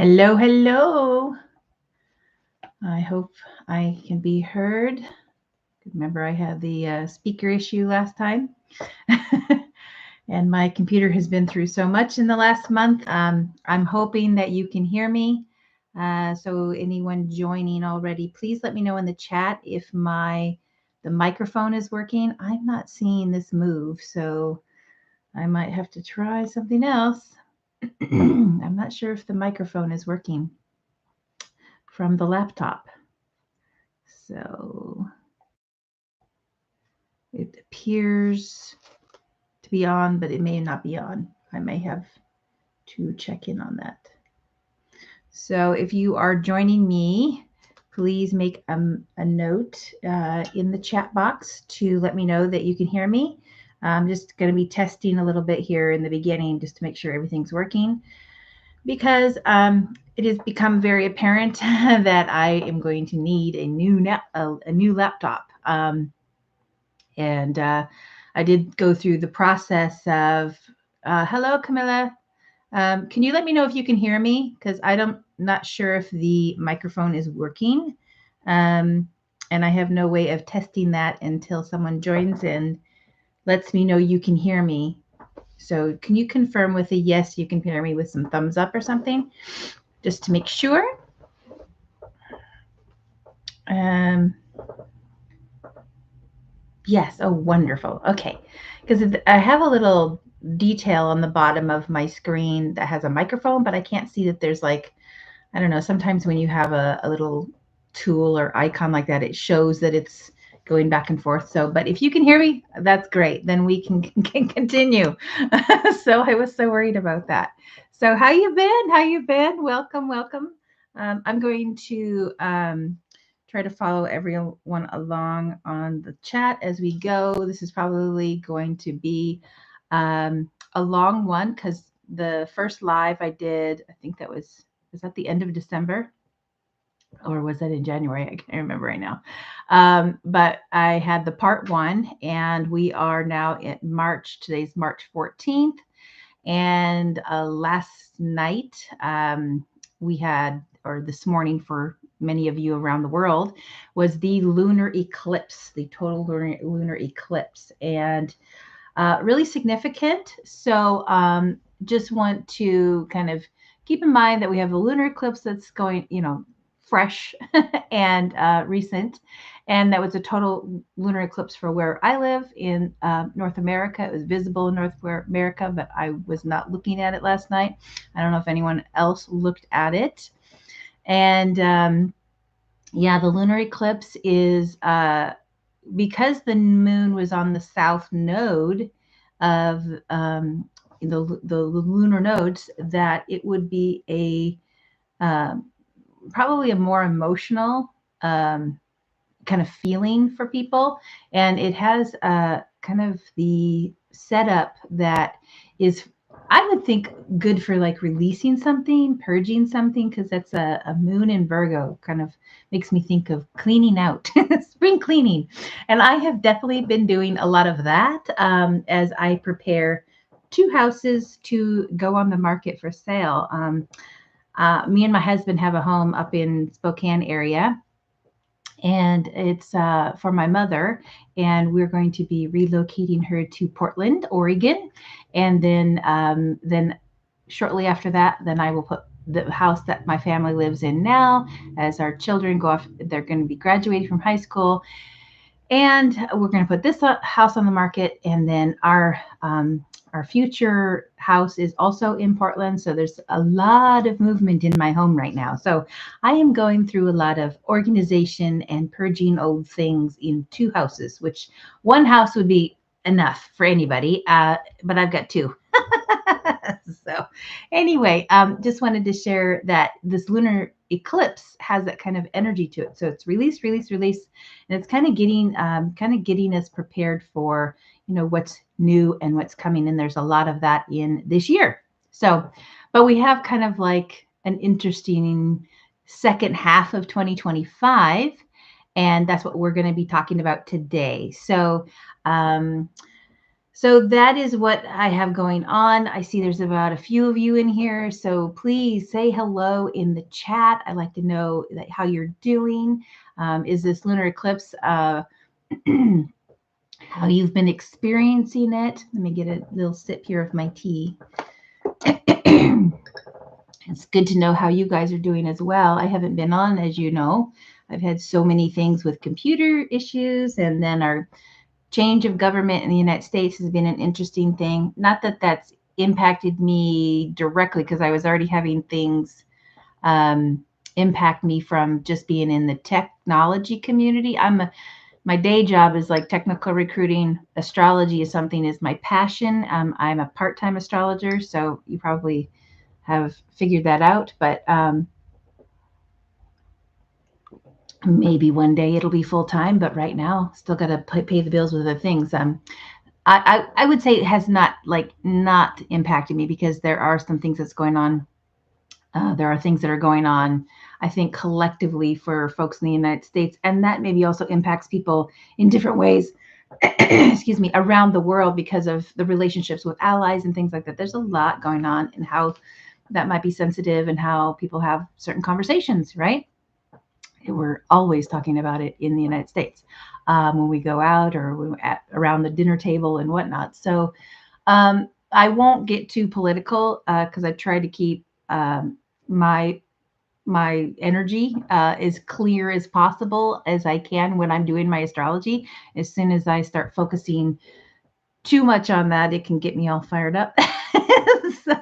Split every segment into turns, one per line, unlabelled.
Hello, hello. I hope I can be heard. Remember, I had the speaker issue last time. And my computer has been through so much in the last month. I'm hoping that you can hear me. So anyone joining already, please let me know in the chat if the microphone is working. I'm not seeing this move, so I might have to try something else. I'm not sure if the microphone is working from the laptop. So it appears to be on, but it may not be on. I may have to check in on that. So if you are joining me, please make a note in the chat box to let me know that you can hear me. I'm just going to be testing a little bit here in the beginning just to make sure everything's working, because it has become very apparent that I am going to need a new laptop. And I did go through the process of, hello, Camilla. Can you let me know if you can hear me? Because I'm not sure if the microphone is working. And I have no way of testing that until someone joins and lets me know you can hear me. So can you confirm with a yes, you can hear me, with some thumbs up or something, just to make sure? Yes. Oh, wonderful. Okay. Because I have a little detail on the bottom of my screen that has a microphone, but I can't see that there's like, I don't know, sometimes when you have a little tool or icon like that, it shows that it's going back and forth. So, but if you can hear me, that's great. Then we can continue. So I was so worried about that. So how you been? How you been? Welcome, welcome. I'm going to try to follow everyone along on the chat as we go. This is probably going to be a long one because the first live I did, I think that was that the end of December? Or was that in January? I can't remember right now. But I had the part one, and we are now in March. Today's March 14th. And last night we had, or this morning for many of you around the world, was the lunar eclipse, the total lunar eclipse. And really significant. So just want to kind of keep in mind that we have a lunar eclipse that's going, fresh and recent. And that was a total lunar eclipse for where I live in North America. It was visible in North America, but I was not looking at it last night. I don't know if anyone else looked at it. And the lunar eclipse is because the moon was on the south node of the lunar nodes, that it would be a probably a more emotional kind of feeling for people. And it has kind of the setup that is, I would think, good for like releasing something, purging something, because that's a moon in Virgo. Kind of makes me think of cleaning out, spring cleaning. And I have definitely been doing a lot of that as I prepare 2 houses to go on the market for sale. Me and my husband have a home up in Spokane area, and it's for my mother, and we're going to be relocating her to Portland, Oregon. And then shortly after that, then I will put the house that my family lives in now, as our children go off. They're going to be graduating from high school, and we're going to put this house on the market. And then our future house is also in Portland. So there's a lot of movement in my home right now. So I am going through a lot of organization and purging old things in 2 houses, which one house would be enough for anybody. But I've got 2. So anyway, just wanted to share that this lunar eclipse has that kind of energy to it. So it's release, release, release. And it's kind of getting us prepared for, what's new and what's coming. And there's a lot of that in this year. So, but we have kind of like an interesting second half of 2025. And that's what we're going to be talking about today. So So that is what I have going on. I see there's about a few of you in here. So please say hello in the chat. I'd like to know how you're doing. Is this lunar eclipse how you've been experiencing it? Let me get a little sip here of my tea. It's good to know how you guys are doing as well. I haven't been on, as you know. I've had so many things with computer issues, and then our change of government in the United States has been an interesting thing. Not that that's impacted me directly, because I was already having things impact me from just being in the technology community. My day job is like technical recruiting. Astrology is my passion. I'm a part-time astrologer, so you probably have figured that out, but maybe one day it'll be full-time, but right now still got to pay the bills with other things. I would say it has not impacted me, because there are some things that's going on. There are things that are going on, I think, collectively for folks in the United States, and that maybe also impacts people in different ways, excuse me, around the world, because of the relationships with allies and things like that. There's a lot going on, and how that might be sensitive, and how people have certain conversations, right? We're always talking about it in the United States when we go out, or around the dinner table and whatnot. So I won't get too political, because I try to keep my energy as clear as possible as I can when I'm doing my astrology. As soon as I start focusing too much on that, it can get me all fired up. So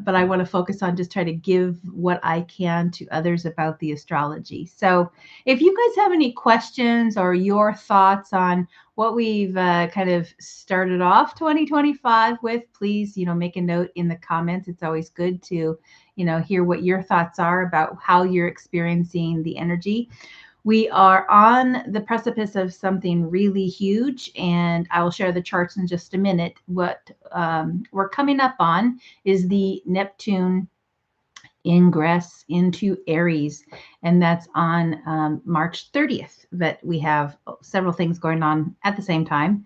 but I want to focus on just trying to give what I can to others about the astrology. So if you guys have any questions or your thoughts on what we've kind of started off 2025 with, please, make a note in the comments. It's always good to, hear what your thoughts are about how you're experiencing the energy. We are on the precipice of something really huge, and I will share the charts in just a minute. What we're coming up on is the Neptune Ingress into Aries, and that's on March 30th. But we have several things going on at the same time,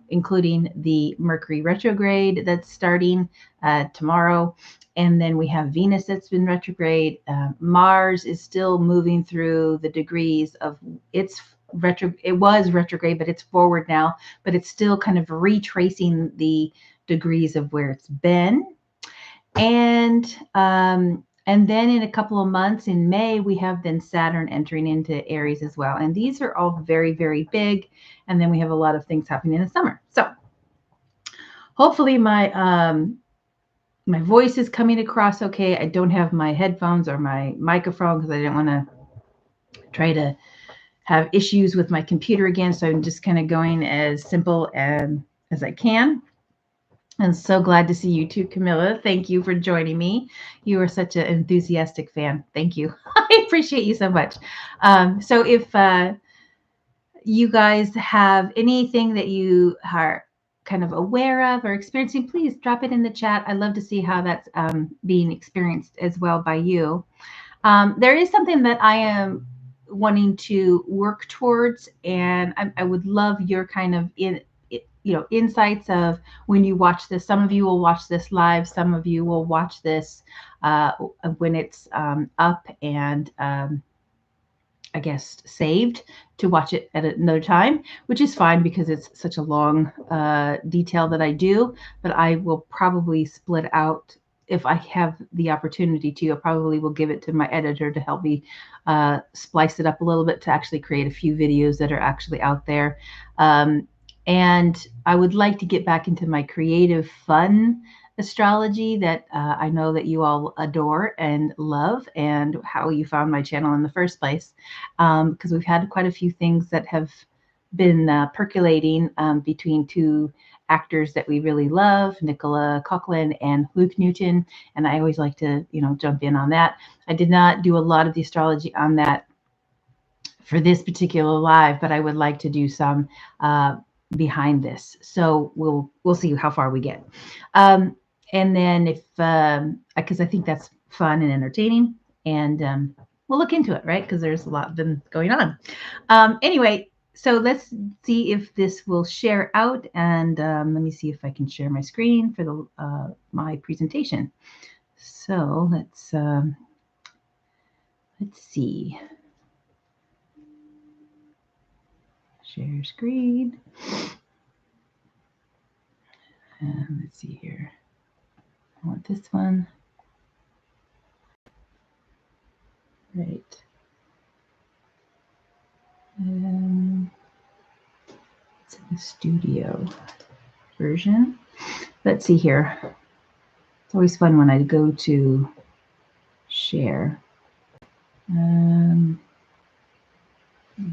including the Mercury Retrograde that's starting tomorrow. And then we have Venus that's been retrograde. Mars is still moving through the degrees of its it was retrograde, but it's forward now. But it's still kind of retracing the degrees of where it's been. And then in a couple of months, in May, we have then Saturn entering into Aries as well. And these are all very, very big. And then we have a lot of things happening in the summer. So hopefully my voice is coming across okay. I don't have my headphones or my microphone, because I didn't want to try to have issues with my computer again. So I'm just kind of going as simple as I can. I'm so glad to see you too, Camilla. Thank you for joining me. You are such an enthusiastic fan. Thank you. I appreciate you so much. So if you guys have anything that you are kind of aware of or experiencing, please drop it in the chat. I love to see how that's being experienced as well by you. There is something that I am wanting to work towards, and I would love your kind of insights of when you watch this. Some of you will watch this live. Some of you will watch this when it's up and I guess saved to watch it at another time, which is fine, because it's such a long detail that I do. But I will probably split out, if I have the opportunity to. I probably will give it to my editor to help me splice it up a little bit, to actually create a few videos that are actually out there. And I would like to get back into my creative, fun astrology that I know that you all adore and love, and how you found my channel in the first place. Because we've had quite a few things that have been percolating between two actors that we really love, Nicola Coughlan and Luke Newton. And I always like to, jump in on that. I did not do a lot of the astrology on that for this particular live, but I would like to do some behind this. So we'll see how far we get. And then if, because I think that's fun and entertaining, and we'll look into it, right? Because there's a lot been going on. Anyway, So let's see if this will share out, and let me see if I can share my screen for the my presentation. So let's see. Share screen. And let's see here. I want this one. Right. It's in the studio version. Let's see here. It's always fun when I go to share.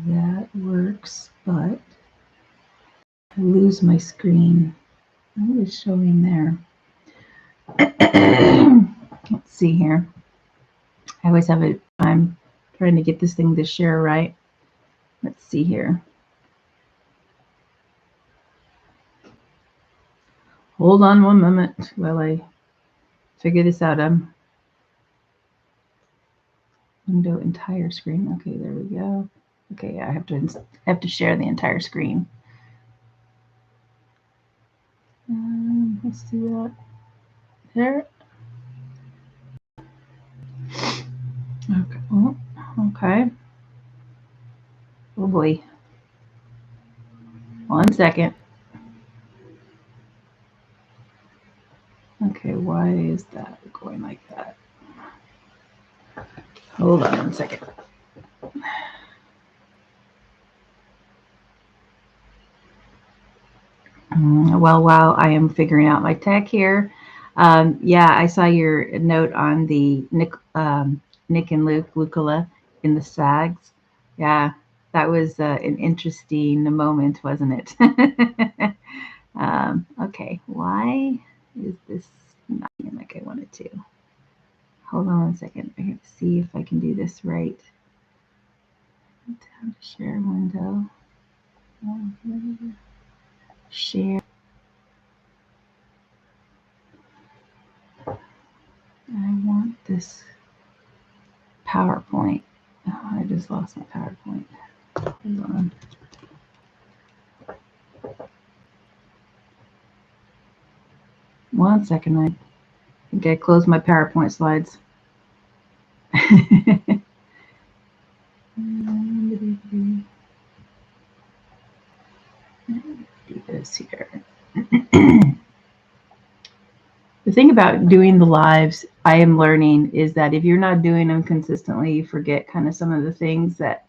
That works, but I lose my screen. What is showing there? Let's see here. I always have a time trying to get this thing to share right. Let's see here. Hold on one moment while I figure this out. Window entire screen. Okay, there we go. Okay, I have to share the entire screen. Let's do that. There. Okay. Oh, okay. Oh boy. 1 second. Okay, why is that going like that? Hold on 1 second. Well, while I am figuring out my tech here, yeah, I saw your note on the Nick and Lucula in the SAGs. Yeah, that was an interesting moment, wasn't it? Okay, why is this not being like I wanted to? Hold on 1 second. I have to see if I can do this right. Time to share window. Share. I want this PowerPoint. Oh, I just lost my PowerPoint. Hold on. One second. I think I closed my PowerPoint slides. Do this here. The thing about doing the lives, I am learning, is that if you're not doing them consistently, you forget kind of some of the things that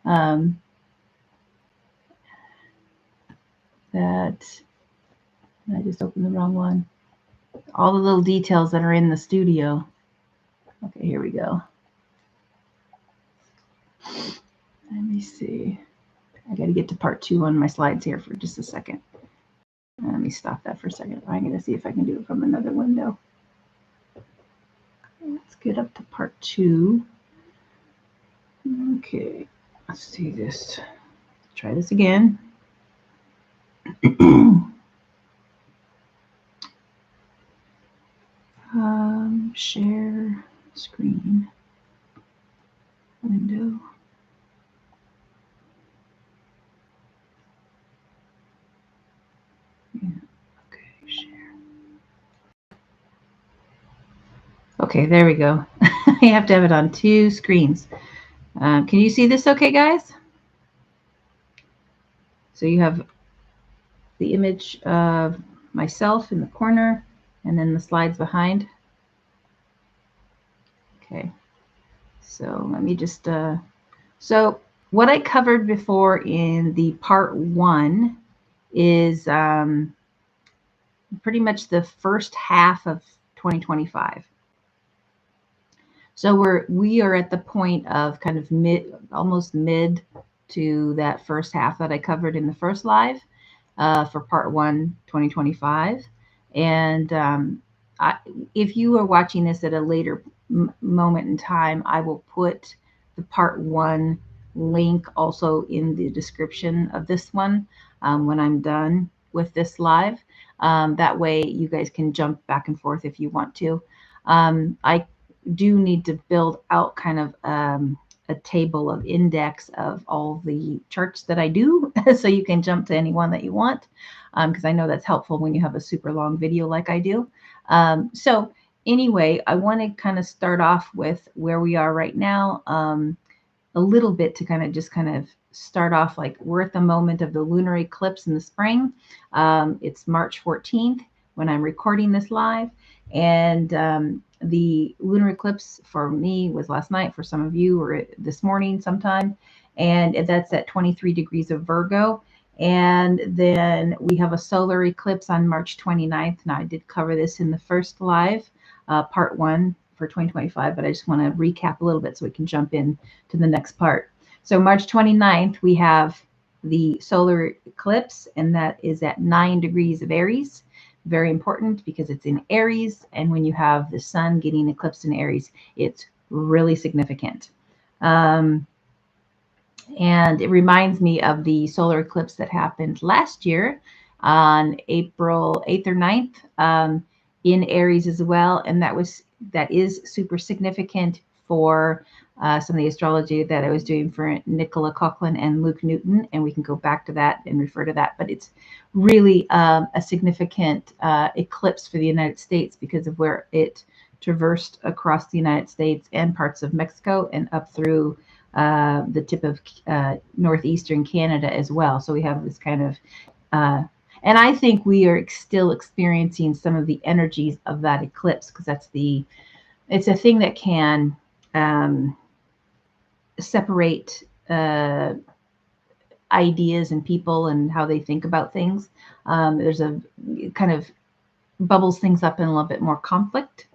that I just opened the wrong one. All the little details that are in the studio. Okay, here we go. Let me see. I got to get to part 2 on my slides here for just a second. Let me stop that for a second. I'm going to see if I can do it from another window. Let's get up to part 2. Okay, let's do this. Try this again. Share screen window. Yeah. Okay, share. Okay, there we go. I have to have it on 2 screens. Can you see this okay, guys? So you have the image of myself in the corner and then the slides behind. Okay, so let me just, so what I covered before in the part 1 is pretty much the first half of 2025. So we are at the point of kind of almost mid to that first half that I covered in the first live for part 1, 2025. And if you are watching this at a later moment in time, I will put the part 1 link also in the description of this one when I'm done with this live. That way you guys can jump back and forth if you want to. I do need to build out kind of a a table of index of all the charts that I do, so you can jump to any one that you want, because I know that's helpful when you have a super long video like I do. So anyway, I want to kind of start off with where we are right now, a little bit to kind of start off, like we're at the moment of the lunar eclipse in the spring. It's March 14th when I'm recording this live, and the lunar eclipse for me was last night. For some of you, or this morning sometime, and that's at 23 degrees of Virgo. And then we have a solar eclipse on March 29th. Now, I did cover this in the first live, part 1 for 2025, but I just want to recap a little bit so we can jump in to the next part. So March 29th, we have the solar eclipse, and that is at 9 degrees of Aries. Very important because it's in Aries, and when you have the sun getting eclipsed in Aries, it's really significant. And it reminds me of the solar eclipse that happened last year on April 8th or 9th in Aries as well. And that is super significant for some of the astrology that I was doing for Nicola Coughlan and Luke Newton, and we can go back to that and refer to that. But it's really a significant eclipse for the United States because of where it traversed across the United States and parts of Mexico and up through the tip of northeastern Canada as well. So we have this kind of, and I think we are still experiencing some of the energies of that eclipse, because it's a thing that can separate ideas and people and how they think about things. There's a kind of bubbles things up in a little bit more conflict.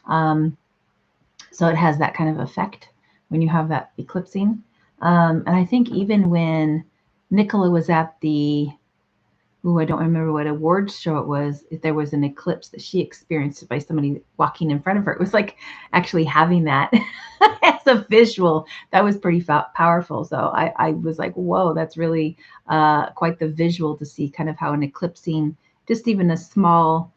So it has that kind of effect when you have that eclipsing. And I think even when Nicola was at the, I don't remember what awards show it was, if there was an eclipse that she experienced by somebody walking in front of her. It was like actually having that as a visual. That was pretty powerful. So I was like, whoa, that's really quite the visual to see kind of how an eclipsing, just even a small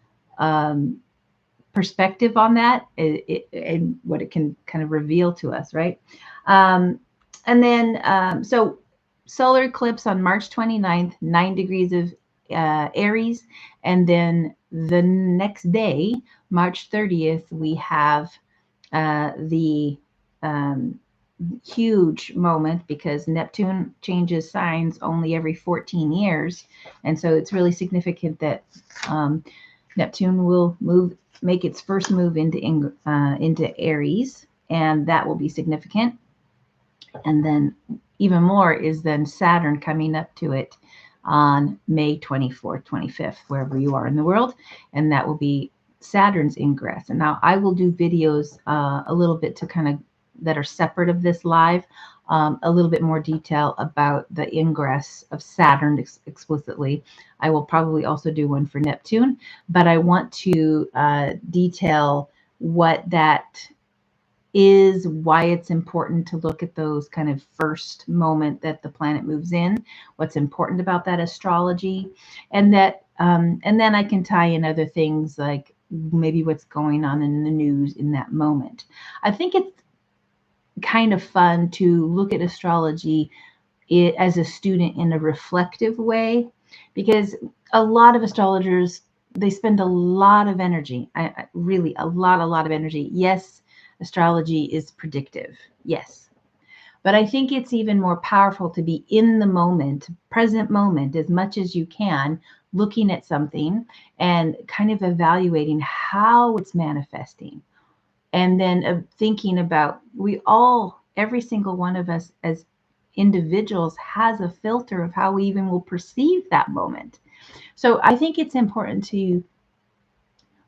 perspective on that, and what it can kind of reveal to us, right? And then, so solar eclipse on March 29th, 9 degrees of Aries. And then the next day, March 30th, we have the huge moment, because Neptune changes signs only every 14 years. And so it's really significant that Neptune will make its first move into Aries, and that will be significant. And then even more is then Saturn coming up to it on May 24th, 25th, wherever you are in the world. And that will be Saturn's ingress. And now I will do videos a little bit to kind of that are separate of this live, a little bit more detail about the ingress of Saturn explicitly. I will probably also do one for Neptune, but I want to detail what that is, why it's important to look at those kind of first moment that the planet moves in, what's important about that astrology, and that, and then I can tie in other things like maybe what's going on in the news in that moment. I think it's kind of fun to look at astrology as a student in a reflective way, because a lot of astrologers, they spend a lot of energy, really a lot of energy. Yes, astrology is predictive, yes, but I think it's even more powerful to be in the moment, present moment, as much as you can, looking at something and kind of evaluating how it's manifesting. And then thinking about, every single one of us as individuals has a filter of how we even will perceive that moment. So I think it's important to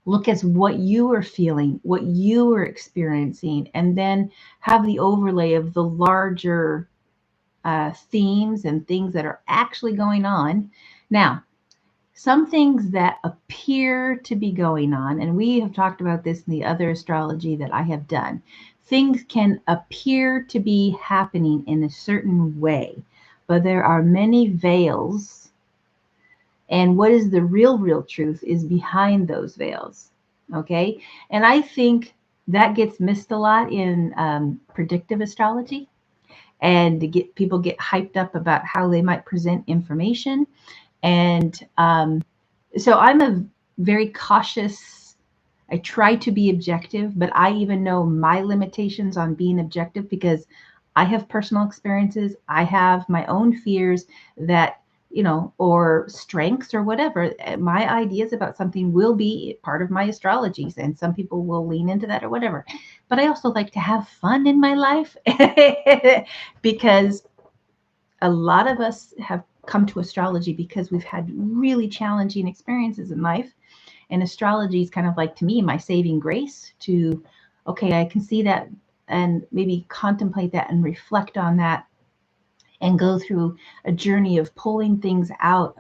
look at what you are feeling, what you are experiencing, and then have the overlay of the larger themes and things that are actually going on. Now, some things that appear to be going on, and we have talked about this in the other astrology that I have done, things can appear to be happening in a certain way, but there are many veils. And what is the real truth is behind those veils. Okay. And I think that gets missed a lot in predictive astrology. and to get people get hyped up about how they might present information. And so I'm a very cautious, I try to be objective, but I even know my limitations on being objective because I have personal experiences. I have my own fears that, you know, or strengths or whatever. My ideas about something will be part of my astrologies, and some people will lean into that or whatever. But I also like to have fun in my life because a lot of us have come to astrology because we've had really challenging experiences in life. And astrology is kind of like, to me, my saving grace to, okay, I can see that and maybe contemplate that and reflect on that and go through a journey of pulling things out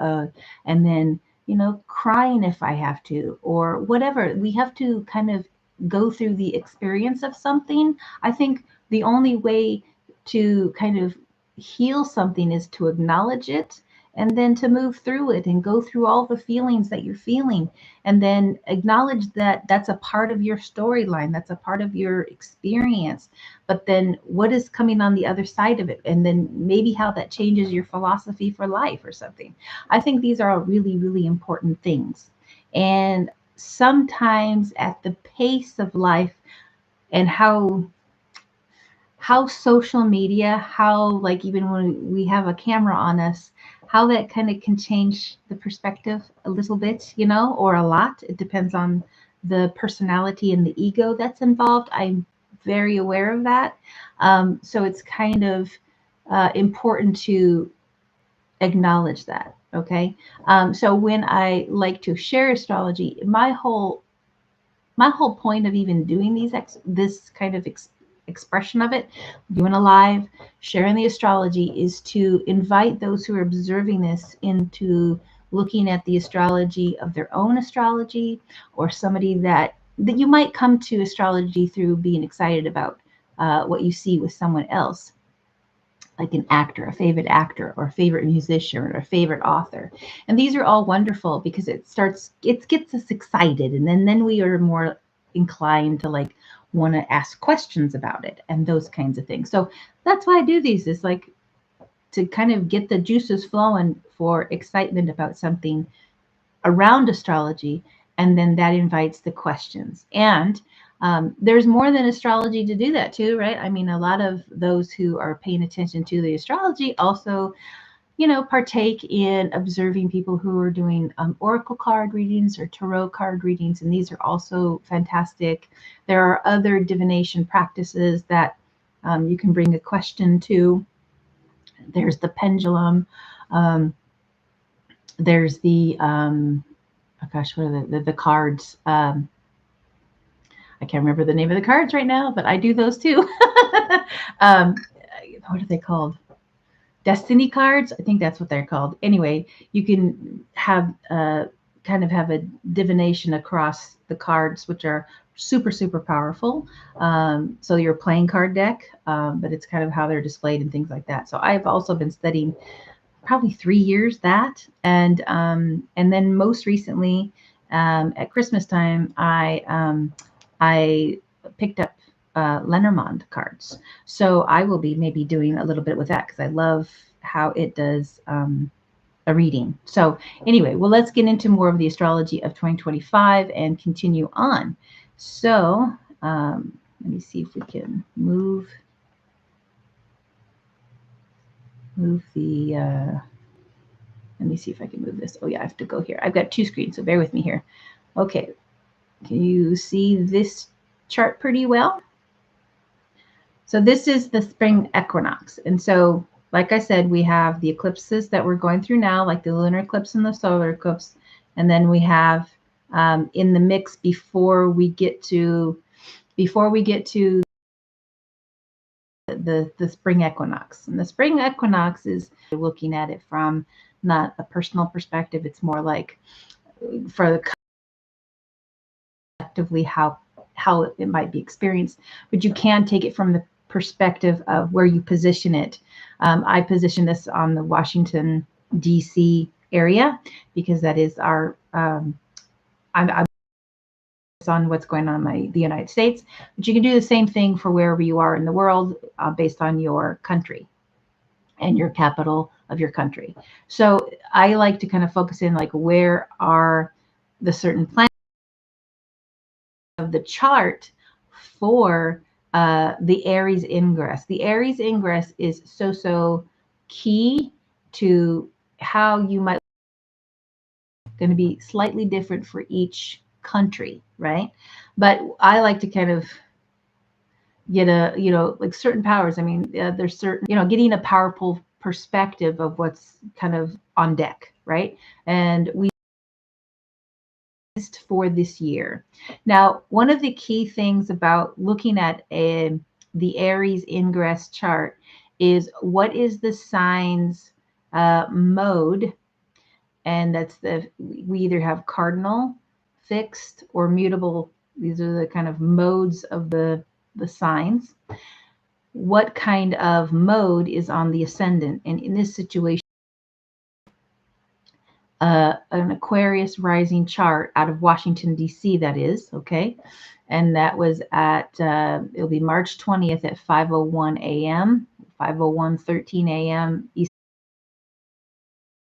and then, you know, crying if I have to, or whatever. We have to kind of go through the experience of something. I think the only way to kind of heal something is to acknowledge it and then to move through it and go through all the feelings that you're feeling and then acknowledge that that's a part of your storyline, that's a part of your experience, but then what is coming on the other side of it, and then maybe how that changes your philosophy for life or something. I think these are all really, really important things. And sometimes at the pace of life and how social media, how, like, even when we have a camera on us, how that kind of can change the perspective a little bit, you know, or a lot. It depends on the personality and the ego that's involved. I'm very aware of that. So it's kind of important to acknowledge that. Okay. So when I like to share astrology, my whole point of even doing this kind of expression of it, doing a live, sharing the astrology, is to invite those who are observing this into looking at the astrology of their own astrology, or somebody that you might come to astrology through being excited about what you see with someone else, like an actor, a favorite actor, or a favorite musician, or a favorite author. And these are all wonderful because it gets us excited. And then we are more inclined to like want to ask questions about it and those kinds of things. So that's why I do these, is like to kind of get the juices flowing for excitement about something around astrology. And then that invites the questions. And there's more than astrology to do that too, right? I mean, a lot of those who are paying attention to the astrology also, you know, partake in observing people who are doing oracle card readings or tarot card readings, and these are also fantastic. There are other divination practices that you can bring a question to. There's the pendulum. There's the oh gosh, what are the cards? I can't remember the name of the cards right now, but I do those too. What are they called? Destiny cards? I think that's what they're called. Anyway, you can have kind of have a divination across the cards, which are super, super powerful. So your playing card deck, but it's kind of how they're displayed and things like that. So I've also been studying probably 3 years that, and then most recently at Christmas time, I picked up Lenormand cards. So I will be maybe doing a little bit with that because I love how it does a reading. So anyway, well, let's get into more of the astrology of 2025 and continue on. So let me see if we can move the, let me see if I can move this. Oh yeah, I have to go here. I've got 2 screens, so bear with me here. Okay, can you see this chart pretty well? So this is the spring equinox. And so, like I said, we have the eclipses that we're going through now, like the lunar eclipse and the solar eclipse. And then we have in the mix before we get to the spring equinox. And the spring equinox is looking at it from not a personal perspective. It's more like for the collectively how it might be experienced, but you can take it from the perspective of where you position it. I position this on the Washington, D.C. area because that is our, I'm on what's going on in the United States, but you can do the same thing for wherever you are in the world based on your country and your capital of your country. So I like to kind of focus in like where are the certain planets of the chart for the Aries Ingress. The Aries Ingress is so key to how you might going to be slightly different for each country, right? But I like to kind of get a, like certain powers. I mean, there's certain, getting a powerful perspective of what's kind of on deck, right? And we for this year. Now, one of the key things about looking at the Aries Ingress chart is what is the sign's mode, and that's we either have cardinal, fixed, or mutable. These are the kind of modes of the signs. What kind of mode is on the ascendant? And in this situation, an Aquarius rising chart out of Washington, D.C., that is, okay? And that was at, it'll be March 20th at 5:01 a.m., 5:13 a.m. East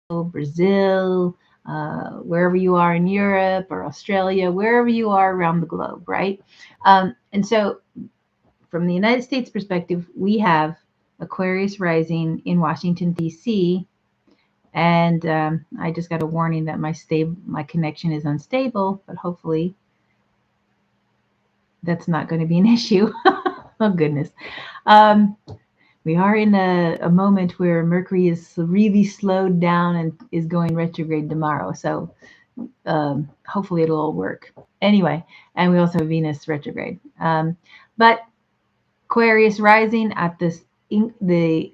Brazil, wherever you are in Europe or Australia, wherever you are around the globe, right? And so from the United States perspective, we have Aquarius rising in Washington, D.C., and I just got a warning that my connection is unstable, but hopefully that's not going to be an issue. Oh, goodness. We are in a moment where Mercury is really slowed down and is going retrograde tomorrow. So hopefully it'll all work. Anyway, and we also have Venus retrograde. But Aquarius rising at the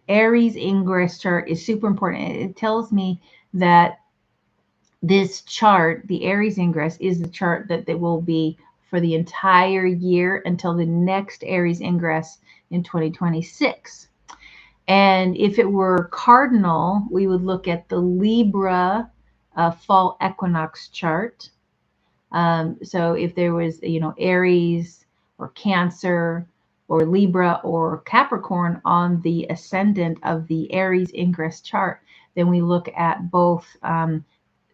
Aries Ingress chart is super important. It tells me that this chart, the Aries Ingress, is the chart that will be for the entire year until the next Aries Ingress in 2026. And if it were cardinal, we would look at the Libra fall equinox chart. So if there was, Aries or Cancer or Libra or Capricorn on the ascendant of the Aries Ingress chart, then we look at both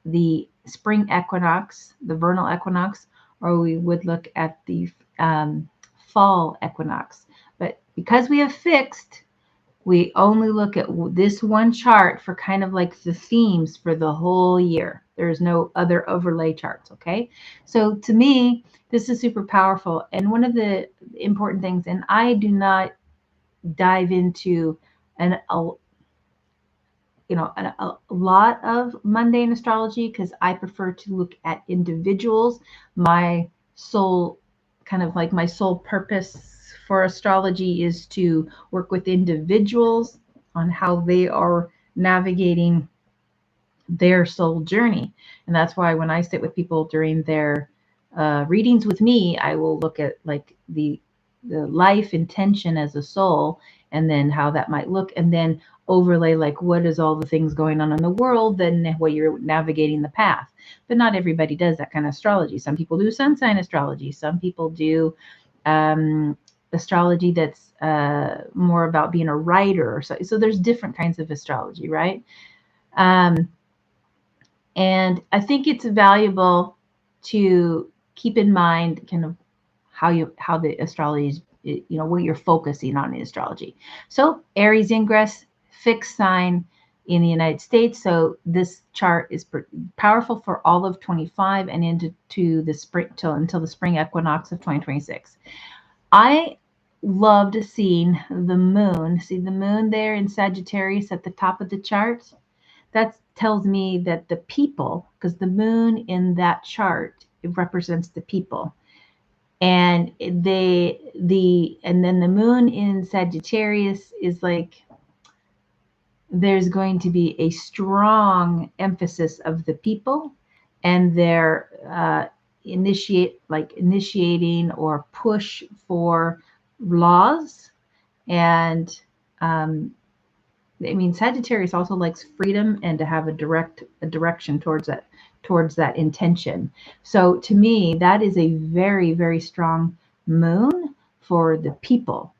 the spring equinox, the vernal equinox, or we would look at the fall equinox. But because we have fixed, we only look at this one chart for kind of like the themes for the whole year. There's no other overlay charts, okay? So to me, this is super powerful. And one of the important things, and I do not dive into a lot of mundane astrology because I prefer to look at individuals. My soul, kind of like my sole purpose for astrology is to work with individuals on how they are navigating their soul journey. And that's why when I sit with people during their readings with me, I will look at like the life intention as a soul, and then how that might look, and then overlay like what is all the things going on in the world, then what you're navigating the path. But not everybody does that kind of astrology. Some people do sun sign astrology. Some people do astrology that's more about being a writer. Or so there's different kinds of astrology, right? And I think it's valuable to keep in mind kind of how the astrology is, what you're focusing on in astrology. So Aries Ingress, fixed sign in the United States. So this chart is powerful for all of 25 and into the spring until the spring equinox of 2026. I loved seeing the moon. See the moon there in Sagittarius at the top of the chart? That tells me that the people, because the moon in that chart, it represents the people. And and then the moon in Sagittarius is like, there's going to be a strong emphasis of the people and their initiating or push for laws. And I mean, Sagittarius also likes freedom and to have a direction towards that, towards that intention. So to me, that is a very, very strong moon for the people.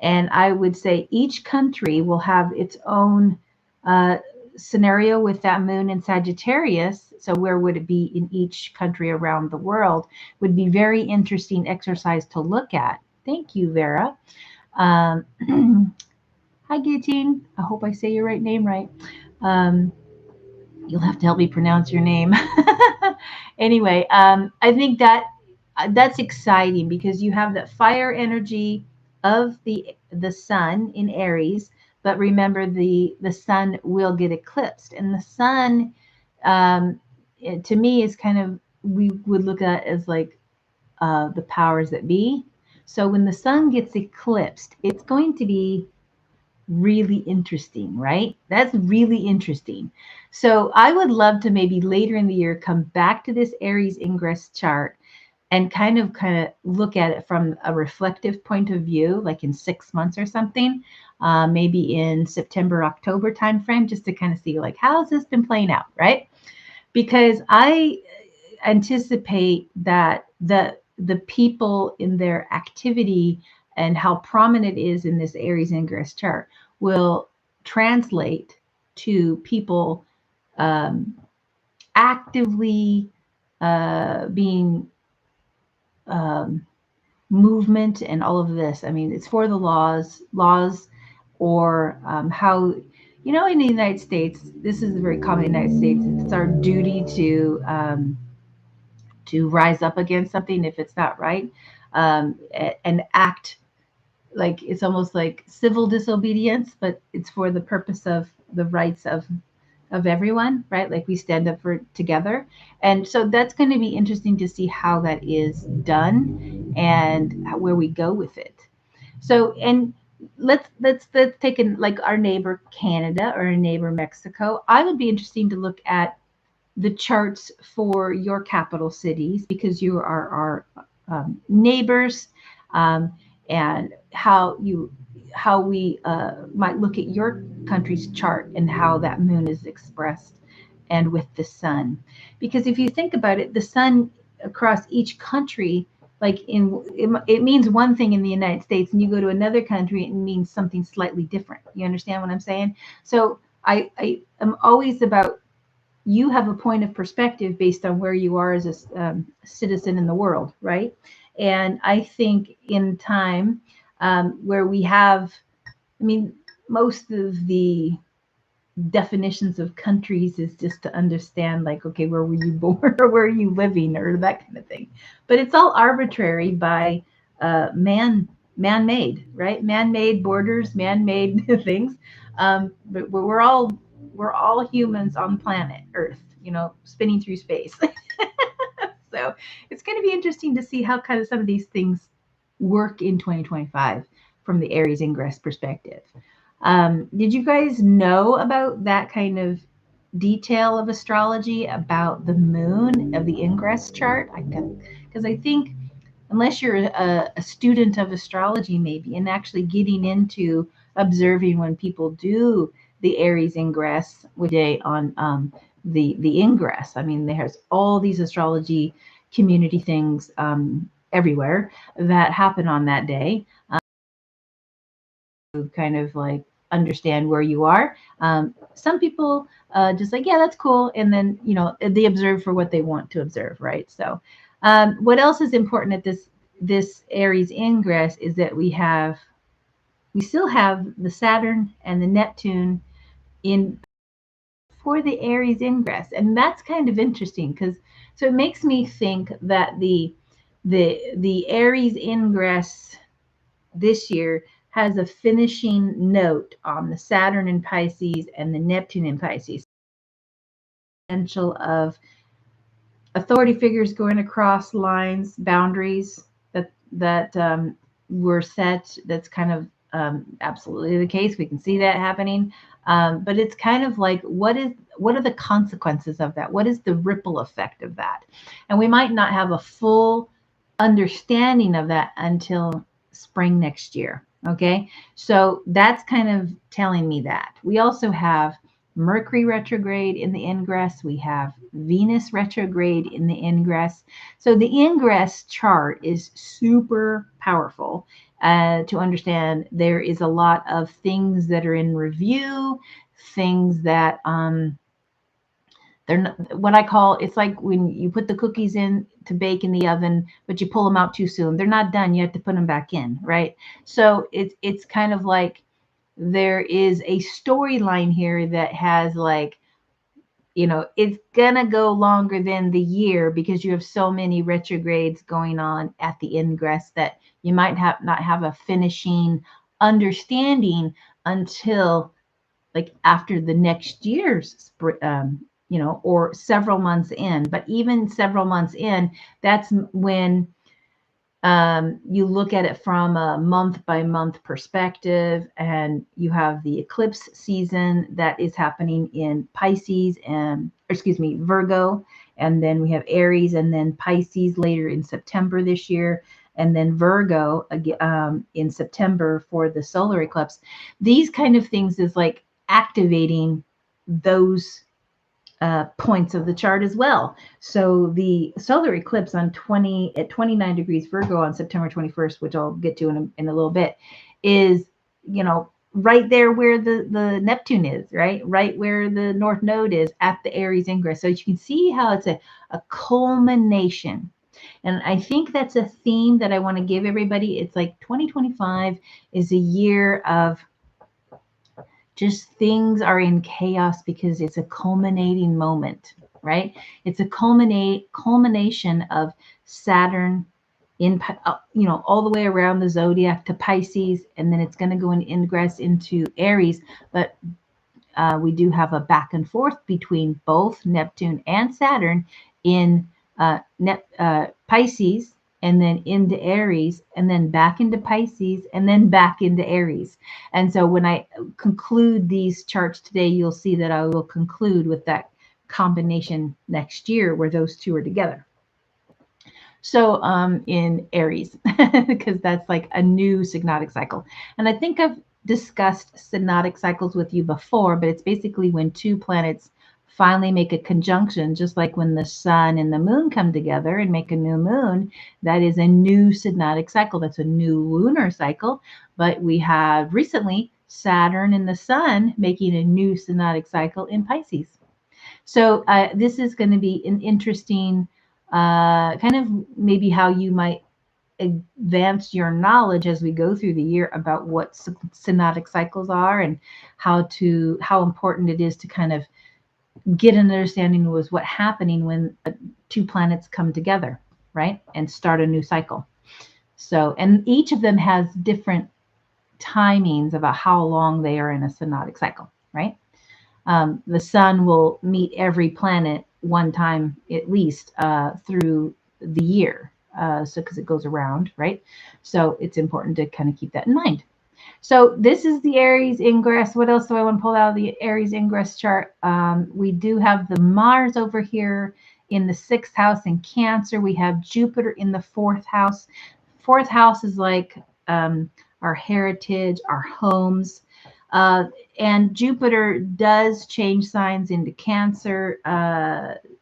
And I would say each country will have its own uh, scenario with that moon in Sagittarius. So where would it be in each country around the world would be very interesting exercise to look at. Thank you, Vera. Um, Hi, Guillotine. I hope I say your right name right. Um, you'll have to help me pronounce your name. Anyway, I think that that's exciting because you have that fire energy of the sun in Aries, but remember the sun will get eclipsed, and the sun, to me, is kind of we would look at as like the powers that be. So when the sun gets eclipsed, it's going to be really interesting, right? That's really interesting. So I would love to maybe later in the year come back to this Aries ingress chart and kind of look at it from a reflective point of view, like in 6 months or something, maybe in September, October timeframe, just to kind of see like how has this been playing out, right? Because I anticipate that the people in their activity and how prominent it is in this Aries ingress chart will translate to people um, actively being um, movement and all of this. I mean, it's for the laws, or how, in the United States, this is very common in the United States. It's our duty to rise up against something if it's not right, and act like it's almost like civil disobedience, but it's for the purpose of the rights of everyone, right? Like we stand up for together. And so that's going to be interesting to see how that is done and where we go with it. So, and let's take in like our neighbor Canada or our neighbor Mexico. I would be interesting to look at the charts for your capital cities because you are our neighbors, um, and how we might look at your country's chart and how that moon is expressed and with the sun. Because if you think about it, the sun across each country, like it means one thing in the United States, and you go to another country, it means something slightly different. You understand what I'm saying? So I am always about you have a point of perspective based on where you are as a citizen in the world, right? And I think in time where we have, I mean, most of the definitions of countries is just to understand, like, okay, where were you born or where are you living or that kind of thing. But it's all arbitrary by man-made, right? Man-made borders, man-made things. But we're all humans on planet Earth, spinning through space. So it's going to be interesting to see how kind of some of these things work in 2025 from the Aries ingress perspective. Did you guys know about that kind of detail of astrology about the moon of the ingress chart? Because I think unless you're a student of astrology, maybe, and actually getting into observing when people do the Aries ingress with day on the ingress. I mean, there's all these astrology community things everywhere that happen on that day. To kind of like understand where you are. Some people just like, yeah, that's cool, and then they observe for what they want to observe, right? So, what else is important at this Aries ingress is that we still have the Saturn and the Neptune in for the Aries ingress, and that's kind of interesting because so it makes me think that the Aries ingress this year has a finishing note on the Saturn in Pisces and the Neptune in Pisces. Potential of authority figures going across lines, boundaries that were set. That's kind of absolutely the case. We can see that happening, but it's kind of like what are the consequences of that? What is the ripple effect of that? And we might not have a full understanding of that until spring next year. Okay, so that's kind of telling me that. We also have Mercury retrograde in the ingress. We have Venus retrograde in the ingress. So the ingress chart is super powerful to understand. There is a lot of things that are in review, things that they're not, what I call, it's like when you put the cookies in to bake in the oven, but you pull them out too soon. They're not done. You have to put them back in, right? So it's kind of like there is a storyline here that has like, it's gonna go longer than the year because you have so many retrogrades going on at the ingress that you might have not have a finishing understanding until like after the next year's or several months in. But even several months in, that's when you look at it from a month by month perspective, and you have the eclipse season that is happening in Pisces and, excuse me, Virgo, and then we have Aries, and then Pisces later in September this year, and then Virgo in September for the solar eclipse. These kind of things is like activating those points of the chart as well. So the solar eclipse at 29 degrees Virgo on September 21st, which I'll get to in a little bit, is, right there where the Neptune is, right where the North Node is at the Aries Ingress. So you can see how it's a culmination. And I think that's a theme that I want to give everybody. It's like 2025 is a year of just things are in chaos because it's a culminating moment, right? It's a culmination of Saturn in, all the way around the zodiac to Pisces, and then it's going to go in ingress into Aries. But we do have a back and forth between both Neptune and Saturn in Pisces, and then into Aries, and then back into Pisces, and then back into Aries. And so when I conclude these charts today, you'll see that I will conclude with that combination next year where those two are together. So in Aries, because that's like a new synodic cycle. And I think I've discussed synodic cycles with you before, but it's basically when two planets finally make a conjunction, just like when the sun and the moon come together and make a new moon. That is a new synodic cycle. That's a new lunar cycle. But we have recently Saturn and the sun making a new synodic cycle in Pisces. So this is going to be an interesting kind of maybe how you might advance your knowledge as we go through the year about what synodic cycles are, and how important it is to kind of get an understanding of what's happening when two planets come together, right, and start a new cycle. So, and each of them has different timings about how long they are in a synodic cycle, right? The sun will meet every planet one time at least through the year. So, because it goes around, right? So it's important to kind of keep that in mind. So this is the Aries Ingress. What else do I want to pull out of the Aries Ingress chart? We do have the Mars over here in the 6th house in Cancer. We have Jupiter in the 4th house. 4th house is like our heritage, our homes. And Jupiter does change signs into Cancer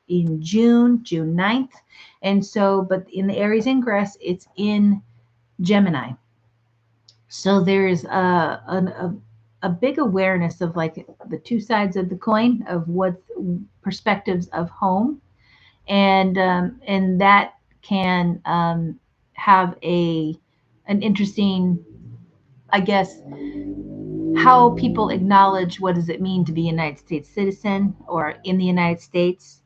in June 9th. And so, but in the Aries Ingress, it's in Gemini. So there's a big awareness of like the two sides of the coin of what perspectives of home, and that can have an interesting, I guess, how people acknowledge what does it mean to be a United States citizen or in the United States,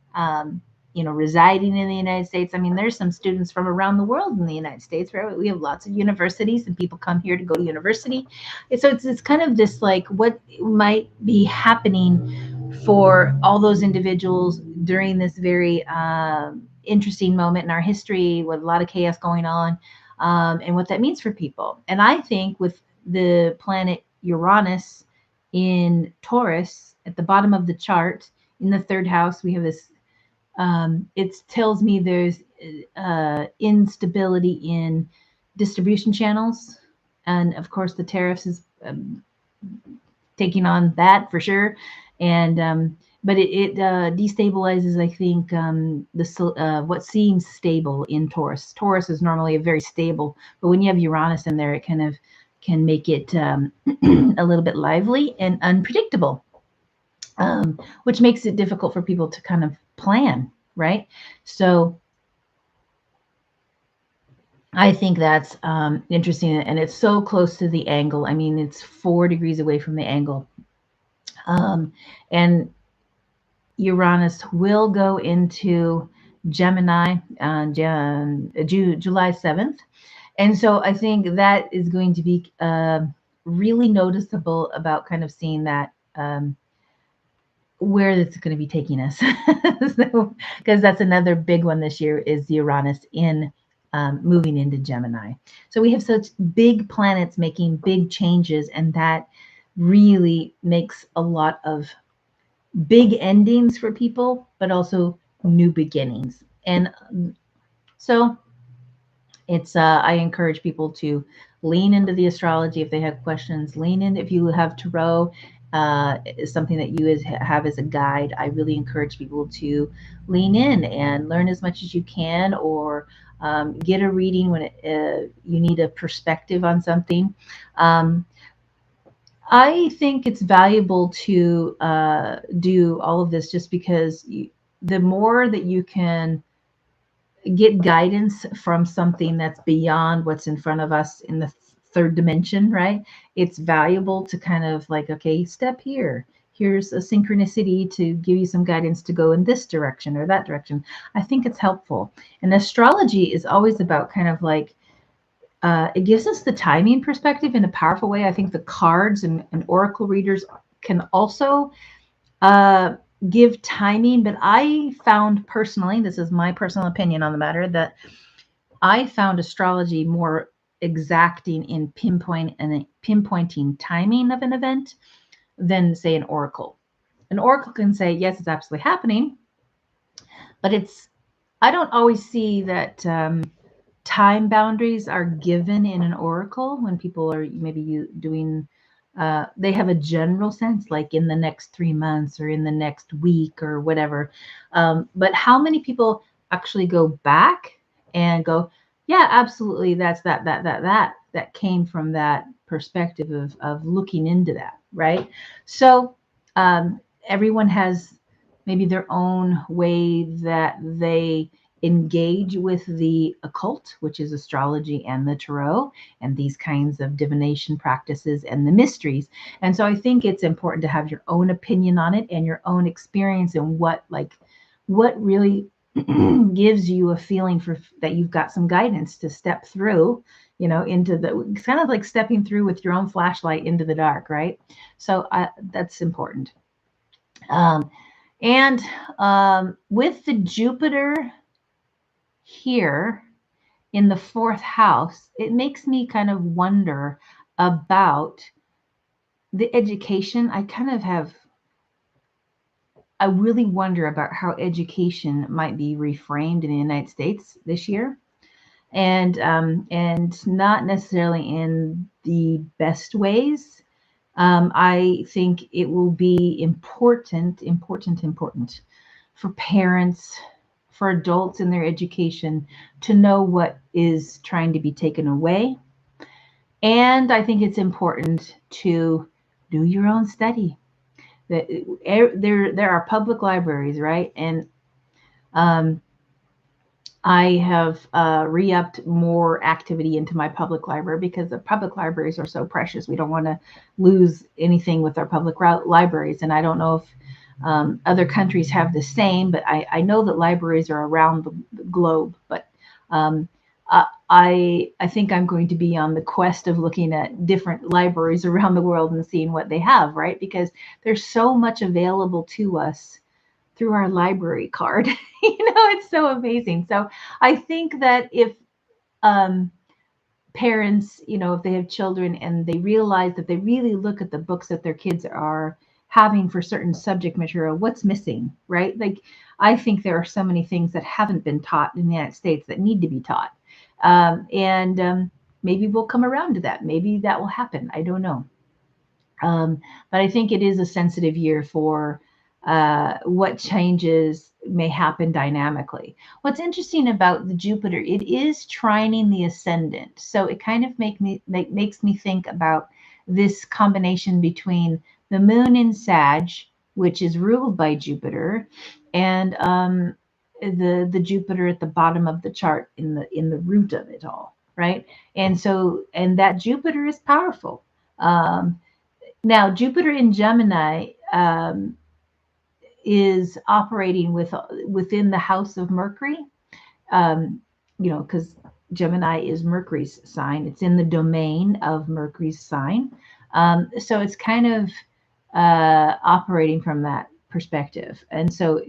residing in the United States. I mean, there's some students from around the world in the United States, right? We have lots of universities and people come here to go to university. And so it's kind of this like what might be happening for all those individuals during this very interesting moment in our history with a lot of chaos going on, and what that means for people. And I think with the planet Uranus in Taurus at the bottom of the chart in the 3rd house, we have this, it tells me there's instability in distribution channels. And of course, the tariffs is taking on that for sure. And but it destabilizes, I think, what seems stable in Taurus. Taurus is normally a very stable, but when you have Uranus in there, it kind of can make it a little bit lively and unpredictable, which makes it difficult for people to kind of plan, right? So I think that's interesting, and it's so close to the angle. I mean, it's 4 degrees away from the angle. And Uranus will go into Gemini on July 7th. And so I think that is going to be really noticeable about kind of seeing that where it's going to be taking us. Because that's another big one this year is Uranus in moving into Gemini. So we have such big planets making big changes, and that really makes a lot of big endings for people, but also new beginnings. And so it's I encourage people to lean into the astrology if they have questions. Lean in if you have tarot. Is something that you have as a guide. I really encourage people to lean in and learn as much as you can, or get a reading when you need a perspective on something. I think it's valuable to do all of this just because the more that you can get guidance from something that's beyond what's in front of us in the third dimension, right? It's valuable to kind of like, okay, step here. Here's a synchronicity to give you some guidance to go in this direction or that direction. I think it's helpful. And astrology is always about kind of like, it gives us the timing perspective in a powerful way. I think the cards and oracle readers can also give timing, but I found personally, this is my personal opinion on the matter, that I found astrology more exacting in pinpointing timing of an event than, say, an oracle. An oracle can say, yes, it's absolutely happening, but I don't always see that time boundaries are given in an oracle when people are maybe doing they have a general sense like in the next 3 months or in the next week or whatever, but how many people actually go back and go, yeah, absolutely, that's that came from that perspective of looking into that, right? So everyone has maybe their own way that they engage with the occult, which is astrology and the tarot, and these kinds of divination practices and the mysteries. And so I think it's important to have your own opinion on it and your own experience and what really gives you a feeling for that you've got some guidance to step through, into the kind of like stepping through with your own flashlight into the dark, right? So that's important. And with the Jupiter here in the 4th house, it makes me kind of wonder about the education. I really wonder about how education might be reframed in the United States this year, and not necessarily in the best ways. I think it will be important for parents, for adults in their education, to know what is trying to be taken away. And I think it's important to do your own study. There are public libraries, right? And I have re-upped more activity into my public library because the public libraries are so precious. We don't want to lose anything with our public libraries. And I don't know if other countries have the same, but I know that libraries are around the globe. But I think I'm going to be on the quest of looking at different libraries around the world and seeing what they have, right? Because there's so much available to us through our library card. It's so amazing. So I think that if parents, if they have children and they realize that they really look at the books that their kids are having for certain subject material, what's missing, right? Like, I think there are so many things that haven't been taught in the United States that need to be taught. And maybe we'll come around to that. Maybe that will happen. I don't know. But I think it is a sensitive year for what changes may happen dynamically. What's interesting about the Jupiter, it is trining the ascendant. So it kind of makes me think about this combination between the moon in Sag, which is ruled by Jupiter, and the Jupiter at the bottom of the chart in the root of it all, right? And that Jupiter is powerful. Now, Jupiter in Gemini is operating within the house of Mercury, because Gemini is Mercury's sign. It's in the domain of Mercury's sign. So it's kind of operating from that perspective. And so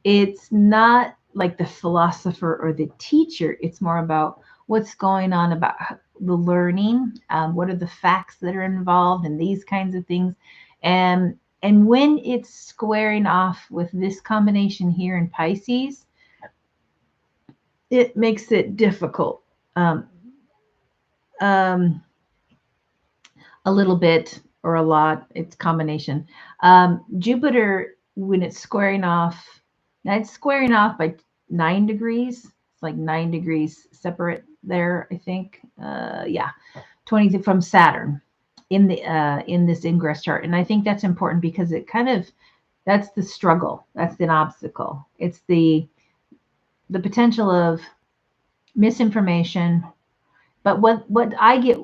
it's not like the philosopher or the teacher. It's more about what's going on about the learning, what are the facts that are involved, and these kinds of things. And when it's squaring off with this combination here in Pisces, it makes it difficult. A little bit or a lot, it's combination. Jupiter, when it's squaring off, now it's squaring off by 9 degrees. It's like 9 degrees separate there, I think. Yeah, 20 from Saturn in this ingress chart. And I think that's important because it kind of, that's the struggle. That's an obstacle. It's the potential of misinformation. But what I get,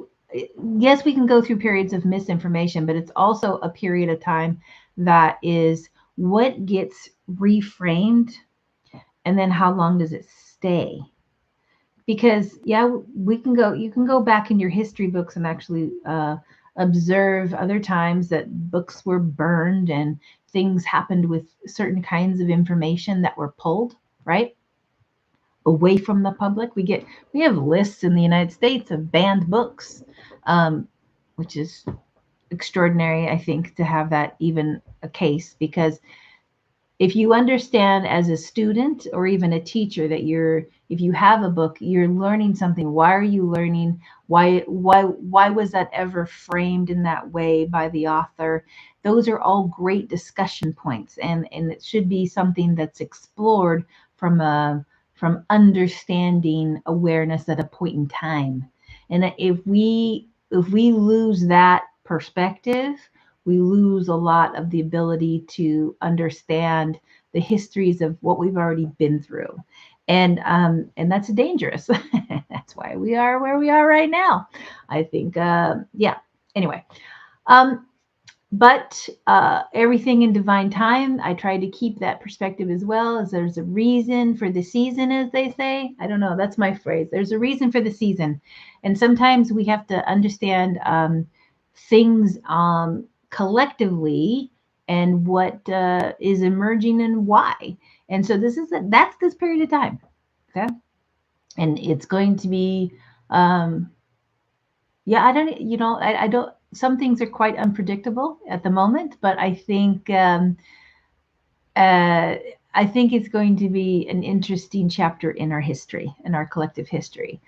yes, we can go through periods of misinformation, but it's also a period of time that is what gets reframed, and then how long does it stay? Because yeah, you can go back in your history books and actually observe other times that books were burned and things happened with certain kinds of information that were pulled, right, away from the public. We have lists in the United States of banned books, which is extraordinary, I think, to have that even a case, because if you understand as a student or even a teacher that if you have a book, you're learning something. Why are you learning? Why was that ever framed in that way by the author? Those are all great discussion points, and it should be something that's explored from understanding awareness at a point in time. And if we lose that perspective, we lose a lot of the ability to understand the histories of what we've already been through. And that's dangerous. That's why we are where we are right now, I think. Yeah. Anyway. But everything in divine time, I try to keep that perspective as well, as there's a reason for the season, as they say. I don't know, that's my phrase. There's a reason for the season. And sometimes we have to understand things collectively and what is emerging and why. And so that's this period of time. Okay. And it's going to be, yeah, I don't, some things are quite unpredictable at the moment, but I think it's going to be an interesting chapter in our history, in our collective history.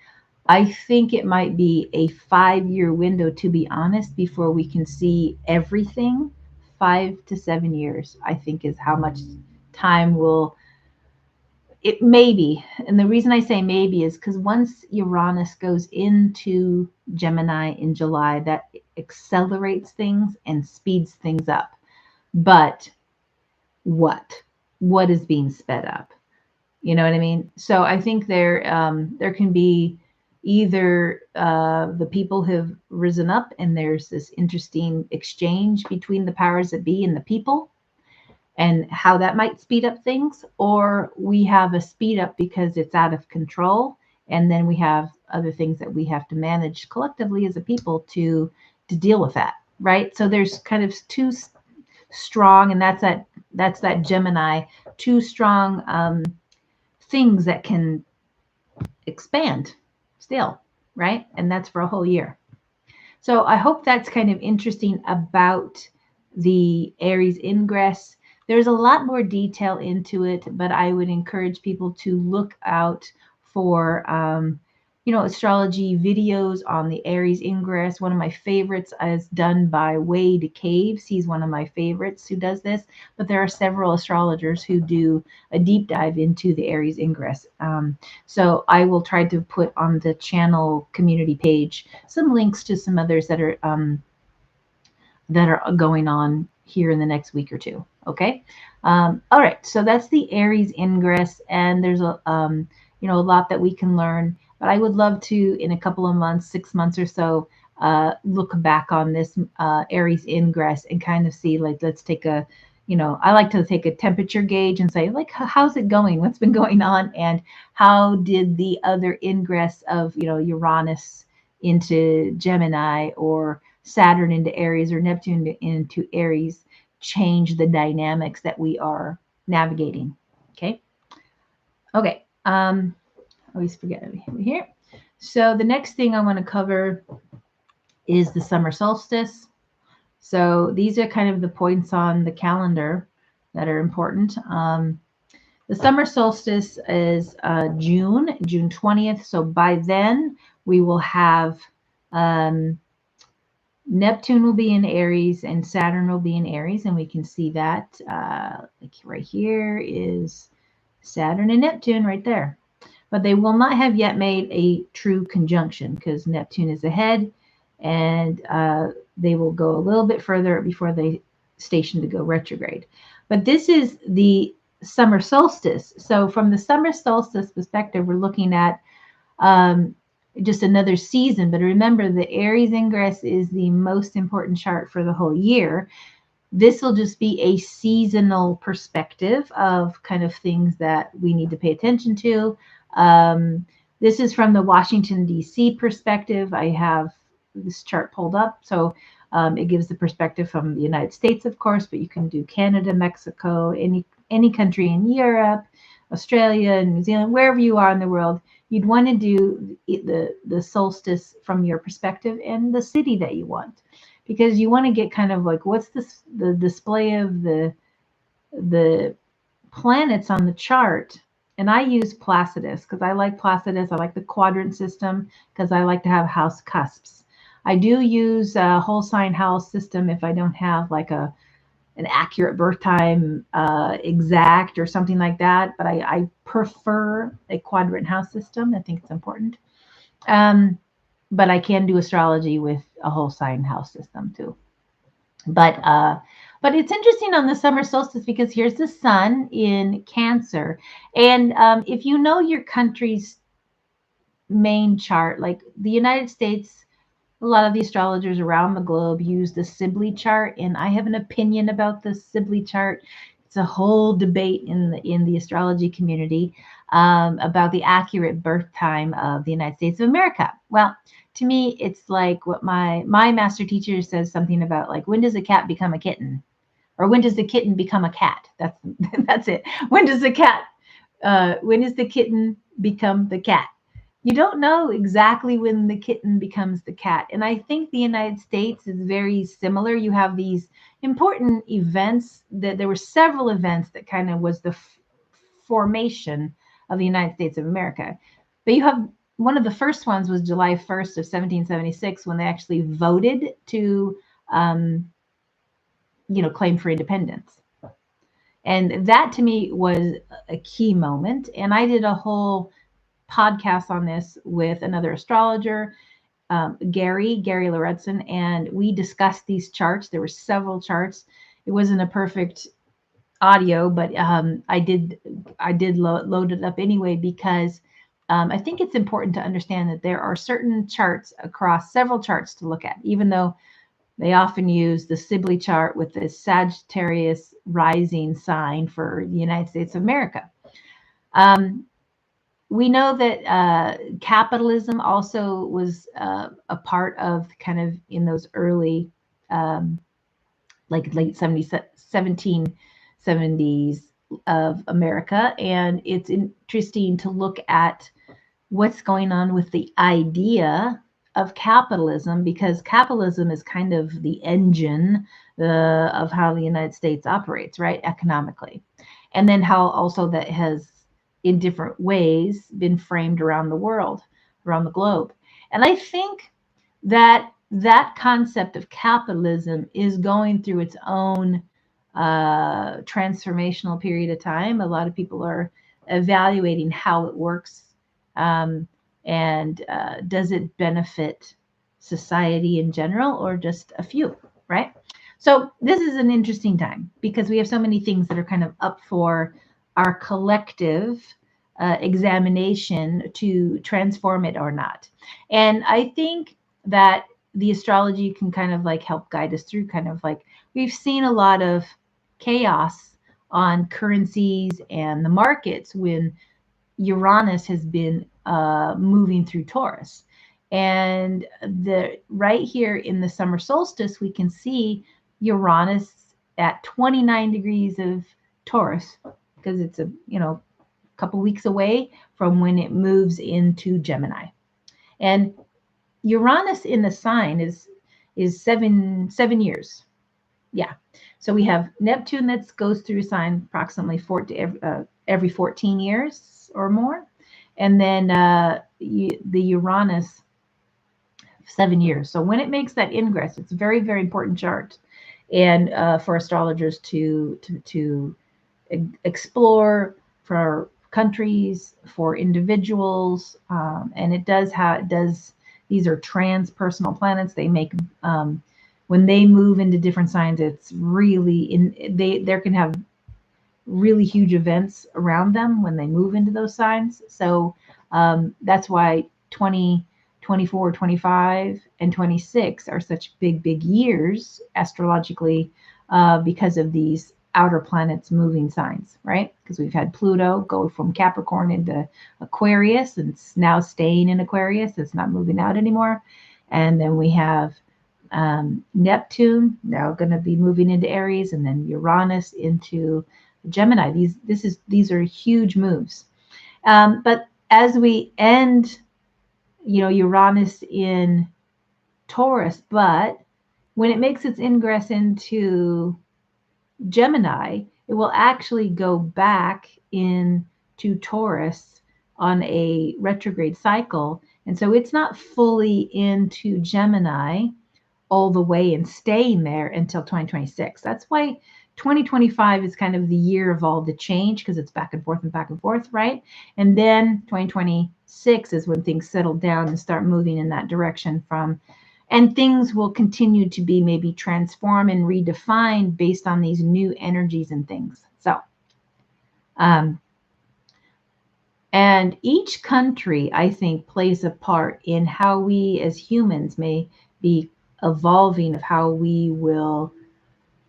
I think it might be a 5-year window, to be honest, before we can see everything. 5 to 7 years, I think, is how much time it maybe. And the reason I say maybe is because once Uranus goes into Gemini in July, that accelerates things and speeds things up. But what is being sped up? You know what I mean? So I think there can be either the people have risen up and there's this interesting exchange between the powers that be and the people, and how that might speed up things, or we have a speed up because it's out of control, and then we have other things that we have to manage collectively as a people to deal with that, right? So there's kind of two strong, and that's that Gemini, two strong things that can expand still, right? And that's for a whole year. So I hope that's kind of interesting about the Aries Ingress. There's a lot more detail into it, but I would encourage people to look out for astrology videos on the Aries Ingress. One of my favorites is done by Wade Caves. He's one of my favorites who does this, but there are several astrologers who do a deep dive into the Aries Ingress. So I will try to put on the channel community page some links to some others that are going on here in the next week or two. Okay. All right. So that's the Aries Ingress, and there's a lot that we can learn. But I would love to, in a couple of months, 6 months or so, look back on this Aries Ingress and kind of see, like, let's take a, I like to take a temperature gauge and say, like, how's it going? What's been going on? And how did the other ingress of, Uranus into Gemini, or Saturn into Aries, or Neptune into Aries change the dynamics that we are navigating? Okay. Okay. Always forget over here. So the next thing I want to cover is the summer solstice. So these are kind of the points on the calendar that are important. The summer solstice is June 20th. So by then we will have Neptune will be in Aries and Saturn will be in Aries, and we can see that like right here is Saturn and Neptune right there. But they will not have yet made a true conjunction because Neptune is ahead, and they will go a little bit further before they station to go retrograde. But this is the summer solstice. So from the summer solstice perspective, we're looking at just another season. But remember, the Aries Ingress is the most important chart for the whole year. This will just be a seasonal perspective of kind of things that we need to pay attention to. This is from the Washington, D.C. perspective. I have this chart pulled up. So it gives the perspective from the United States, of course, but you can do Canada, Mexico, any country in Europe, Australia, New Zealand, wherever you are in the world. You'd want to do the solstice from your perspective and the city that you want, because you want to get kind of like what's the display of the planets on the chart. And I use Placidus because I like Placidus. I like the quadrant system because I like to have house cusps. I do use a whole sign house system if I don't have like an accurate birth time exact or something like that. But I prefer a quadrant house system. I think it's important. But I can do astrology with a whole sign house system too. But it's interesting on the summer solstice because here's the sun in Cancer. And if you know your country's main chart, like the United States, a lot of the astrologers around the globe use the Sibly chart, and I have an opinion about the Sibly chart. It's a whole debate in the astrology community about the accurate birth time of the United States of America. Well, to me, it's like what my master teacher says, something about like, when does a cat become a kitten? Or when does the kitten become a cat? That's it. When does the kitten become the cat? You don't know exactly when the kitten becomes the cat. And I think the United States is very similar. You have these important events that there were several events that kind of was the formation of the United States of America. But you have one of the first ones was July 1st of 1776, when they actually voted to claim for independence. And that to me was a key moment. And I did a whole podcast on this with another astrologer, Gary Lorentzen, and we discussed these charts. There were several charts. It wasn't a perfect audio, but I did load it up anyway, because I think it's important to understand that there are certain charts across several charts to look at, even though they often use the Sibly chart with the Sagittarius rising sign for the United States of America. We know that capitalism also was a part of kind of in those early, like late 1770s of America. And it's interesting to look at what's going on with the idea of capitalism, because capitalism is kind of the engine of how the United States operates, right, economically. And then how also that has in different ways been framed around the world, around the globe. And I think that that concept of capitalism is going through its own transformational period of time. A lot of people are evaluating how it works, and does it benefit society in general or just a few, right? So this is an interesting time because we have so many things that are kind of up for our collective examination to transform it or not. And I think that the astrology can kind of like help guide us through, kind of like we've seen a lot of chaos on currencies and the markets when Uranus has been moving through Taurus. And right here in the summer solstice, we can see Uranus at 29 degrees of Taurus because it's a couple weeks away from when it moves into Gemini. And Uranus in the sign is seven years. Yeah. So we have Neptune that goes through a sign approximately every 14 years or more. And then the Uranus, 7 years. So when it makes that ingress, it's a very, very important chart. And for astrologers to explore, for countries, for individuals. And it does these are transpersonal planets. They make, when they move into different signs, it's really there can have really huge events around them when they move into those signs. So that's why 20, 24, 25, and 26 are such big years astrologically because of these outer planets moving signs, right? Because we've had Pluto go from Capricorn into Aquarius, and it's now staying in Aquarius. It's not moving out anymore. And then we have Neptune now going to be moving into Aries, and then Uranus into Gemini. These are huge moves. But as we end, Uranus in Taurus, but when it makes its ingress into Gemini, it will actually go back into Taurus on a retrograde cycle. And so it's not fully into Gemini all the way and staying there until 2026. That's why 2025 is kind of the year of all the change, because it's back and forth, right? And then 2026 is when things settle down and start moving in that direction and things will continue to be maybe transformed and redefined based on these new energies and things. So, and each country, I think, plays a part in how we as humans may be evolving, of how we will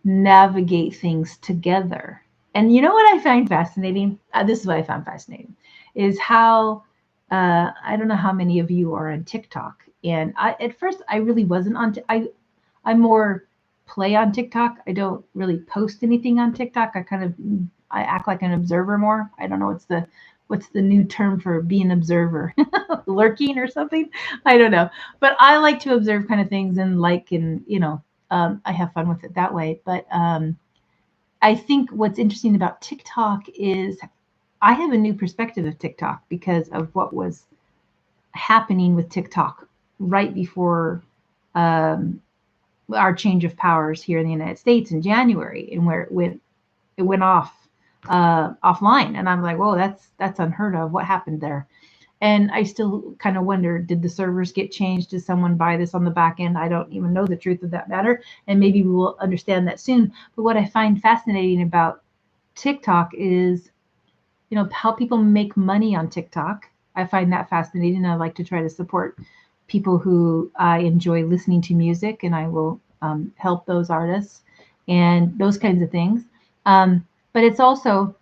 navigate things together. And you know what I find fascinating? This is what I found fascinating, is how, I don't know how many of you are on TikTok. And at first I really wasn't on, I more play on TikTok. I don't really post anything on TikTok. I act like an observer more. I don't know what's the new term for being an observer, lurking or something. I don't know, but I like to observe kind of things and I have fun with it that way. But I think what's interesting about TikTok is I have a new perspective of TikTok because of what was happening with TikTok right before our change of powers here in the United States in January, and where it went offline. And I'm like, whoa, that's unheard of. What happened there? And I still kind of wonder, did the servers get changed? Did someone buy this on the back end? I don't even know the truth of that matter. And maybe we will understand that soon. But what I find fascinating about TikTok is, how people make money on TikTok. I find that fascinating. I like to try to support people who I enjoy listening to music, and I will help those artists and those kinds of things. But it's also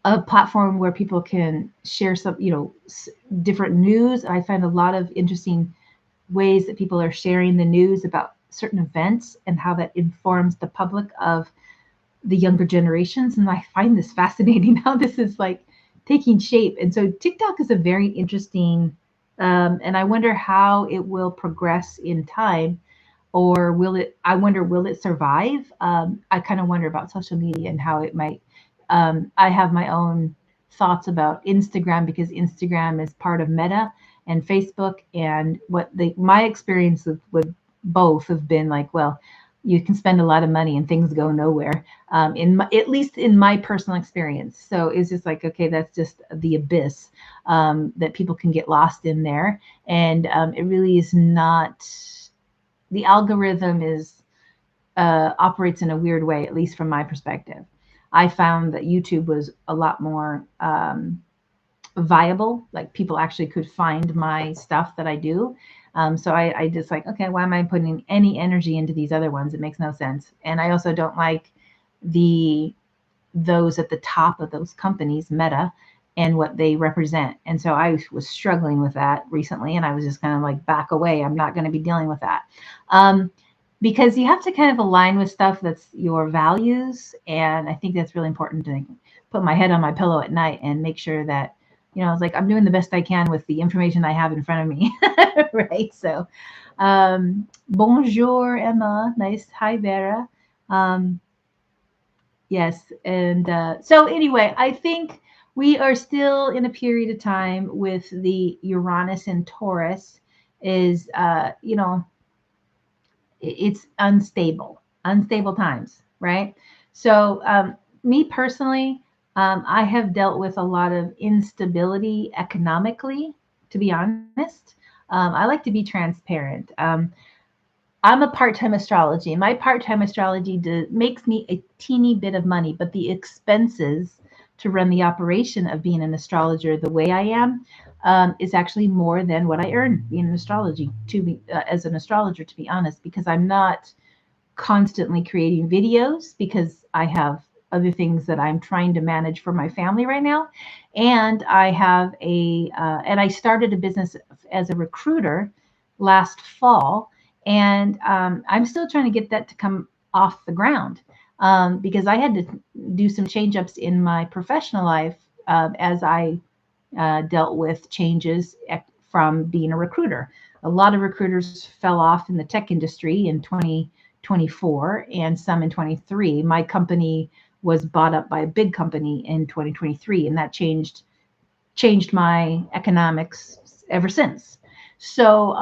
a platform where people can share some, different news. I find a lot of interesting ways that people are sharing the news about certain events and how that informs the public of the younger generations. And I find this fascinating, how this is like taking shape. And so TikTok is a very interesting, and I wonder how it will progress in time, or will it survive? I kind of wonder about social media and how it might. I have my own thoughts about Instagram, because Instagram is part of Meta and Facebook. And my experience with both have been like, well, you can spend a lot of money and things go nowhere. At least in my personal experience. So it's just like, okay, that's just the abyss that people can get lost in there. And it really is not, the algorithm operates in a weird way, at least from my perspective. I found that YouTube was a lot more viable. Like people actually could find my stuff that I do. So I just like, okay, why am I putting any energy into these other ones? It makes no sense. And I also don't like those at the top of those companies, Meta, and what they represent. And so I was struggling with that recently, and I was just kind of like, back away. I'm not going to be dealing with that. Because you have to kind of align with stuff that's your values. And I think that's really important to put my head on my pillow at night and make sure that, it's like I'm doing the best I can with the information I have in front of me. Right. So, bonjour, Emma. Nice. Hi, Vera. Yes. And so anyway, I think we are still in a period of time with the Uranus and Taurus is, it's unstable times, right? So me personally, I have dealt with a lot of instability economically, to be honest. I like to be transparent. I'm a part-time astrology, and my part-time astrology makes me a teeny bit of money, but the expenses to run the operation of being an astrologer the way I am is actually more than what I earn being an astrology as an astrologer, to be honest, because I'm not constantly creating videos because I have other things that I'm trying to manage for my family right now. And I have and I started a business as a recruiter last fall. And I'm still trying to get that to come off the ground because I had to do some change ups in my professional life as I dealt with changes from being a recruiter. A lot of recruiters fell off in the tech industry in 2024 and some in 23. My company was bought up by a big company in 2023, and that changed my economics ever since. So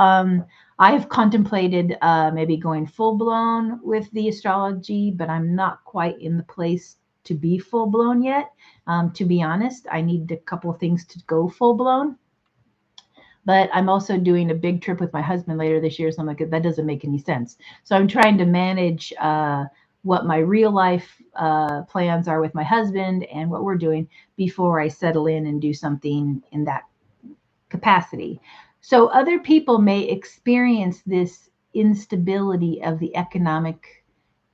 I have contemplated maybe going full blown with the astrology, but I'm not quite in the place to be full blown yet. To be honest, I need a couple of things to go full blown. But I'm also doing a big trip with my husband later this year. So I'm like, that doesn't make any sense. So I'm trying to manage what my real life plans are with my husband and what we're doing before I settle in and do something in that capacity. So other people may experience this instability of the economic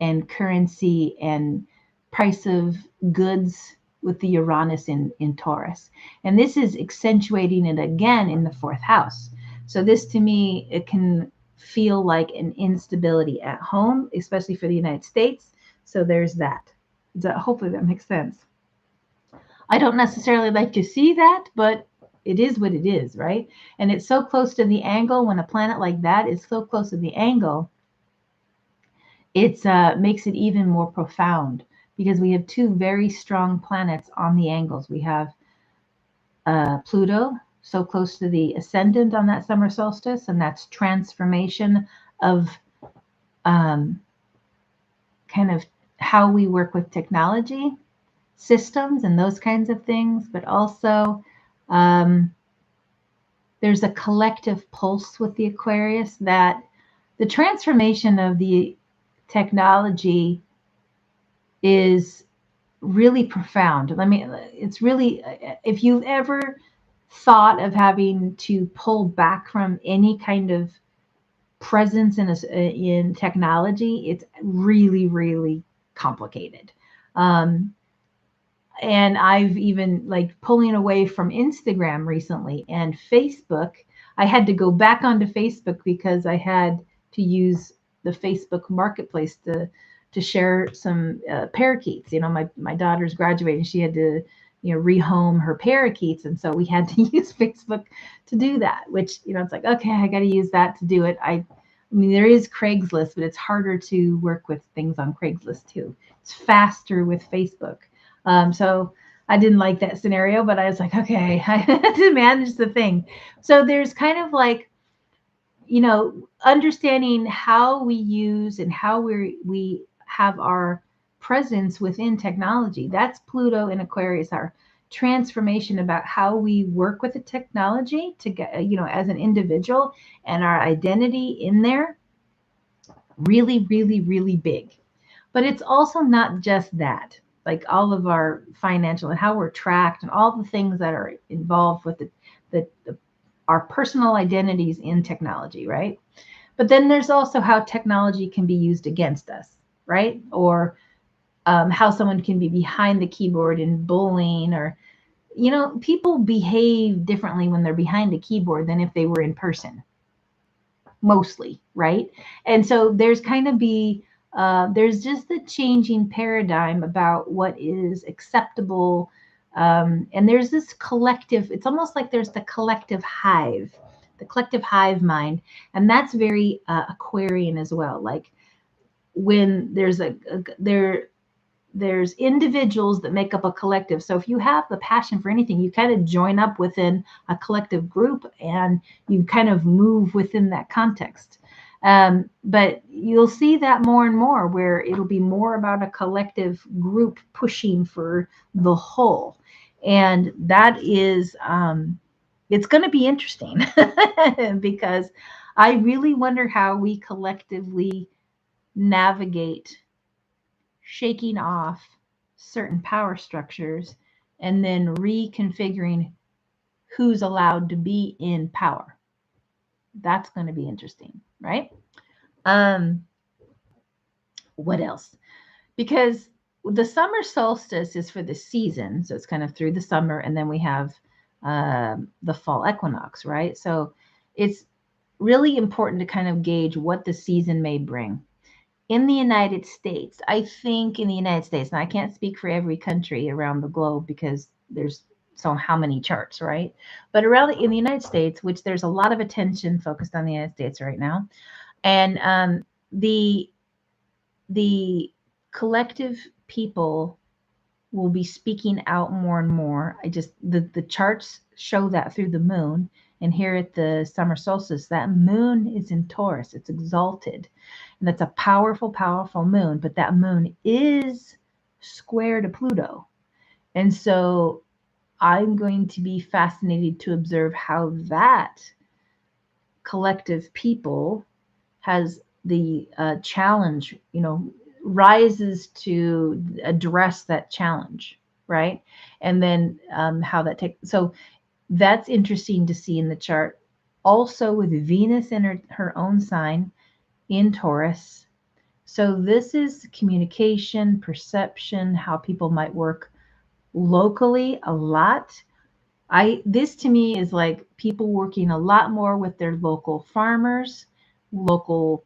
and currency and price of goods with the Uranus in Taurus. And this is accentuating it again in the fourth house. So this to me, it can feel like an instability at home, especially for the United States. So there's that. Hopefully that makes sense. I don't necessarily like to see that, but it is what it is, right? And it's so close to the angle. When a planet like that is so close to the angle, it makes it even more profound because we have two very strong planets on the angles. We have Pluto, so close to the ascendant on that summer solstice, and that's transformation of kind of how we work with technology, systems, and those kinds of things, but also there's a collective pulse with the Aquarius that the transformation of the technology is really profound. It's really, if you've ever thought of having to pull back from any kind of presence in technology, it's really, really complicated. And I've even like pulling away from Instagram recently and Facebook. I had to go back onto Facebook because I had to use the Facebook marketplace to share some parakeets. My daughter's graduating. She had to, rehome her parakeets. And so we had to use Facebook to do that, which, it's like, okay, I got to use that to do it. I mean, there is Craigslist, but it's harder to work with things on Craigslist too. It's faster with Facebook. So I didn't like that scenario, but I was like, okay, I had to manage the thing. So there's kind of like, understanding how we use and how we have our presence within technology. That's Pluto in Aquarius, our transformation about how we work with the technology to get, as an individual, and our identity in there. Really, really, really big. But it's also not just that, like all of our financial and how we're tracked and all the things that are involved with our personal identities in technology, right? But then there's also how technology can be used against us, right? Or how someone can be behind the keyboard and bullying, or, people behave differently when they're behind a keyboard than if they were in person, mostly, right? And so there's there's just the changing paradigm about what is acceptable. And there's this collective, it's almost like there's the collective hive mind. And that's very Aquarian as well. Like when there's individuals that make up a collective. So if you have the passion for anything, you kind of join up within a collective group and you kind of move within that context. But you'll see that more and more where it'll be more about a collective group pushing for the whole. And that is, it's going to be interesting because I really wonder how we collectively navigate shaking off certain power structures and then reconfiguring who's allowed to be in power. That's going to be interesting, right? What else? Because the summer solstice is for the season, so it's kind of through the summer, and then we have the fall equinox, right? So it's really important to kind of gauge what the season may bring. In the United States, I think in the United States, and I can't speak for every country around the globe because there's so how many charts, right? But around in the United States, which there's a lot of attention focused on the United States right now, and the collective people will be speaking out more and more. The charts show that through the moon. And here at the summer solstice, that moon is in Taurus. It's exalted. And that's a powerful, powerful moon. But that moon is square to Pluto. And so I'm going to be fascinated to observe how that collective people has the challenge, rises to address that challenge, right? And then how that takes. So that's interesting to see in the chart. Also with Venus in her own sign in Taurus. So this is communication, perception, how people might work locally a lot. This to me is like people working a lot more with their local farmers, local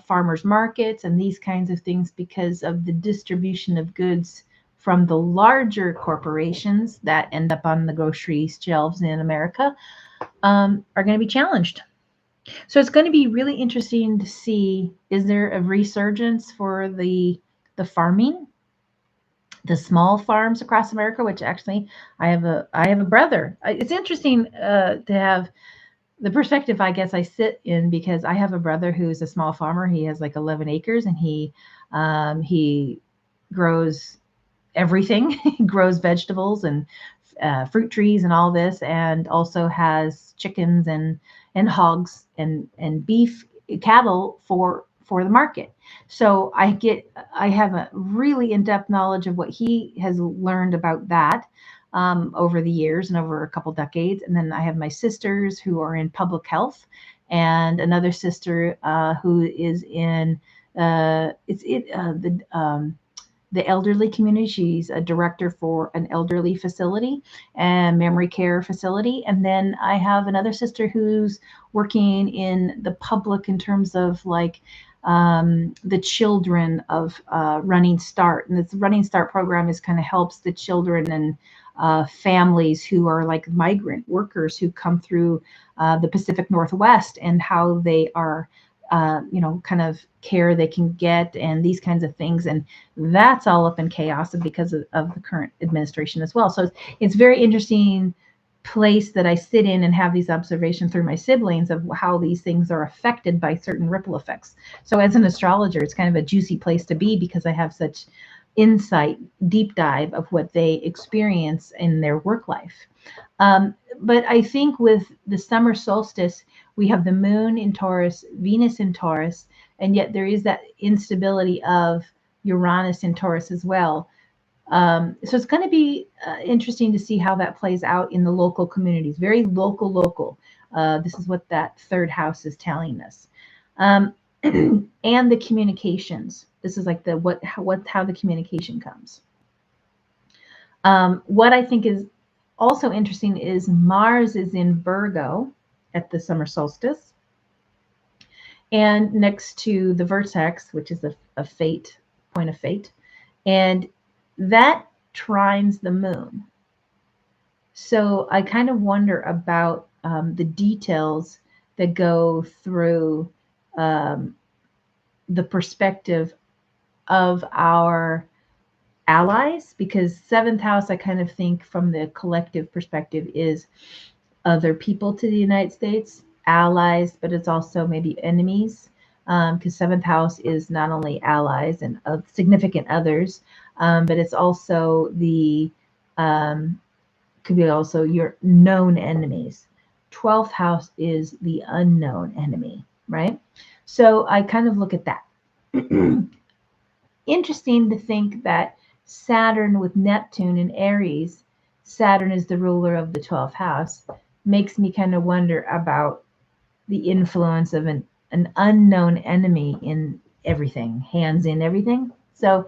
farmers markets, and these kinds of things because of the distribution of goods from the larger corporations that end up on the grocery shelves in America are going to be challenged. So it's going to be really interesting to see, is there a resurgence for the farming, the small farms across America, which actually I have a brother. It's interesting to have the perspective I guess I sit in because I have a brother who's a small farmer. He has like 11 acres and he grows everything. He grows vegetables and fruit trees and all this, and also has chickens and hogs and beef cattle for the market. So I have a really in-depth knowledge of what he has learned about that over the years and over a couple decades. And then I have my sisters who are in public health, and another sister who is in the elderly community. She's a director for an elderly facility and memory care facility. And then I have another sister who's working in the public in terms of like the children of Running Start. And this Running Start program is kind of helps the children and families who are like migrant workers who come through the Pacific Northwest, and how they are kind of care they can get and these kinds of things. And that's all up in chaos because of the current administration as well. So it's very interesting place that I sit in and have these observations through my siblings of how these things are affected by certain ripple effects. So as an astrologer, it's kind of a juicy place to be because I have such insight, deep dive of what they experience in their work life. But I think with the summer solstice, we have the moon in Taurus, Venus in Taurus, and yet there is that instability of Uranus in Taurus as well. So it's going to be interesting to see how that plays out in the local communities. Very local. This is what that third house is telling us. And the communications. This is like how the communication comes. What I think is also interesting is Mars is in Virgo at the summer solstice, and next to the vertex, which is a fate, point of fate, and that trines the moon. So I kind of wonder about the details that go through the perspective of our allies, because seventh house, I kind of think from the collective perspective is other people to the United States, allies, but it's also maybe enemies, because seventh house is not only allies and significant others, but it's also could be also your known enemies. 12th house is the unknown enemy, right? So I kind of look at that. Interesting to think that Saturn with Neptune in Aries, Saturn is the ruler of the 12th house, makes me kind of wonder about the influence of an unknown enemy in everything, hands in everything. So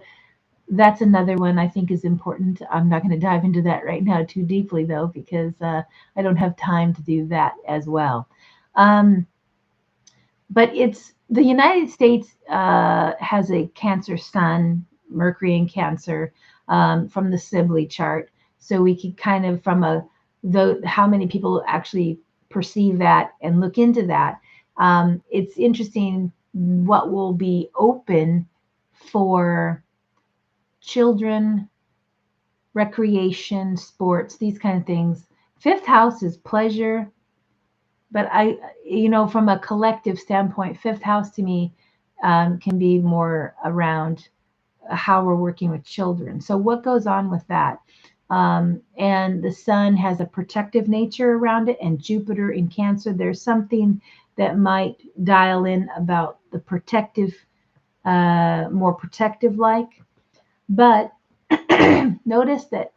that's another one I think is important. I'm not going to dive into that right now too deeply, though, because I don't have time to do that as well. But it's the United States has a Cancer sun, Mercury in Cancer, from the Sibly chart. So we could kind of how many people actually perceive that and look into that. It's interesting what will be open for children, recreation, sports, these kind of things. Fifth house is pleasure, but from a collective standpoint, fifth house to me can be more around how we're working with children. So what goes on with that? And the sun has a protective nature around it, and Jupiter in Cancer, there's something that might dial in about the protective, more protective like. But notice that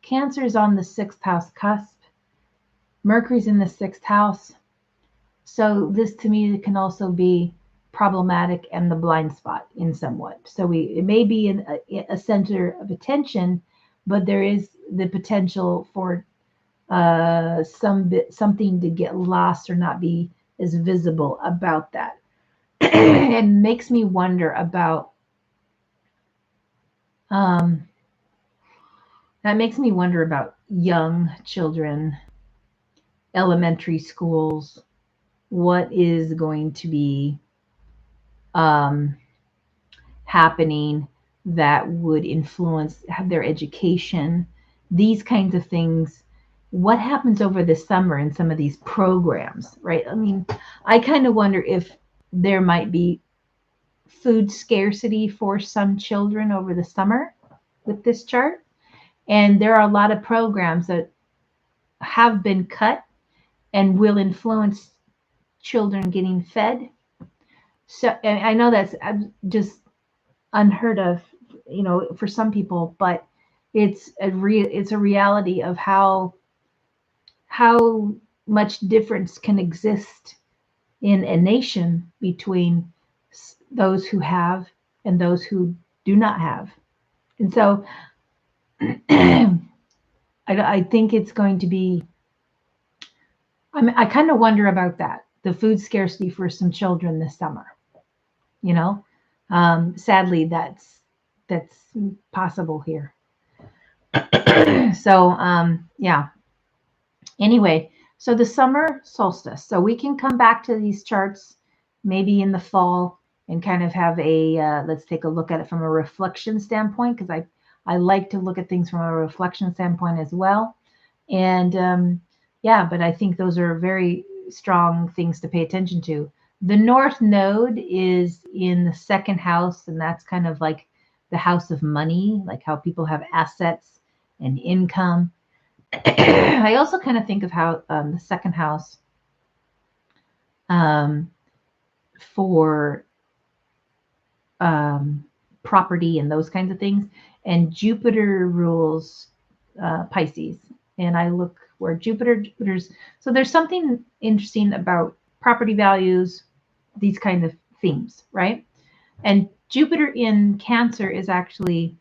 Cancer is on the 6th house cusp. Mercury's in the 6th house. So this to me can also be problematic and the blind spot in somewhat. So it may be a center of attention, but there is the potential for something to get lost or not be as visible about that. And makes me wonder about that makes me wonder about young children, elementary schools, what is going to be happening that would influence their education, these kinds of things. What happens over the summer in some of these programs, right? I mean, I kind of wonder if there might be food scarcity for some children over the summer with this chart. And there are a lot of programs that have been cut and will influence children getting fed. So, and I know that's just unheard of, for some people, but it's a reality of how much difference can exist in a nation between those who have and those who do not have. And so I think it's going to be, I kind of wonder about that, the food scarcity for some children this summer. Sadly, that's possible here. So, yeah. Anyway, so the summer solstice. So we can come back to these charts maybe in the fall, and kind of have a let's take a look at it from a reflection standpoint, because I like to look at things from a reflection standpoint as well. And yeah, but I think those are very strong things to pay attention to. The North Node is in the second house, and that's kind of like the house of money, like how people have assets and income. I also kind of think of how the second house um, for property and those kinds of things. And Jupiter rules Pisces. And I look where Jupiter's. So there's something interesting about property values, these kind of themes, right? And Jupiter in Cancer is actually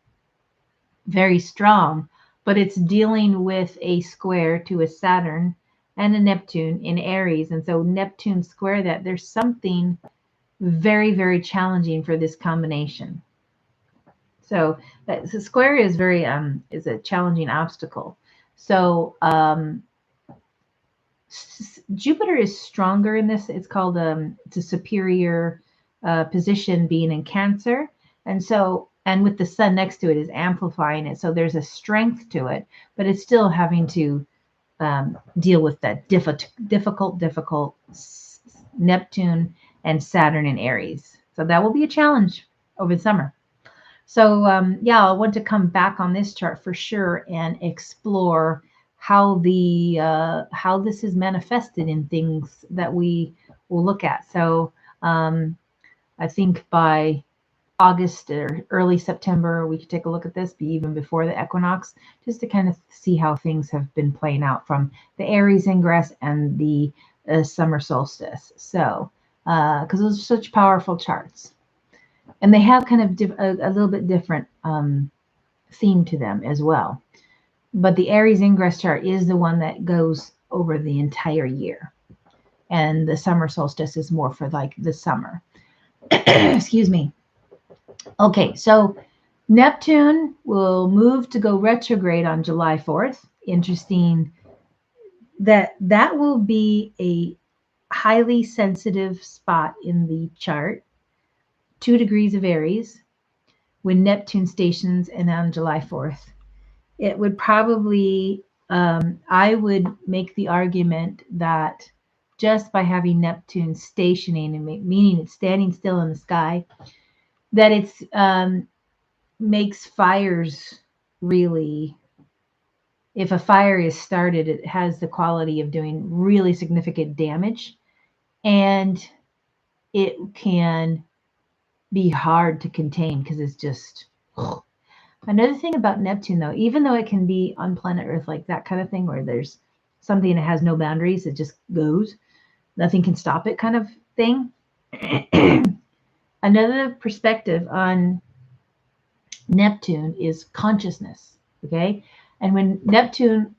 very strong, but it's dealing with a square to a Saturn and a Neptune in Aries. And so Neptune square that, there's something very, very challenging for this combination. So the square is very is a challenging obstacle. So Jupiter is stronger in this. It's called it's a superior position being in Cancer, and so and with the Sun next to it is amplifying it. So there's a strength to it, but it's still having to deal with that difficult Neptune and Saturn in Aries. So that will be a challenge over the summer. So yeah, I want to come back on this chart for sure and explore how how this is manifested in things that we will look at. So I think by August or early September, we could take a look at this, be even before the equinox, just to kind of see how things have been playing out from the Aries ingress and the summer solstice. So, because those are such powerful charts. And they have kind of a little bit different theme to them as well. But the Aries ingress chart is the one that goes over the entire year. And the summer solstice is more for like the summer. Excuse me. Okay, so Neptune will move to go retrograde on July 4th. Interesting that that will be a highly sensitive spot in the chart, 2 degrees of Aries, when Neptune stations and on July 4th. It would probably, I would make the argument that just by having Neptune stationing, and meaning it's standing still in the sky, that it's makes fires really, if a fire is started, it has the quality of doing really significant damage, and it can be hard to contain because it's just another thing about Neptune, though, even though it can be on planet Earth, like that kind of thing where there's something that has no boundaries, it just goes, nothing can stop it kind of thing. Another perspective on Neptune is consciousness. Okay. And when Neptune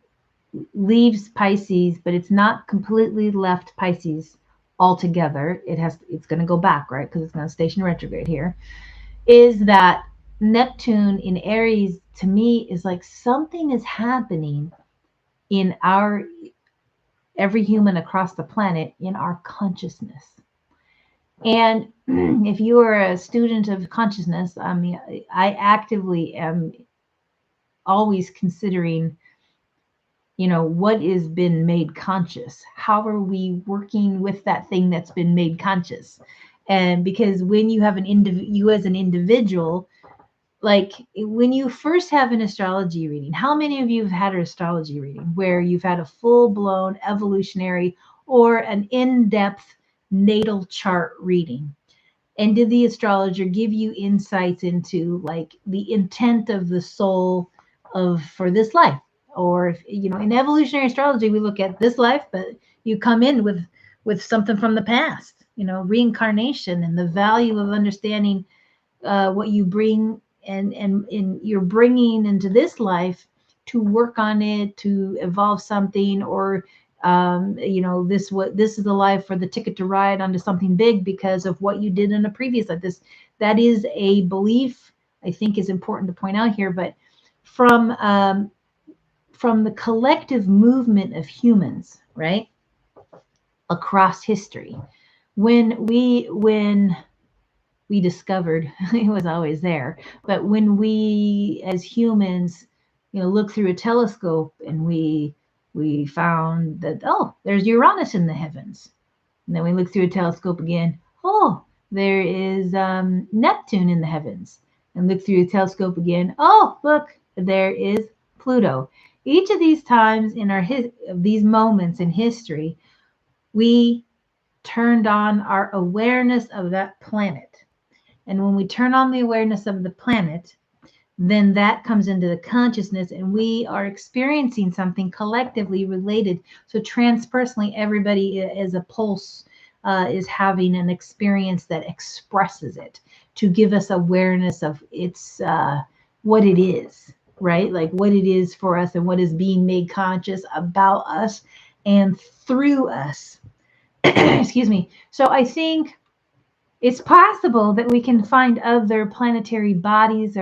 leaves Pisces, but it's not completely left Pisces altogether, it's going to go back, right? Because it's going to station retrograde here, is that Neptune in Aries to me is like something is happening in every human across the planet in our consciousness. And if you are a student of consciousness, I mean, I actively am always considering, what is been made conscious? How are we working with that thing that's been made conscious? And because when you have you as an individual, like when you first have an astrology reading, how many of you have had an astrology reading where you've had a full-blown evolutionary or an in-depth natal chart reading? And did the astrologer give you insights into like the intent of the soul for this life? Or if, in evolutionary astrology, we look at this life, but you come in with something from the past, reincarnation and the value of understanding what you bring and you're bringing into this life to work on it, to evolve something, or this is the life for the ticket to ride onto something big because of what you did in a previous life. That is a belief I think is important to point out here, but from the collective movement of humans, right, across history, when we discovered it was always there, but when we as humans, look through a telescope and we found that, oh, there's Uranus in the heavens. And then we look through a telescope again. Oh, there is Neptune in the heavens. And look through a telescope again. Oh, look, there is Pluto. Each of these times in these moments in history, we turned on our awareness of that planet. And when we turn on the awareness of the planet, then that comes into the consciousness and we are experiencing something collectively related. So transpersonally, everybody is a pulse, is having an experience that expresses it to give us awareness of its what it is, right? Like what it is for us and what is being made conscious about us and through us. Excuse me. So I think it's possible that we can find other planetary bodies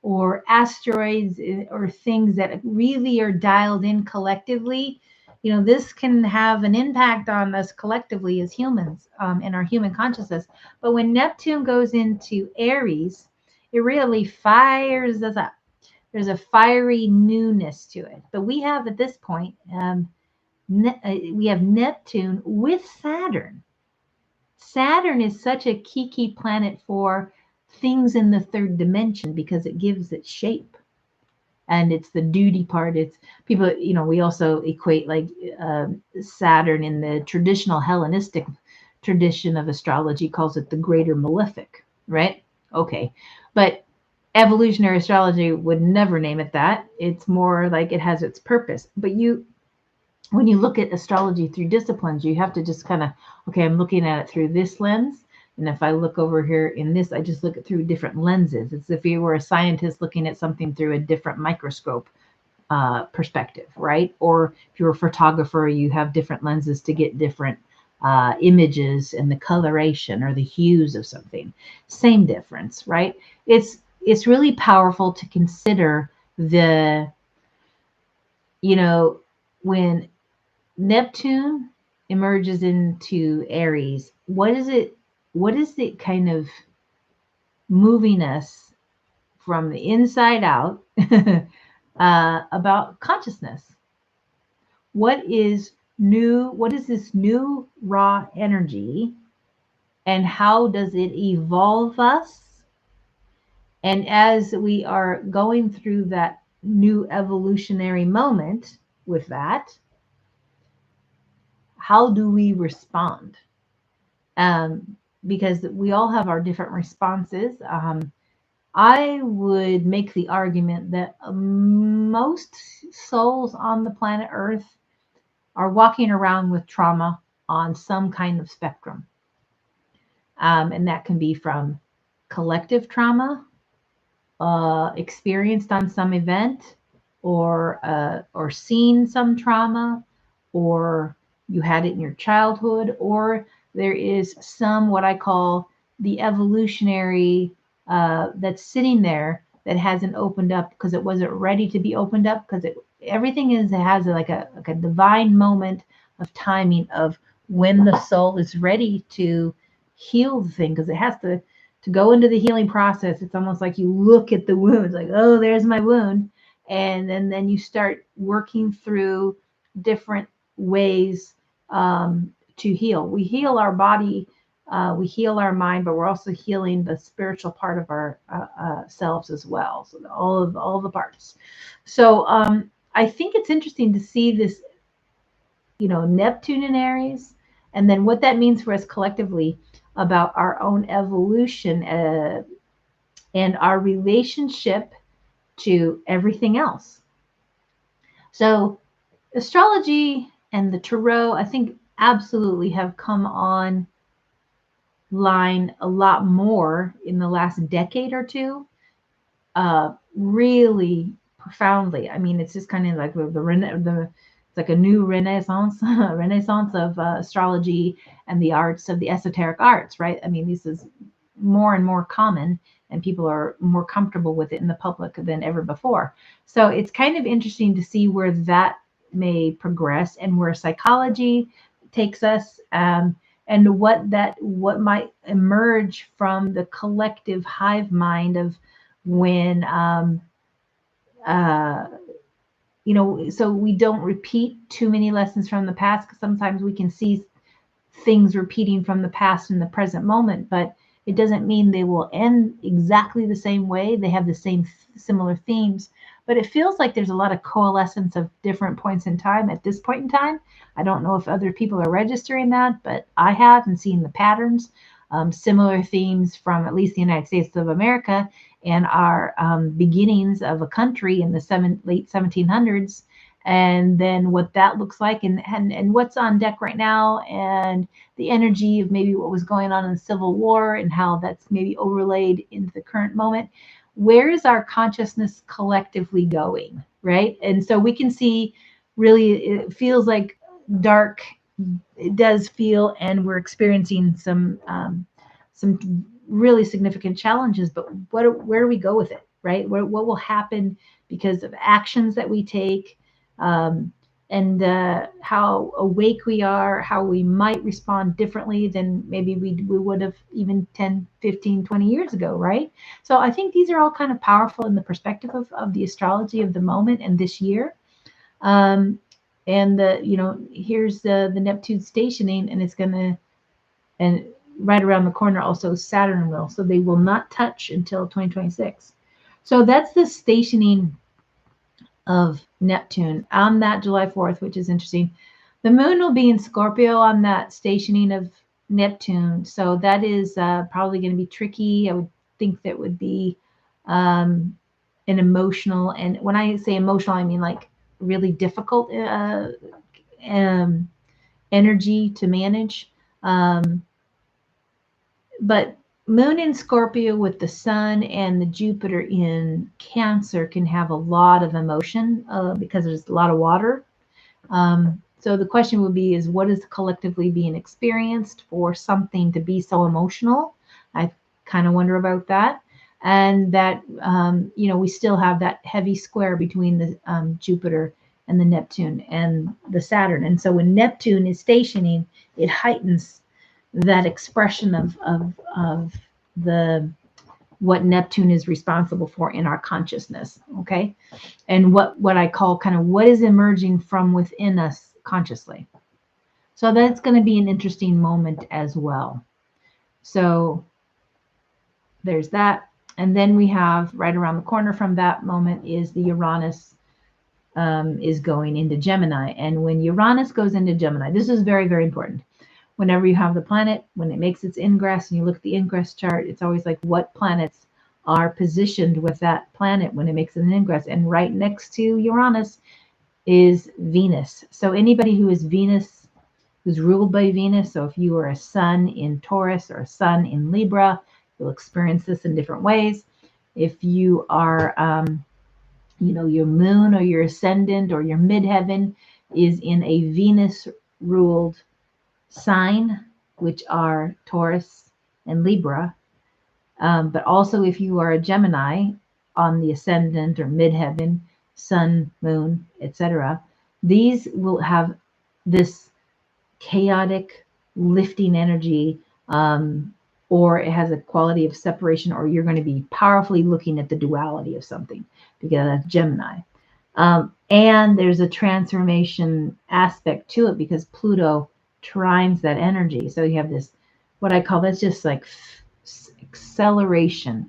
or asteroids or things that really are dialed in collectively. This can have an impact on us collectively as humans, in our human consciousness. But when Neptune goes into Aries, it really fires us up. There's a fiery newness to it. But we have at this point, we have Neptune with Saturn. Saturn is such a key planet for things in the third dimension because it gives it shape. And it's the duty part. It's people, we also equate like Saturn in the traditional Hellenistic tradition of astrology calls it the greater malefic, right? Okay. But evolutionary astrology would never name it that. It's more like it has its purpose. But when you look at astrology through disciplines, you have to just kind of, okay, I'm looking at it through this lens. And if I look over here in this, I just look at through different lenses. It's if you were a scientist looking at something through a different microscope perspective, right? Or if you're a photographer, you have different lenses to get different images and the coloration or the hues of something. Same difference, right? It's really powerful to consider when Neptune emerges into Aries, what is it kind of moving us from the inside out about consciousness? What is new? What is this new raw energy? And how does it evolve us? And as we are going through that new evolutionary moment with that, how do we respond? Because we all have our different responses. I would make the argument that most souls on the planet Earth are walking around with trauma on some kind of spectrum. And that can be from collective trauma, experienced on some event, or seen some trauma, or you had it in your childhood, or there is some what I call the evolutionary that's sitting there that hasn't opened up because it wasn't ready to be opened up, because everything has like a divine moment of timing of when the soul is ready to heal the thing, because it has to go into the healing process. It's almost like you look at the wound, like, oh, there's my wound. And then you start working through different ways to heal. We heal our body, we heal our mind, but we're also healing the spiritual part of our selves as well. So all the parts. So I think it's interesting to see this, Neptune in Aries, and then what that means for us collectively about our own evolution and our relationship to everything else. So astrology and the tarot, I think, absolutely have come on line a lot more in the last decade or two, really profoundly. I mean, it's just kind of like it's like a new renaissance of astrology and the arts of the esoteric arts, right? I mean, this is more and more common, and people are more comfortable with it in the public than ever before. So it's kind of interesting to see where that may progress and where psychology takes us. and what might emerge from the collective hive mind of when uh, so we don't repeat too many lessons from the past, because sometimes we can see things repeating from the past in the present moment, but it doesn't mean they will end exactly the same way. They have the same similar themes, but it feels like there's a lot of coalescence of different points in time at this point in time. I don't know if other people are registering that, but I have and seen the patterns, similar themes from at least the United States of America and our beginnings of a country in the late 1700s, and then what that looks like, and what's on deck right now, and the energy of maybe what was going on in the Civil War and how that's maybe overlaid into the current moment. Where is our consciousness collectively going, right? And so we can see, really, it feels like dark. It does feel, and we're experiencing some really significant challenges. But where do we go with it, right? What will happen because of actions that we take? And how awake we are, how we might respond differently than maybe we would have even 10, 15, 20 years ago, right? So I think these are all kind of powerful in the perspective of the astrology of the moment and this year. Um, and here's the Neptune stationing, and it's gonna, and right around the corner also Saturn will, so they will not touch until 2026. So that's the stationing of Neptune on that July 4th, which is interesting. The moon will be in Scorpio on that stationing of Neptune. So that is probably going to be tricky. I would think that would be an emotional, and when I say emotional, I mean like really difficult energy to manage. But Moon in Scorpio with the Sun and the Jupiter in Cancer can have a lot of emotion because there's a lot of water. So the question would be is what is collectively being experienced for something to be so emotional? I kind of wonder about that. And that, we still have that heavy square between the Jupiter and the Neptune and the Saturn. And so when Neptune is stationing, it heightens that expression of the what Neptune is responsible for in our consciousness, okay? And what I call kind of what is emerging from within us consciously. So that's going to be an interesting moment as well. So there's that. And then we have right around the corner from that moment is the Uranus is going into Gemini. And when Uranus goes into Gemini, this is very, very important. Whenever you have the planet, when it makes its ingress and you look at the ingress chart, it's always like what planets are positioned with that planet when it makes an ingress. And right next to Uranus is Venus. So anybody who is Venus, who's ruled by Venus, so if you are a sun in Taurus or a sun in Libra, you'll experience this in different ways. If you are, your moon or your ascendant or your midheaven is in a Venus-ruled sign, which are Taurus and Libra, but also if you are a Gemini on the ascendant or midheaven, sun, moon, etc., these will have this chaotic lifting energy, or it has a quality of separation, or you're going to be powerfully looking at the duality of something because that's Gemini. And there's a transformation aspect to it because Pluto trines that energy. So you have this, what I call, that's just like acceleration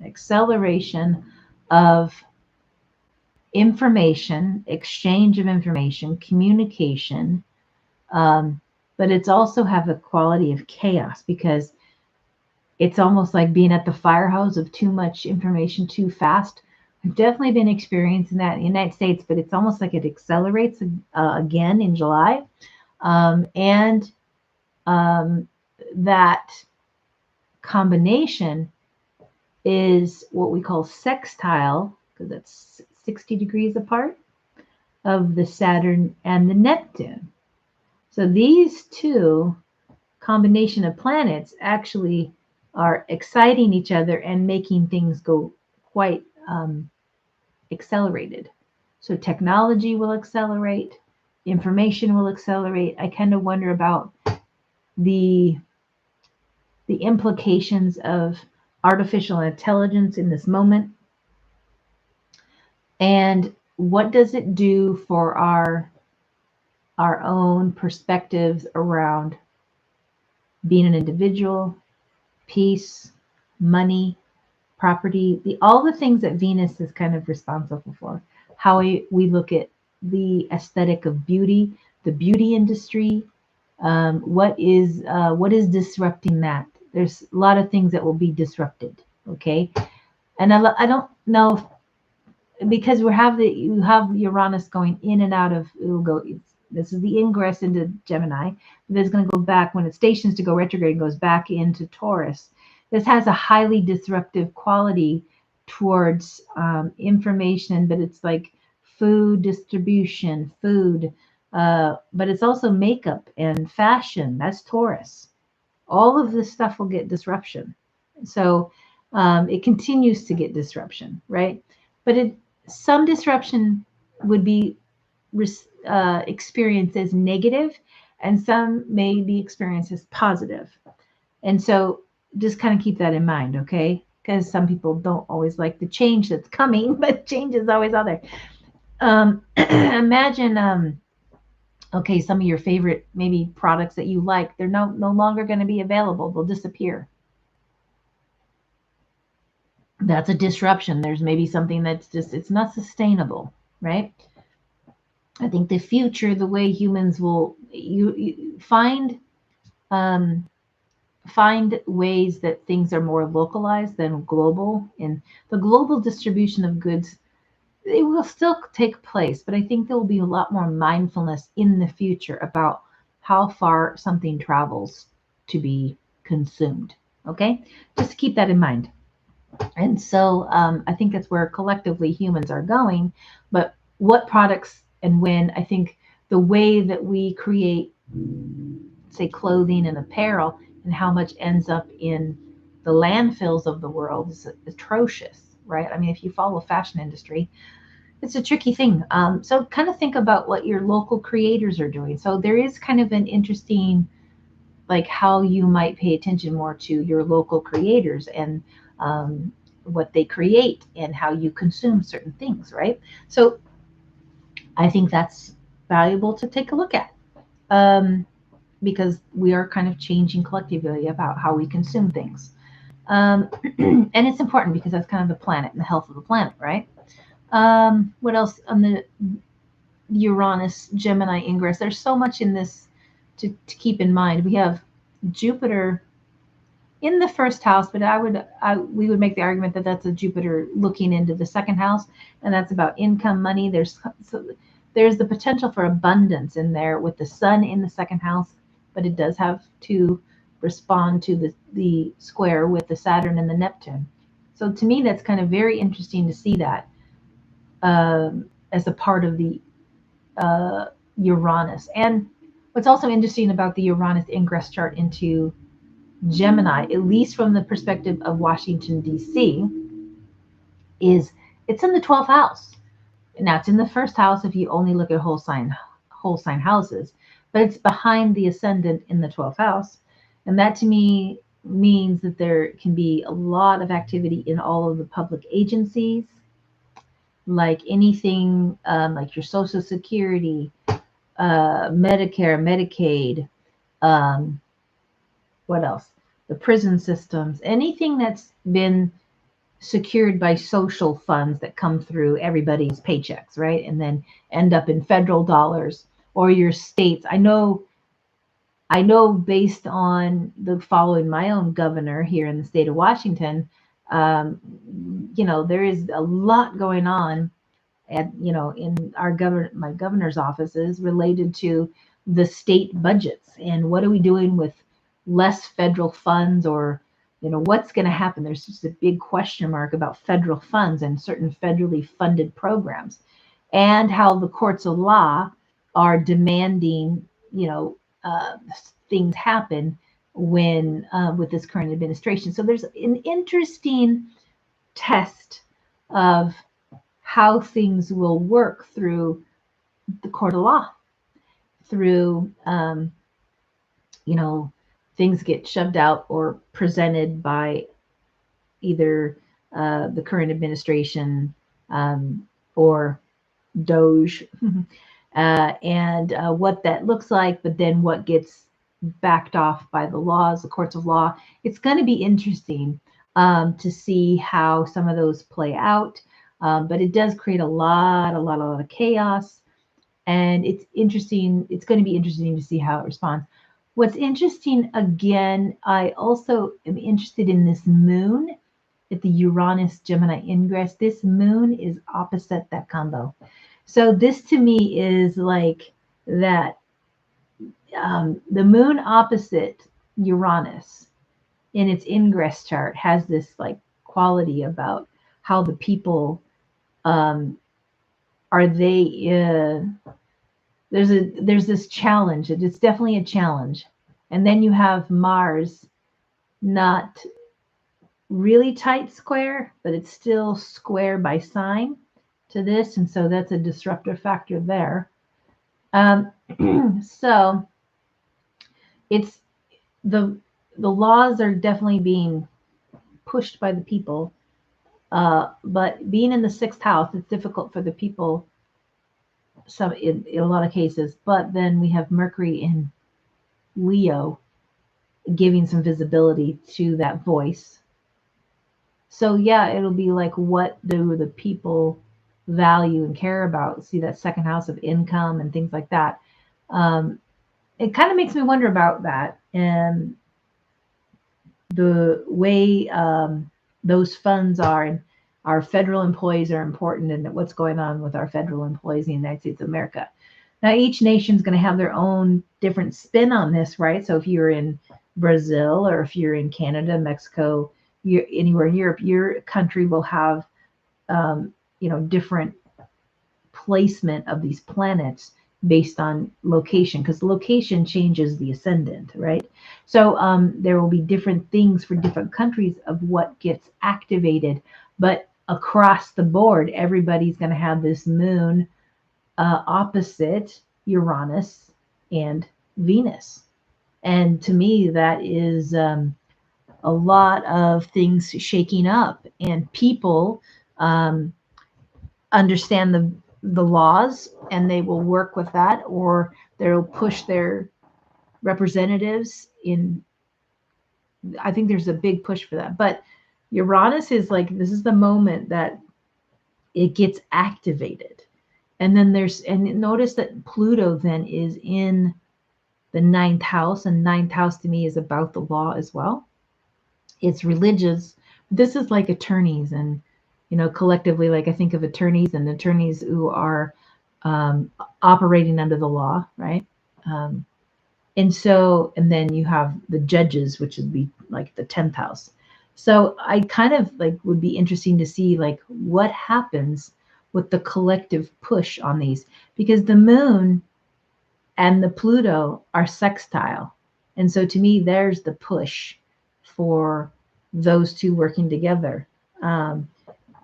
of information, exchange of information, communication. But it's also have a quality of chaos because it's almost like being at the fire hose of too much information too fast. I've definitely been experiencing that in the United States, but it's almost like it accelerates again in July. And that combination is what we call sextile, because it's 60 degrees apart, of the Saturn and the Neptune. So these two combination of planets actually are exciting each other and making things go quite accelerated. So technology will accelerate, information will accelerate. I kind of wonder about the the implications of artificial intelligence in this moment, and what does it do for our own perspectives around being an individual, peace, money, property, all the things that Venus is kind of responsible for. How we look at the aesthetic of beauty, the beauty industry. What is disrupting that? There's a lot of things that will be disrupted. Okay, and I don't know if, because you have Uranus going in and out of, it will go. This is the ingress into Gemini. But it's going to go back when it stations to go retrograde and goes back into Taurus. This has a highly disruptive quality towards information, but it's like food distribution, food, but it's also makeup and fashion. That's Taurus. All of this stuff will get disruption. So it continues to get disruption, right? But some disruption would be experienced as negative, and some may be experienced as positive. And so just kind of keep that in mind, okay? Because some people don't always like the change that's coming, but change is always out there. Imagine, okay, some of your favorite maybe products that you like, they're no longer going to be available. They'll disappear. That's a disruption. There's maybe something that's just, it's not sustainable, right? I think the future, the way humans will you find ways that things are more localized than global, and the global distribution of goods, it will still take place, but I think there will be a lot more mindfulness in the future about how far something travels to be consumed. Okay, just keep that in mind. And so I think that's where collectively humans are going. But what products and when, I think the way that we create, say, clothing and apparel, and how much ends up in the landfills of the world is atrocious, right? I mean, if you follow fashion industry, it's a tricky thing. So kind of think about what your local creators are doing. So there is kind of an interesting, like, how you might pay attention more to your local creators and what they create and how you consume certain things, right? So I think that's valuable to take a look at, because we are kind of changing collectively about how we consume things. And it's important because that's kind of the planet and the health of the planet, right? What else on the Uranus Gemini Ingress? There's so much in this to keep in mind. We have Jupiter in the first house, but we would make the argument that that's a Jupiter looking into the second house, and that's about income, money. There's the potential for abundance in there with the Sun in the second house, but it does have to respond to the square with the Saturn and the Neptune. So to me, that's kind of very interesting to see that as a part of the Uranus. And what's also interesting about the Uranus ingress chart into Gemini, at least from the perspective of Washington, D.C., is it's in the 12th house. Now, it's in the first house if you only look at whole sign houses, but it's behind the ascendant in the 12th house. And that to me means that there can be a lot of activity in all of the public agencies, like anything like your Social Security, Medicare, Medicaid, what else? The prison systems, anything that's been secured by social funds that come through everybody's paychecks, right? And then end up in federal dollars or your states. I know based on the following my own governor here in the state of Washington, there is a lot going on at, in my governor's offices related to the state budgets and what are we doing with less federal funds, or what's going to happen. There's just a big question mark about federal funds and certain federally funded programs, and how the courts of law are demanding things happen when with this current administration. So there's an interesting test of how things will work through the court of law, through things get shoved out or presented by either the current administration or Doge, and what that looks like, but then what gets backed off by the laws, the courts of law. It's going to be interesting to see how some of those play out, but it does create a lot of chaos, and it's interesting. It's going to be interesting to see how it responds. What's interesting, again, I also am interested in this moon at the Uranus Gemini Ingress. This moon is opposite that combo. So this to me is like that the moon opposite Uranus in its ingress chart has this like quality about how the people are they there's this challenge. It's definitely a challenge. And then you have Mars, not really tight square, but it's still square by sign to this, and so that's a disruptor factor there. So it's the laws are definitely being pushed by the people, but being in the sixth house, it's difficult for the people. Some in a lot of cases, but then we have Mercury in Leo, giving some visibility to that voice. So yeah, it'll be like, what do the people value and care about? See that second house of income and things like that. It kind of makes me wonder about that and the way those funds are, and our federal employees are important, and what's going on with our federal employees in the United States of America. Now, each nation's going to have their own different spin on this, right? So if you're in Brazil, or if you're in Canada, Mexico, you're anywhere in Europe, your country will have, different placement of these planets based on location, because location changes the ascendant, right? So there will be different things for different countries of what gets activated, but across the board, everybody's going to have this moon opposite Uranus and Venus. And to me, that is a lot of things shaking up, and people understand the laws, and they will work with that, or they'll push their representatives in. I think there's a big push for that. But Uranus is like, this is the moment that it gets activated. And then notice that Pluto then is in the ninth house, and ninth house to me is about the law as well. It's religious. This is like attorneys, and collectively, like I think of attorneys and attorneys who are operating under the law, right? And then you have the judges, which would be like the 10th house. So I kind of like would be interesting to see like what happens with the collective push on these, because the moon and the Pluto are sextile. And so to me, there's the push for those two working together.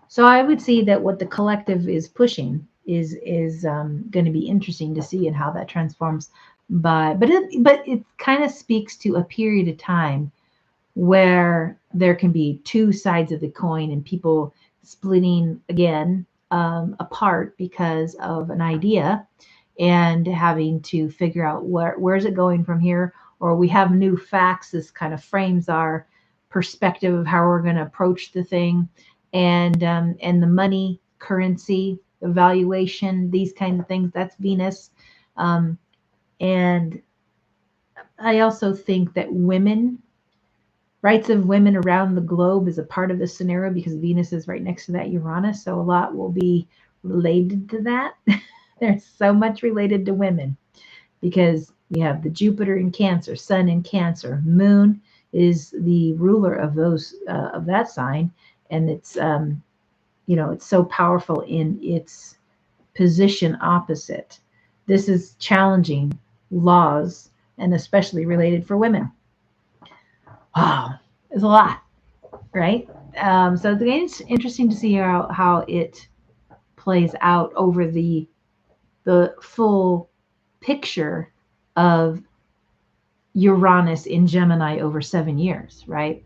So I would see that what the collective is pushing is going to be interesting to see, and how that transforms. But it kind of speaks to a period of time where there can be two sides of the coin, and people splitting again apart because of an idea, and having to figure out where's it going from here, or we have new facts. This kind of frames our perspective of how we're going to approach the thing, and the money, currency, evaluation, these kinds of things. That's Venus. And I also think that rights of women around the globe is a part of this scenario, because Venus is right next to that Uranus. So a lot will be related to that. There's so much related to women, because we have the Jupiter in Cancer, Sun in Cancer, Moon is the ruler of those of that sign, and it's it's so powerful in its position opposite. This is challenging laws, and especially related for women. Wow, it's a lot, right? So it's interesting to see how it plays out over the full picture of Uranus in Gemini over 7 years, right?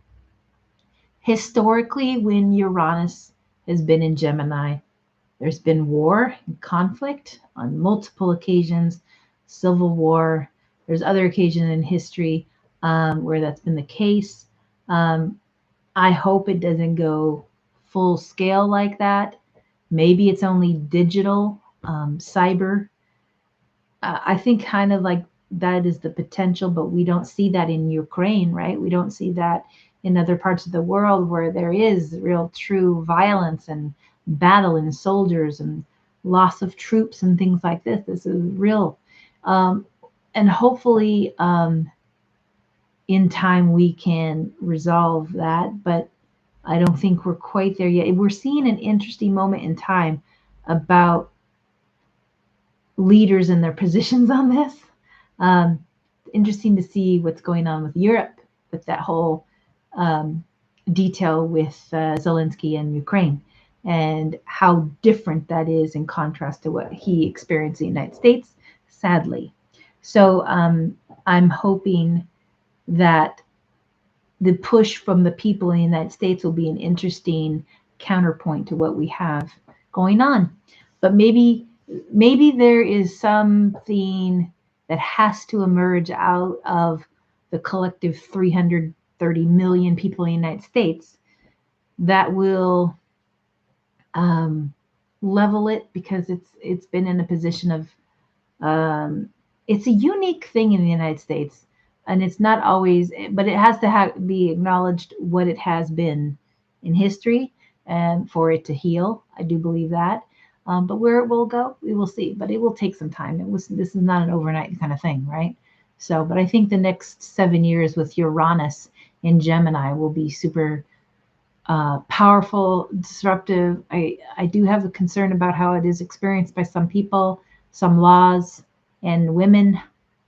Historically, when Uranus has been in Gemini, there's been war and conflict on multiple occasions, civil war. There's other occasions in history where that's been the case. Um, I hope it doesn't go full scale like that. Maybe it's only digital, cyber. I think kind of like that is the potential, but we don't see that in Ukraine, right? We don't see that in other parts of the world where there is real true violence and battle and soldiers and loss of troops and things like this. This is real. Um, and hopefully, in time, we can resolve that. But I don't think we're quite there yet. We're seeing an interesting moment in time about leaders and their positions on this. Um, Interesting to see what's going on with Europe, with that whole detail with Zelensky and Ukraine, and how different that is in contrast to what he experienced in the United States, sadly. So I'm hoping that the push from the people in the United States will be an interesting counterpoint to what we have going on. But maybe there is something that has to emerge out of the collective 330 million people in the United States that will level it, because it's been in a position of it's a unique thing in the United States, and it's not always, but it has to be acknowledged what it has been in history, and for it to heal. I do believe that. But where it will go, we will see. But it will take some time. This is not an overnight kind of thing, right? So, but I think the next 7 years with Uranus in Gemini will be super powerful, disruptive. I do have a concern about how it is experienced by some people, some laws, and women.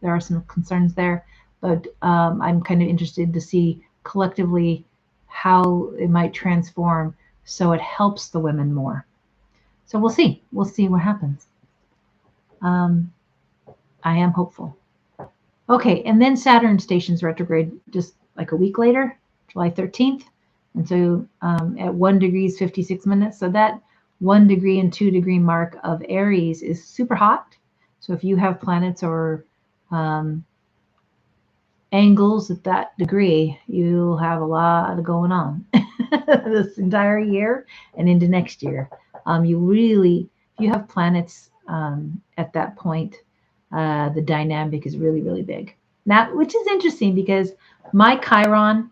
There are some concerns there, but I'm kind of interested to see collectively how it might transform so it helps the women more. So we'll see. We'll see what happens. I am hopeful. Okay, and then Saturn Stations Retrograde just like a week later, July 13th. And so at 1 degrees 56 minutes. So that 1 degree and 2 degree mark of Aries is super hot. So if you have planets or angles at that degree, you'll have a lot going on this entire year and into next year. You really, if you have planets at that point, the dynamic is really, really big. Now, which is interesting because my Chiron,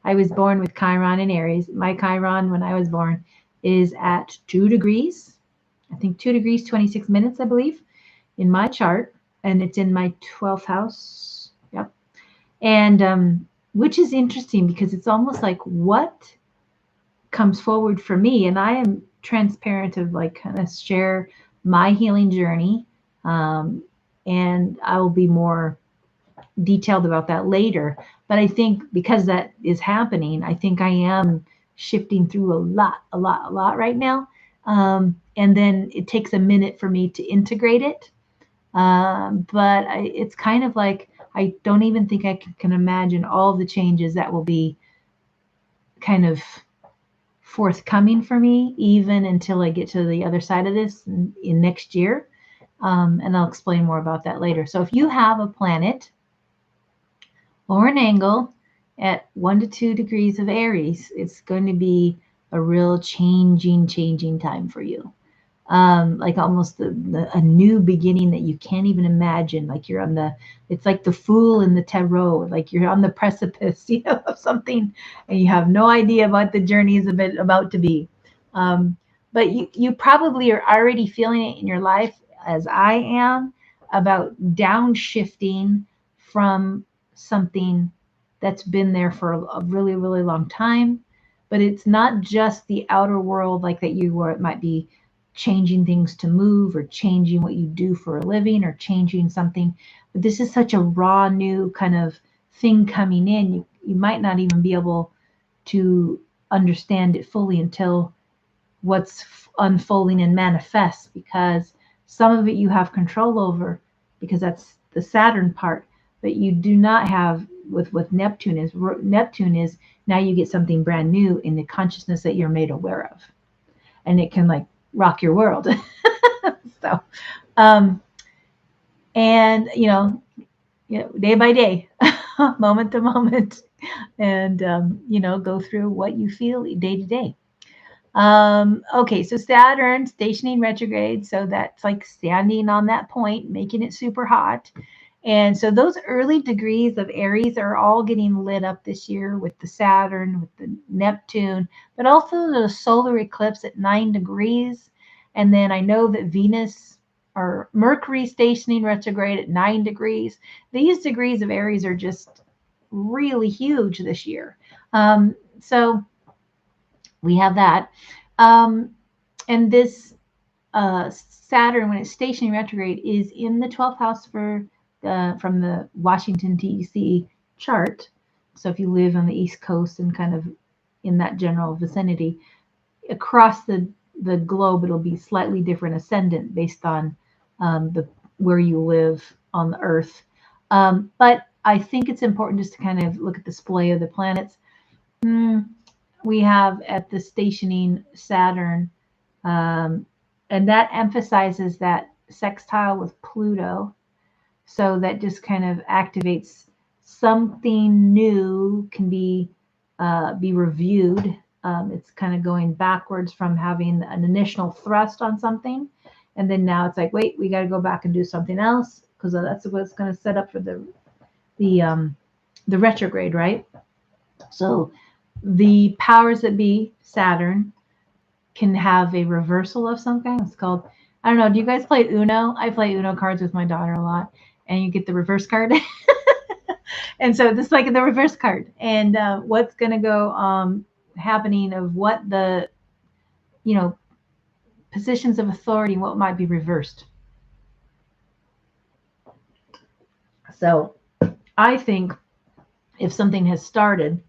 I was born with Chiron in Aries. My Chiron, when I was born, is at 2 degrees. I think 2 degrees, 26 minutes, I believe, in my chart. And it's in my 12th house. Yep. And which is interesting because it's almost like what comes forward for me. And I am transparent of like kind of share my healing journey. And I will be more detailed about that later. But I think because that is happening, I think I am shifting through a lot right now. And then it takes a minute for me to integrate it. But it's kind of like, I don't even think I can imagine all the changes that will be kind of forthcoming for me, even until I get to the other side of this in next year. And I'll explain more about that later. So if you have a planet or an angle at 1 to 2 degrees of Aries, it's going to be a real changing time for you. Like almost a new beginning that you can't even imagine. Like you're on it's like the Fool in the Tarot, like you're on the precipice, of something, and you have no idea what the journey is about to be. But you probably are already feeling it in your life, as I am, about downshifting from something that's been there for a really, really long time. But it's not just the outer world like that where it might be changing things to move or changing what you do for a living or changing something. But this is such a raw, new kind of thing coming in. You might not even be able to understand it fully until what's unfolding and manifests, because some of it you have control over because that's the Saturn part. but you do not have with Neptune is now you get something brand new in the consciousness that you're made aware of, and it can like rock your world. So, and day by day, moment to moment, and go through what you feel day to day. Okay, so Saturn stationing retrograde, so that's like standing on that point, making it super hot. And so those early degrees of Aries are all getting lit up this year with the Saturn, with the Neptune, but also the solar eclipse at 9 degrees. And then I know that Venus or Mercury stationing retrograde at 9 degrees. These degrees of Aries are just really huge this year. So we have that. And this Saturn, when it's stationing retrograde, is in the 12th house from the Washington, D.C. chart. So if you live on the East Coast and kind of in that general vicinity, across the globe, it'll be slightly different ascendant based on where you live on the Earth. But I think it's important just to kind of look at the display of the planets. We have at the stationing Saturn, and that emphasizes that sextile with Pluto. So that just kind of activates something new can be reviewed. It's kind of going backwards from having an initial thrust on something, and then now it's like, wait, we got to go back and do something else, because that's what's going to set up for the retrograde, right? So the powers that be, Saturn, can have a reversal of some kind. It's called, I don't know, do you guys play Uno? I play Uno cards with my daughter a lot, and you get the reverse card. And so this is like the reverse card, and what's going to go happening of what the positions of authority, what might be reversed. So I think if something has started,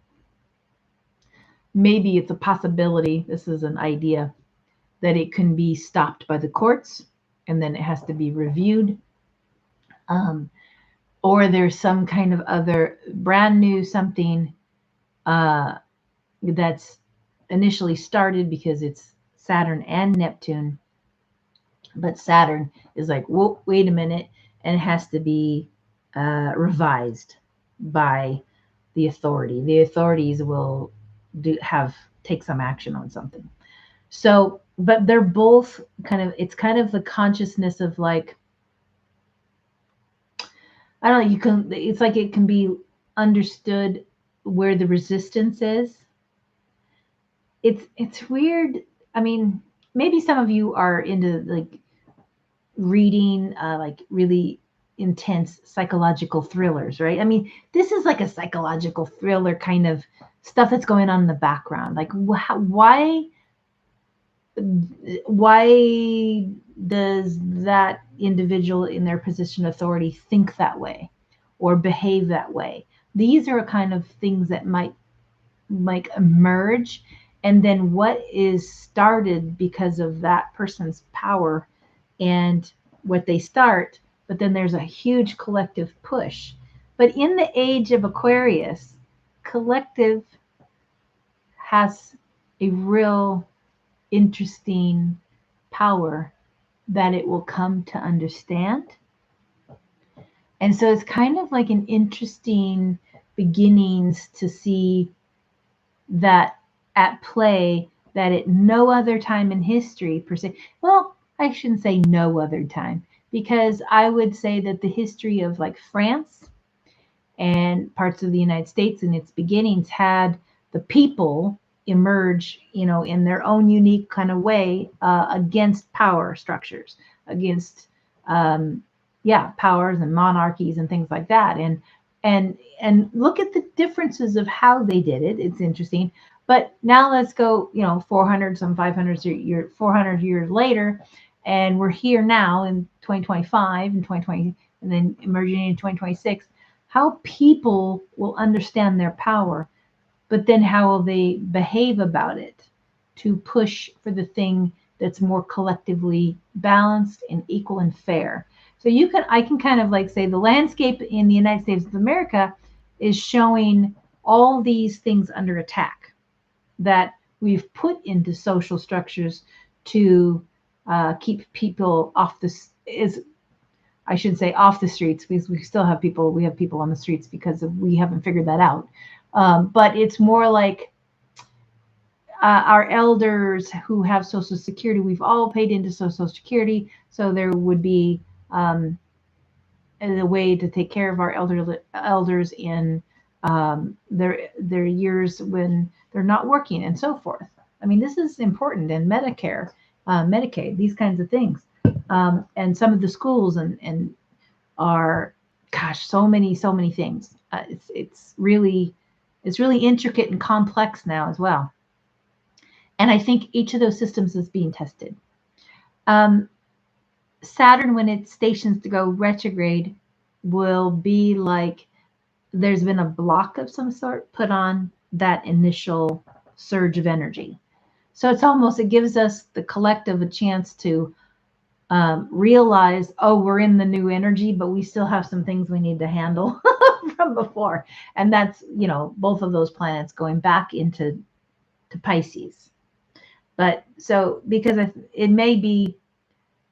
maybe it's a possibility, this is an idea, that it can be stopped by the courts, and then it has to be reviewed. Or there's some kind of other brand new something that's initially started because it's Saturn and Neptune. But Saturn is like, whoa, wait a minute, and it has to be revised by the authority. The authorities will take some action on something. So, but they're both it's kind of the consciousness of like, I don't know, it's like it can be understood where the resistance is. It's weird. I mean, maybe some of you are into like reading like really intense psychological thrillers, right? I mean, this is like a psychological thriller kind of stuff that's going on in the background. Like, why does that individual in their position of authority think that way or behave that way? These are kind of things that might emerge, and then what is started because of that person's power and what they start, but then there's a huge collective push. But in the age of Aquarius, collective has a real interesting power that it will come to understand. And so it's kind of like an interesting beginnings to see that at play, that at no other time in history per se, well, I shouldn't say no other time, because I would say that the history of like France and parts of the United States in its beginnings had the people emerge, in their own unique kind of way against power structures, against powers and monarchies and things like that. And look at the differences of how they did it. It's interesting. But now let's go, 400 years later, and we're here now in 2025 and 2020, and then emerging in 2026. How people will understand their power, but then how will they behave about it to push for the thing that's more collectively balanced and equal and fair? So I can kind of like say the landscape in the United States of America is showing all these things under attack that we've put into social structures to keep people off I should say off the streets, because we still have people, on the streets because we haven't figured that out. But it's more like our elders who have Social Security, we've all paid into Social Security, so there would be a way to take care of our elders in their years when they're not working and so forth. I mean, this is important in Medicare, Medicaid, these kinds of things. And some of the schools and are, gosh, so many things. It's really intricate and complex now as well. And I think each of those systems is being tested. Saturn, when it stations to go retrograde, will be like there's been a block of some sort put on that initial surge of energy. So it gives us the collective a chance to realize, oh, we're in the new energy, but we still have some things we need to handle from before. And that's, both of those planets going back into Pisces. But so, because it may be,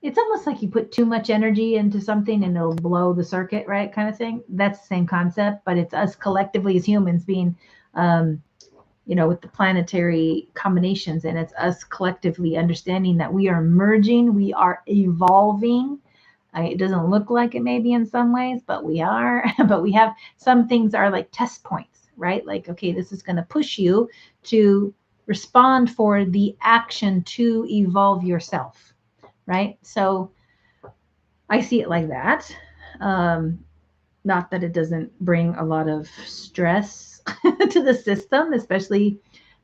it's almost like you put too much energy into something and it'll blow the circuit, right? Kind of thing. That's the same concept, but it's us collectively as humans being, with the planetary combinations, and it's us collectively understanding that we are merging, we are evolving. It doesn't look like it maybe in some ways, but we are. But we have some things are like test points, right? Like, okay, this is going to push you to respond for the action to evolve yourself, right? So I see it like that. Not that it doesn't bring a lot of stress to the system, especially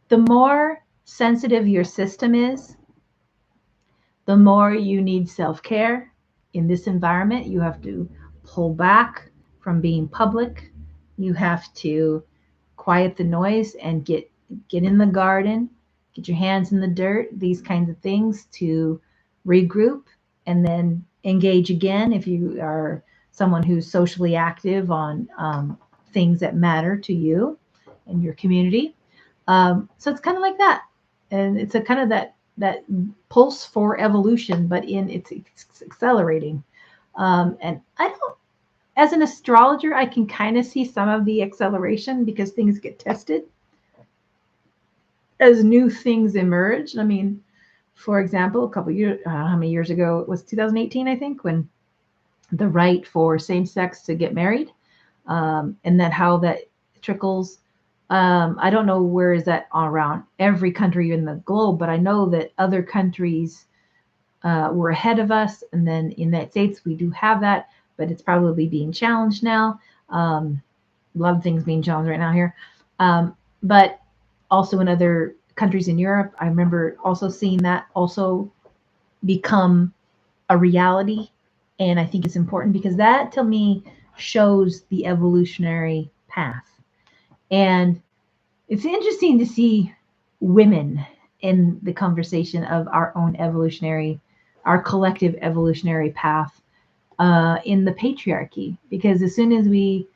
the more sensitive your system is, the more you need self-care. In this environment, you have to pull back from being public. You have to quiet the noise and get in the garden, get your hands in the dirt, these kinds of things to regroup and then engage again if you are someone who's socially active on things that matter to you and your community. So it's kind of like that. And it's a kind of that pulse for evolution, but it's accelerating. And I don't, as an astrologer, I can kind of see some of the acceleration because things get tested as new things emerge. I mean, for example, a couple of years, how many years ago? It was 2018, I think, when the right for same-sex to get married, and then how that trickles. I don't know where is that around every country in the globe, but I know that other countries were ahead of us. And then in the United States, we do have that, but it's probably being challenged now. A lot of things being challenged right now here. But also in other countries in Europe, I remember also seeing that also become a reality. And I think it's important because that, to me, shows the evolutionary path. And it's interesting to see women in the conversation of our own our collective evolutionary path in the patriarchy. Because as soon as we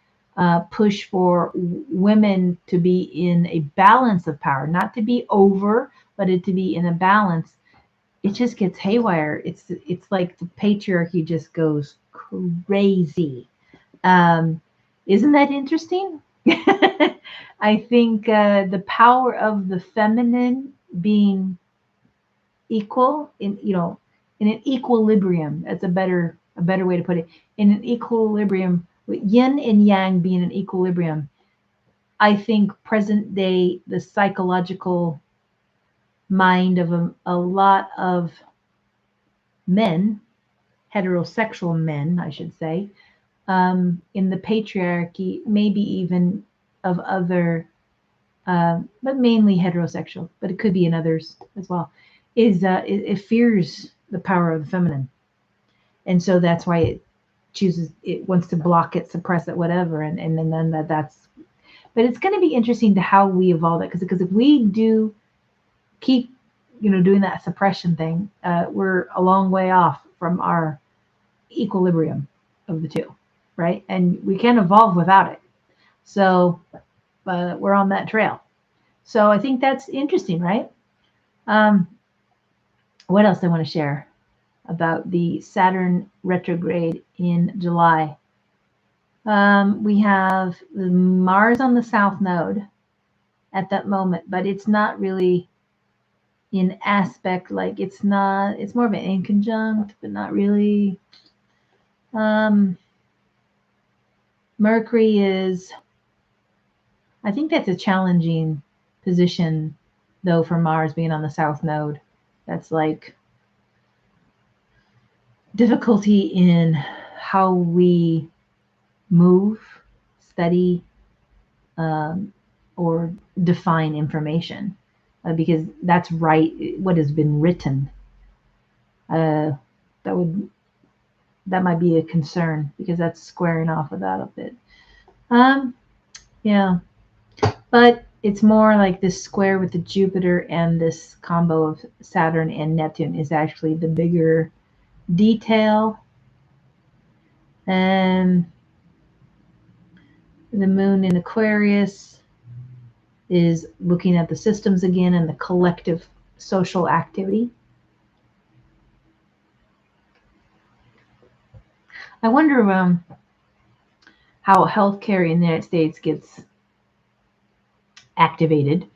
push for women to be in a balance of power, not to be over, but to be in a balance, it just gets haywire. It's like the patriarchy just goes crazy. Isn't that interesting? I think the power of the feminine being equal in an equilibrium. That's a better way to put it. In an equilibrium, with yin and yang being an equilibrium. I think present day the psychological mind of a lot of men, heterosexual men, I should say, in the patriarchy, maybe even of other, but mainly heterosexual, but it could be in others as well, is it fears the power of the feminine. And so that's why it wants to block it, suppress it, whatever. And then that's, but it's going to be interesting to how we evolve it. Because if we do keep, doing that suppression thing, we're a long way off from our equilibrium of the two, right? And we can't evolve without it. So we're on that trail. So I think that's interesting, right? What else I want to share about the Saturn retrograde in July? We have the Mars on the south node at that moment, but it's not really in aspect, like it's more of an in conjunct, but not really. Mercury is, I think that's a challenging position though for Mars being on the south node. That's like difficulty in how we move, study, or define information, because that's right what has been written. That might be a concern because that's squaring off with that a bit. Yeah, but it's more like this square with the Jupiter, and this combo of Saturn and Neptune is actually the bigger detail. And the moon in Aquarius is looking at the systems again and the collective social activity. I wonder how healthcare in the United States gets activated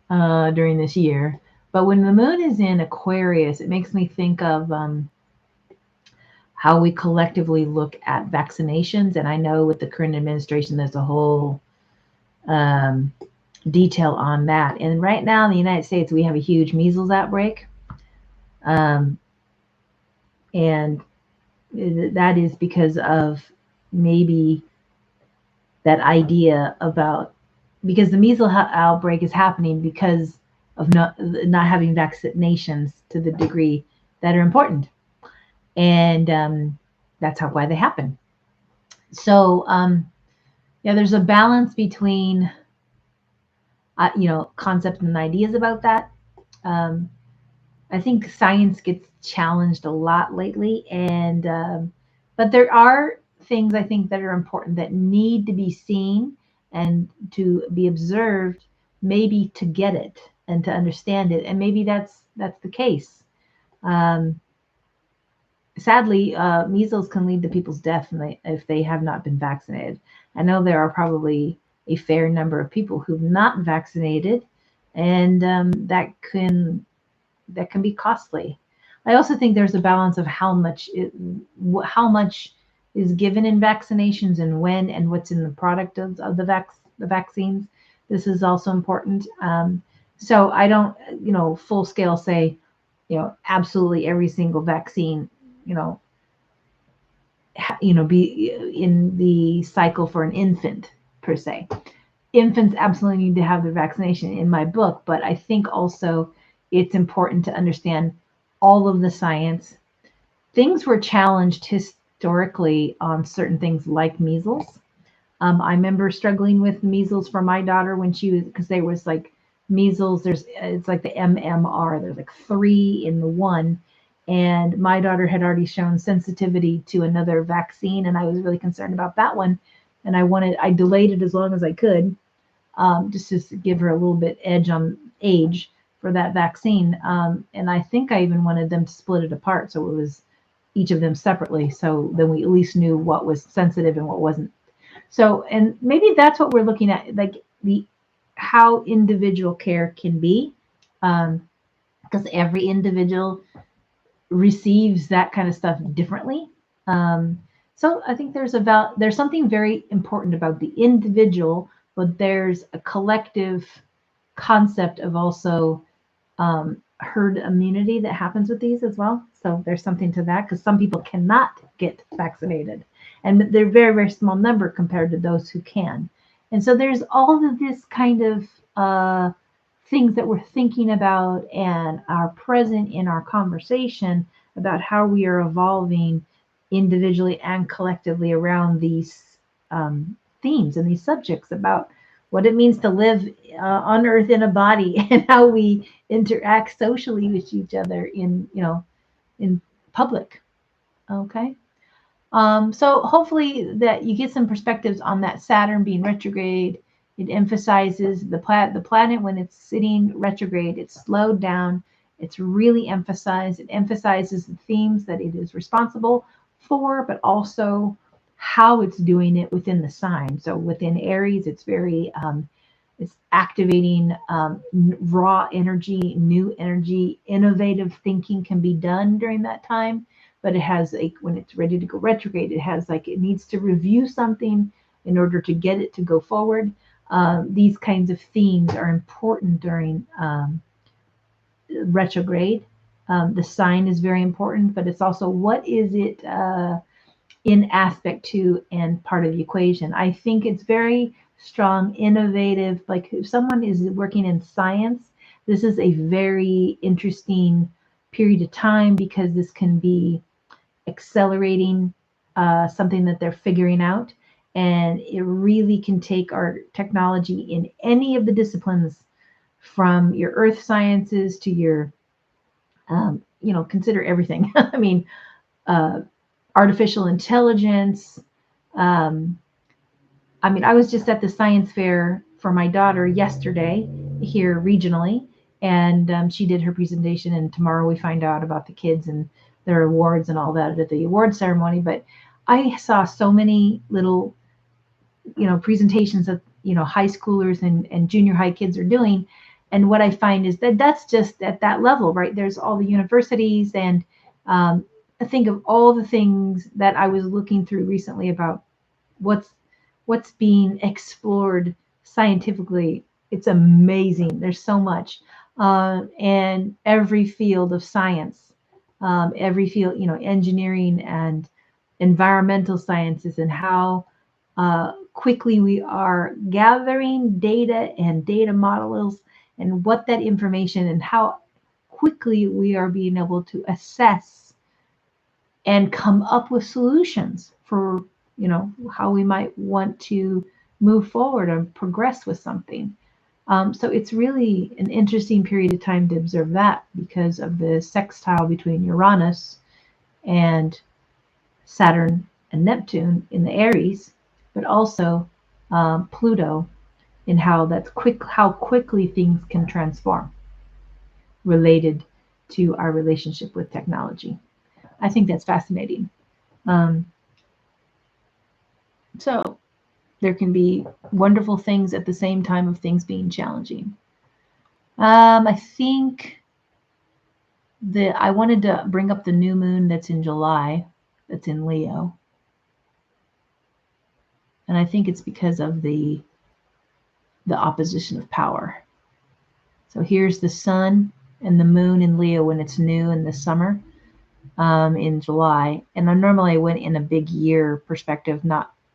during this year. But when the moon is in Aquarius, it makes me think of how we collectively look at vaccinations. And I know with the current administration, there's a whole detail on that. And right now in the United States, we have a huge measles outbreak. And that is because of maybe that idea about, because the measles outbreak is happening because of not having vaccinations to the degree that are important. And that's why they happen. So yeah, there's a balance between concepts and ideas about that. I think science gets challenged a lot lately, and but there are things I think that are important that need to be seen and to be observed, maybe to get it and to understand it, and maybe that's the case. Sadly, measles can lead to people's death if they have not been vaccinated. I know there are probably a fair number of people who've not vaccinated, and that can be costly. I also think there's a balance of how much is given in vaccinations and when, and what's in the product of the vaccines. This is also important. So I don't, full scale say, absolutely every single vaccine, be in the cycle for an infant per se. Infants absolutely need to have their vaccination in my book, but I think also it's important to understand all of the science. Things were challenged historically on certain things like measles. I remember struggling with measles for my daughter when she was, because there was like measles, it's like the MMR, there's like 3 in the 1. And my daughter had already shown sensitivity to another vaccine, and I was really concerned about that one. And I delayed it as long as I could, just to give her a little bit edge on age for that vaccine. And I think I even wanted them to split it apart, so it was each of them separately. So then we at least knew what was sensitive and what wasn't. So, and maybe that's what we're looking at, like how individual care can be, because every individual receives that kind of stuff differently. So I think there's something very important about the individual, but there's a collective concept of also herd immunity that happens with these as well. So there's something to that, because some people cannot get vaccinated, and they're very, very small number compared to those who can. And so there's all of this kind of things that we're thinking about and are present in our conversation about how we are evolving individually and collectively around these themes and these subjects about what it means to live on Earth in a body, and how we interact socially with each other in public. Okay. So hopefully that you get some perspectives on that Saturn being retrograde. It emphasizes the planet when it's sitting retrograde. It's slowed down. It's really emphasized. It emphasizes the themes that it is responsible for, but also how it's doing it within the sign. So within Aries, it's very it's activating raw energy, new energy, innovative thinking can be done during that time. But it has like when it's ready to go retrograde, it has like it needs to review something in order to get it to go forward. These kinds of themes are important during retrograde. The sign is very important, but it's also what is it in aspect to and part of the equation. I think it's very strong, innovative. Like if someone is working in science, this is a very interesting period of time because this can be accelerating something that they're figuring out. And it really can take our technology in any of the disciplines from your earth sciences to your, consider everything. I mean, uh, artificial intelligence. Um, I was just at the science fair for my daughter yesterday here regionally, and she did her presentation. And tomorrow we find out about the kids and their awards and all that at the award ceremony. But I saw so many little, presentations that high schoolers and junior high kids are doing. And what I find is that that's just at that level, right? There's all the universities, and I think of all the things that I was looking through recently about what's what's being explored scientifically. It's amazing. There's so much, and every field of science, every field, engineering and environmental sciences, and how quickly we are gathering data and data models, and what that information and how quickly we are being able to assess and come up with solutions for how we might want to move forward and progress with something. So it's really an interesting period of time to observe that because of the sextile between Uranus and Saturn and Neptune in the Aries, but also Pluto in how quickly things can transform related to our relationship with technology. I think that's fascinating. Um, so there can be wonderful things at the same time of things being challenging. I think that I wanted to bring up the new moon that's in July, that's in Leo. And I think it's because of the opposition of power. So here's the sun and the moon in Leo when it's new in the summer, in July. And I normally went in a big year perspective.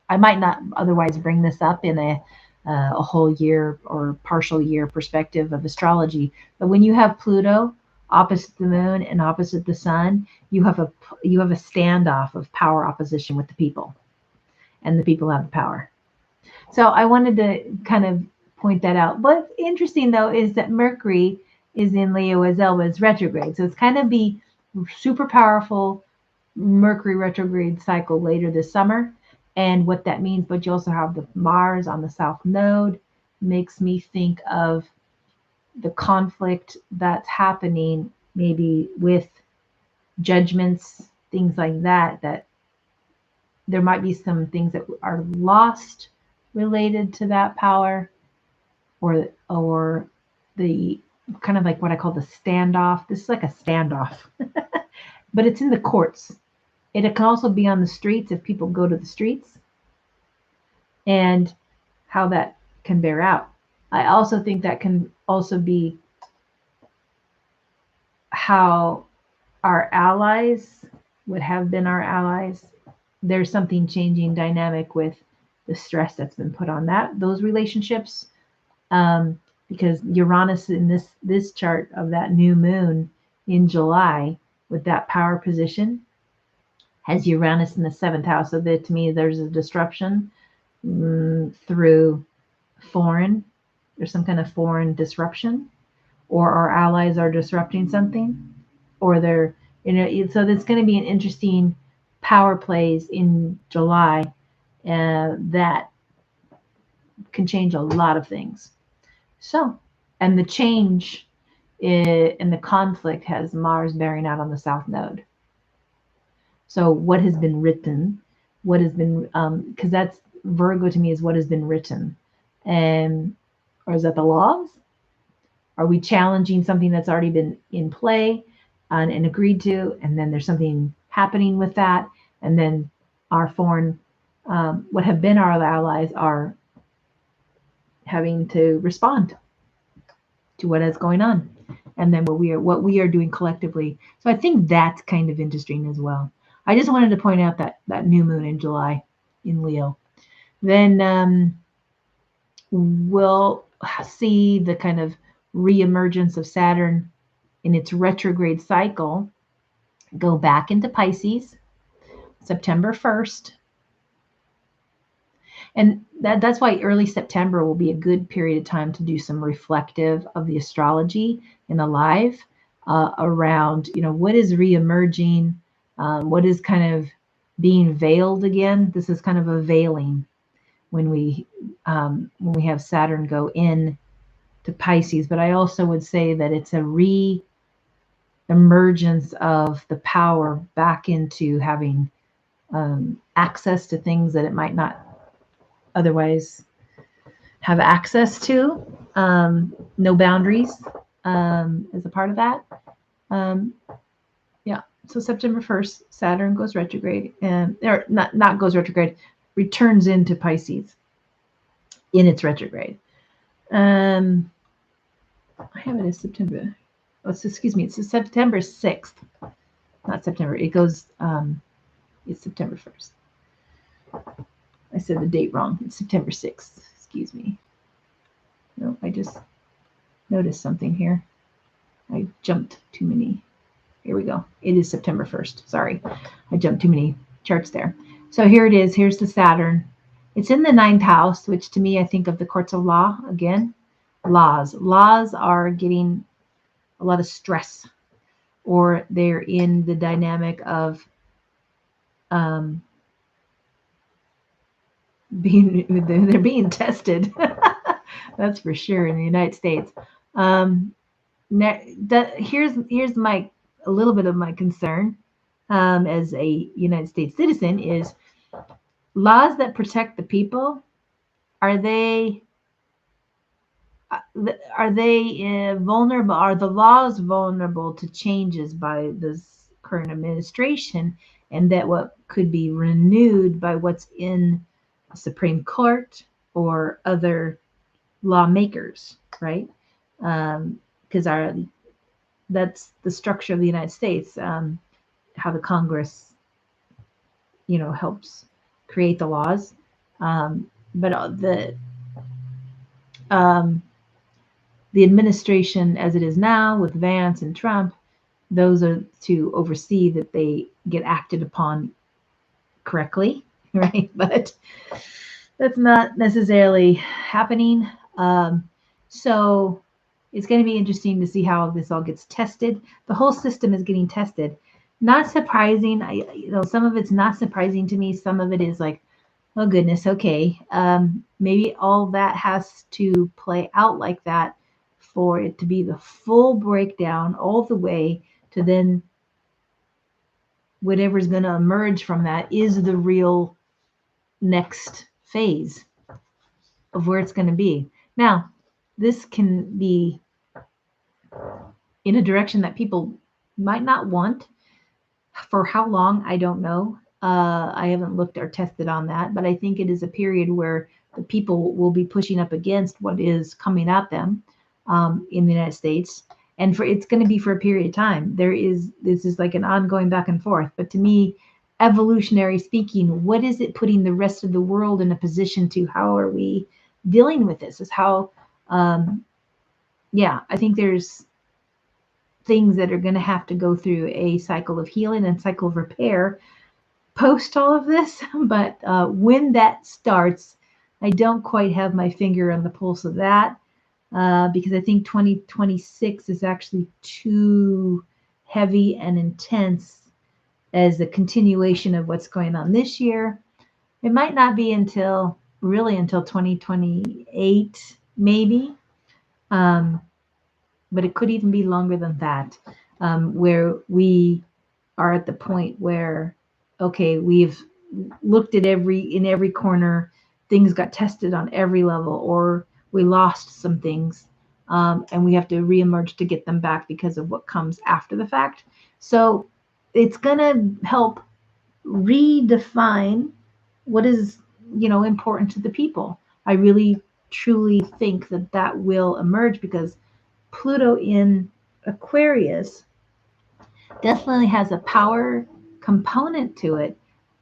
I might not otherwise bring this up in a whole year or partial year perspective of astrology. But when you have Pluto opposite the moon and opposite the sun, you have a standoff of power opposition with the people, and the people have the power. So I wanted to kind of point that out. What's interesting though is that Mercury is in Leo as well as retrograde. So it's kind of be super powerful Mercury retrograde cycle later this summer, and what that means. But you also have the Mars on the South Node. Makes me think of the conflict that's happening maybe with judgments, things like that, that there might be some things that are lost related to that power, or the kind of like what I call the standoff. This is like a standoff, but it's in the courts. It can also be on the streets if people go to the streets, and how that can bear out. I also think that can also be how our allies would have been our allies. There's something changing dynamic with the stress that's been put on those relationships, because Uranus in this chart of that new moon in July with that power position has Uranus in the seventh house. So that to me, there's a disruption through foreign. There's some kind of foreign disruption, or our allies are disrupting something, or they're, so it's going to be an interesting power plays in July that can change a lot of things. So, and the change and the conflict has Mars bearing out on the South Node. So what has been written, what has been, because that's Virgo to me is what has been written. And, or is that the laws? Are we challenging something that's already been in play and agreed to? And then there's something happening with that. And then our foreign, what have been our allies are having to respond to what is going on. And then what we are doing collectively. So I think that's kind of interesting as well. I just wanted to point out that new moon in July in Leo. Then we'll see the kind of reemergence of Saturn in its retrograde cycle go back into Pisces September 1st. And that's why early September will be a good period of time to do some reflective of the astrology in a live around, what is reemerging, what is kind of being veiled again. This is kind of a veiling when we have Saturn go in to Pisces. But I also would say that it's a re-emergence of the power back into having access to things that it might not otherwise have access to. No boundaries as a part of that. So September 1st, Saturn goes retrograde, or not goes retrograde, returns into Pisces in its retrograde. I have it as September. Excuse me, it's September 6th, not September. It goes, it's September 1st. I said the date wrong. It's September 6th. Excuse me. No, I just noticed something here. I jumped too many. Here we go. It is September 1st. Sorry. I jumped too many charts there. So here it is. Here's the Saturn. It's in the 9th house, which to me, I think of the courts of law again. Laws. Laws are getting a lot of stress, or they're in the dynamic of they're being tested. That's for sure in the United States. Here's a little bit of my concern as a United States citizen is laws that protect the people. Are they vulnerable? Are the laws vulnerable to changes by this current administration, and that what could be renewed by what's in the Supreme Court or other lawmakers, right? Because that's the structure of the United States, how the Congress, helps create the laws. But the administration as it is now with Vance and Trump, those are to oversee that they get acted upon correctly, right? But that's not necessarily happening. So it's going to be interesting to see how this all gets tested. The whole system is getting tested. Not surprising. Some of it's not surprising to me. Some of it is like, oh goodness, okay. Maybe all that has to play out like that for it to be the full breakdown all the way to then whatever's going to emerge from that is the real next phase of where it's going to be. Now, this can be in a direction that people might not want. For how long, I don't know. I haven't looked or tested on that, but I think it is a period where the people will be pushing up against what is coming at them in the United States. And it's going to be for a period of time. This is like an ongoing back and forth. But to me, evolutionary speaking, what is it putting the rest of the world in a position to? How are we dealing with this? Is how, I think there's things that are going to have to go through a cycle of healing and cycle of repair post all of this. But when that starts, I don't quite have my finger on the pulse of that because I think 2026 is actually too heavy and intense as a continuation of what's going on this year. It might not be until 2028, maybe, but it could even be longer than that, where we are at the point where, okay, we've looked at in every corner, things got tested on every level, or we lost some things, and we have to reemerge to get them back because of what comes after the fact. So it's going to help redefine what is, important to the people. I really truly think that will emerge, because Pluto in Aquarius definitely has a power component to it,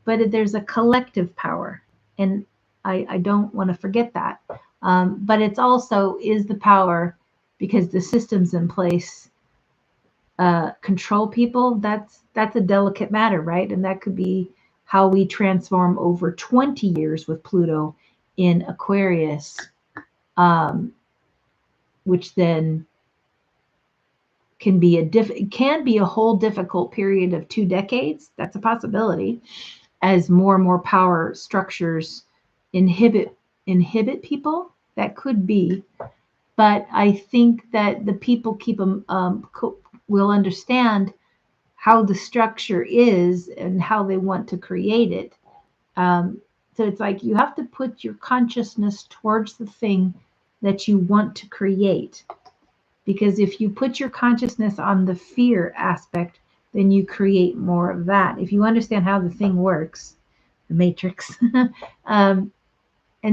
but there's a collective power. And I don't want to forget that. But it's also is the power because the systems in place control people. That's a delicate matter, right? And that could be how we transform over 20 years with Pluto in Aquarius, which then can be a whole difficult period of 2 decades. That's a possibility, as more and more power structures inhibit people. That could be, but I think that the people will understand how the structure is and how they want to create it. So it's like you have to put your consciousness towards the thing that you want to create. Because if you put your consciousness on the fear aspect, then you create more of that. If you understand how the thing works, the matrix, and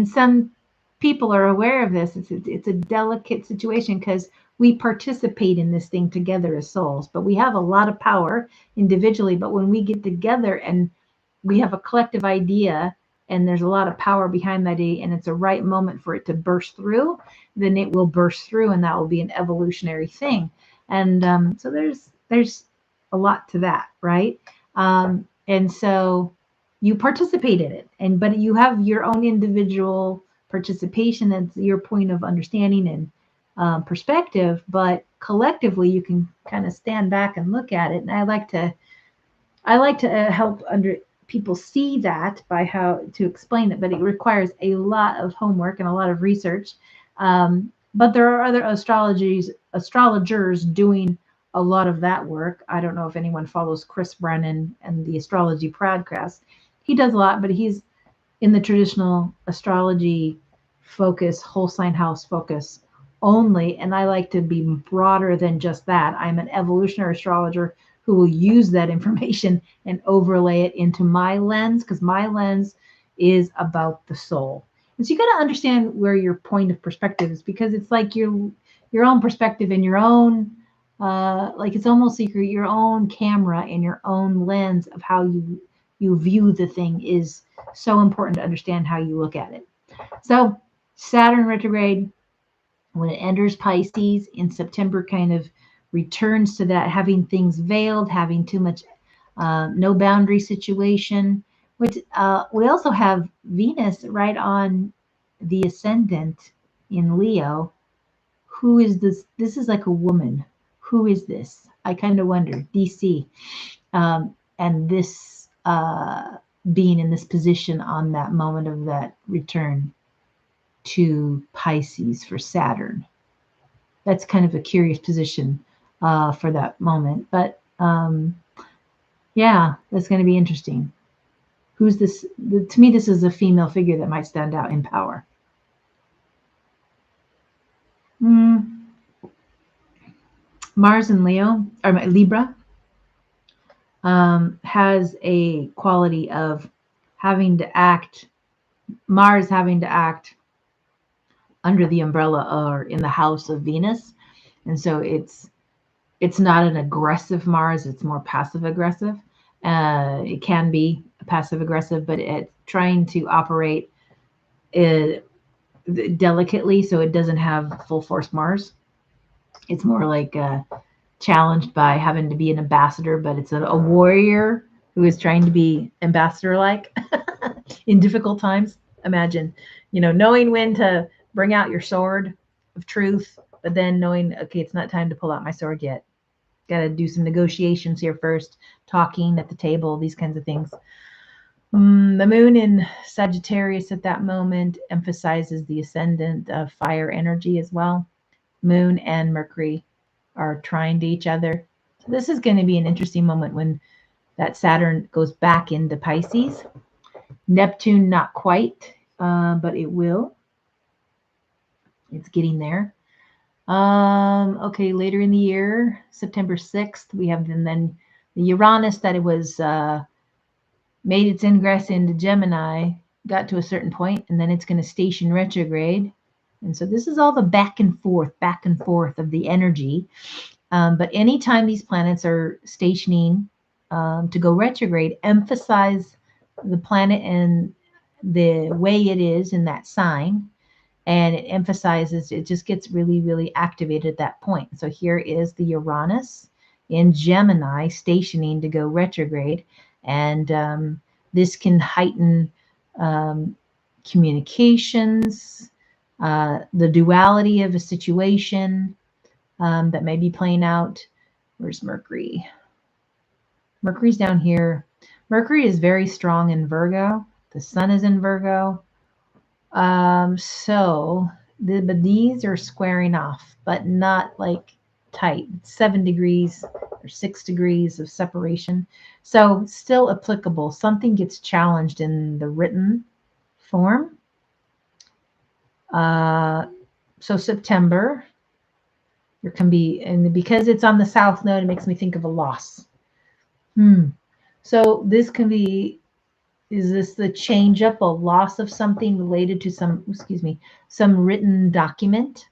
some people are aware of this, it's a delicate situation because we participate in this thing together as souls, but we have a lot of power individually. But when we get together and we have a collective idea, and there's a lot of power behind that idea, and it's a right moment for it to burst through, then it will burst through, and that will be an evolutionary thing. And so there's a lot to that, right? And so you participate in it, but you have your own individual participation. That's your point of understanding and perspective. But collectively, you can kind of stand back and look at it. And I like to help people see that by how to explain it, but it requires a lot of homework and a lot of research. But there are other astrologers doing a lot of that work. I don't know if anyone follows Chris Brennan and the Astrology podcast. He does a lot, but he's in the traditional astrology focus, whole sign house focus only. And I like to be broader than just that. I'm an evolutionary astrologer who will use that information and overlay it into my lens, because my lens is about the soul. And so you got to understand where your point of perspective is, because it's like your own perspective and your own, like it's almost like your own camera and your own lens of how you view the thing is so important to understand how you look at it. So Saturn retrograde, when it enters Pisces in September, kind of returns to that having things veiled, having too much no boundary situation. Which we also have Venus right on the ascendant in Leo. Who is this? This is like a woman. Who is this? I kind of wonder. DC, and this being in this position on that moment of that return to Pisces for Saturn. That's kind of a curious position for that moment. But yeah, that's going to be interesting. Who's this? To me, this is a female figure that might stand out in power. Mars in Leo, or Libra, has a quality of having to act, Mars having to act under the umbrella or in the house of Venus. And so it's not an aggressive Mars, it's more passive aggressive. It can be passive aggressive, but it's trying to operate delicately, so it doesn't have full force Mars. It's more like challenged by having to be an ambassador, but it's a warrior who is trying to be ambassador-like in difficult times. Imagine, knowing when to bring out your sword of truth, but then knowing, okay, it's not time to pull out my sword yet. got to do some negotiations here first, talking at the table, these kinds of things. The moon in Sagittarius at that moment emphasizes the ascendant of fire energy as well. Moon and Mercury are trine to each other. So this is going to be an interesting moment when that Saturn goes back into Pisces. Neptune, not quite, but it will. It's getting there. Okay, later in the year, September 6th, we have then the Uranus that it was made its ingress into Gemini, got to a certain point, and then it's going to station retrograde. And so this is all the back and forth of the energy. But anytime these planets are stationing to go retrograde, emphasize the planet and the way it is in that sign. And it emphasizes, it just gets really, really activated at that point. So here is the Uranus in Gemini stationing to go retrograde. And this can heighten communications, the duality of a situation that may be playing out. Where's Mercury? Mercury's down here. Mercury is very strong in Virgo. The sun is in Virgo. But these are squaring off, but not like tight. 7 degrees or 6 degrees of separation. So still applicable. Something gets challenged in the written form. So September, there can be, and because it's on the south node, it makes me think of a loss. So this can be, is this the change up, a loss of something related to some written document?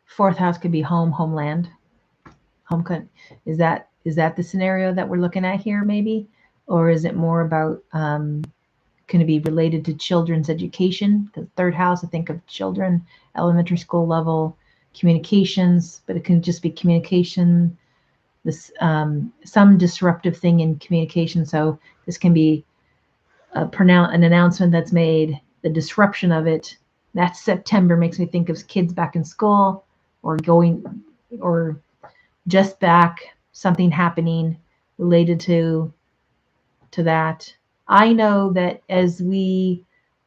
Fourth house could be home, homeland, home. Is that the scenario that we're looking at here, maybe? Or is it more about, can it be related to children's education? Because third house, I think of children, elementary school level, communications, but it can just be communication. This some disruptive thing in communication. So this can be an announcement that's made, the disruption of it. That September makes me think of kids back in school, or just back, something happening related to that. I know that as we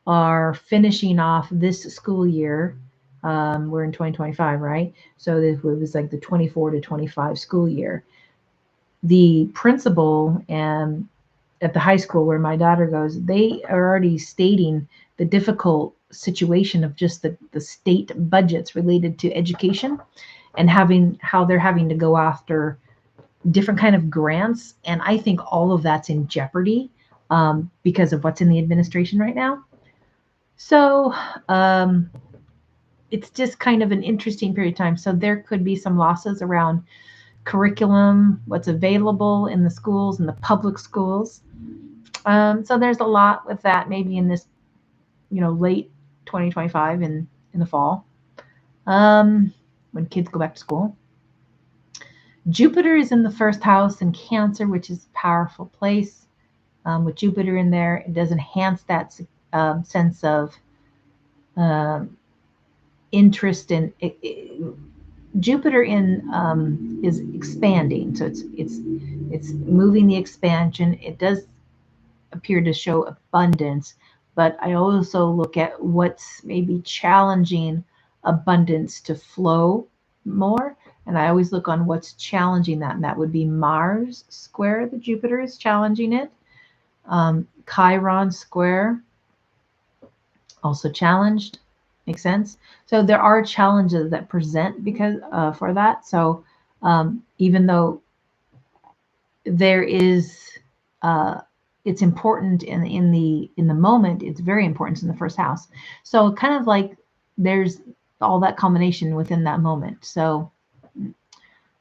are finishing off this school year, we're in 2025, right? So it was like the 24 to 25 school year. The principal and at the high school where my daughter goes, they are already stating the difficult situation of just the state budgets related to education, and how they're having to go after different kind of grants. And I think all of that's in jeopardy because of what's in the administration right now. So it's just kind of an interesting period of time. So there could be some losses around curriculum, what's available in the schools, in the public schools. So there's a lot with that, maybe in this, late 2025 in the fall, when kids go back to school. Jupiter is in the first house in Cancer, which is a powerful place. With Jupiter in there, it does enhance that sense of interest in Jupiter is expanding, so it's moving the expansion. It does appear to show abundance, but I also look at what's maybe challenging abundance to flow more, and I always look on what's challenging that, and that would be Mars square the Jupiter is challenging it. Chiron square also challenged. Makes sense. So there are challenges that present because for that. So even though there is, it's important in the moment, it's very important in the first house. So kind of like there's all that combination within that moment. So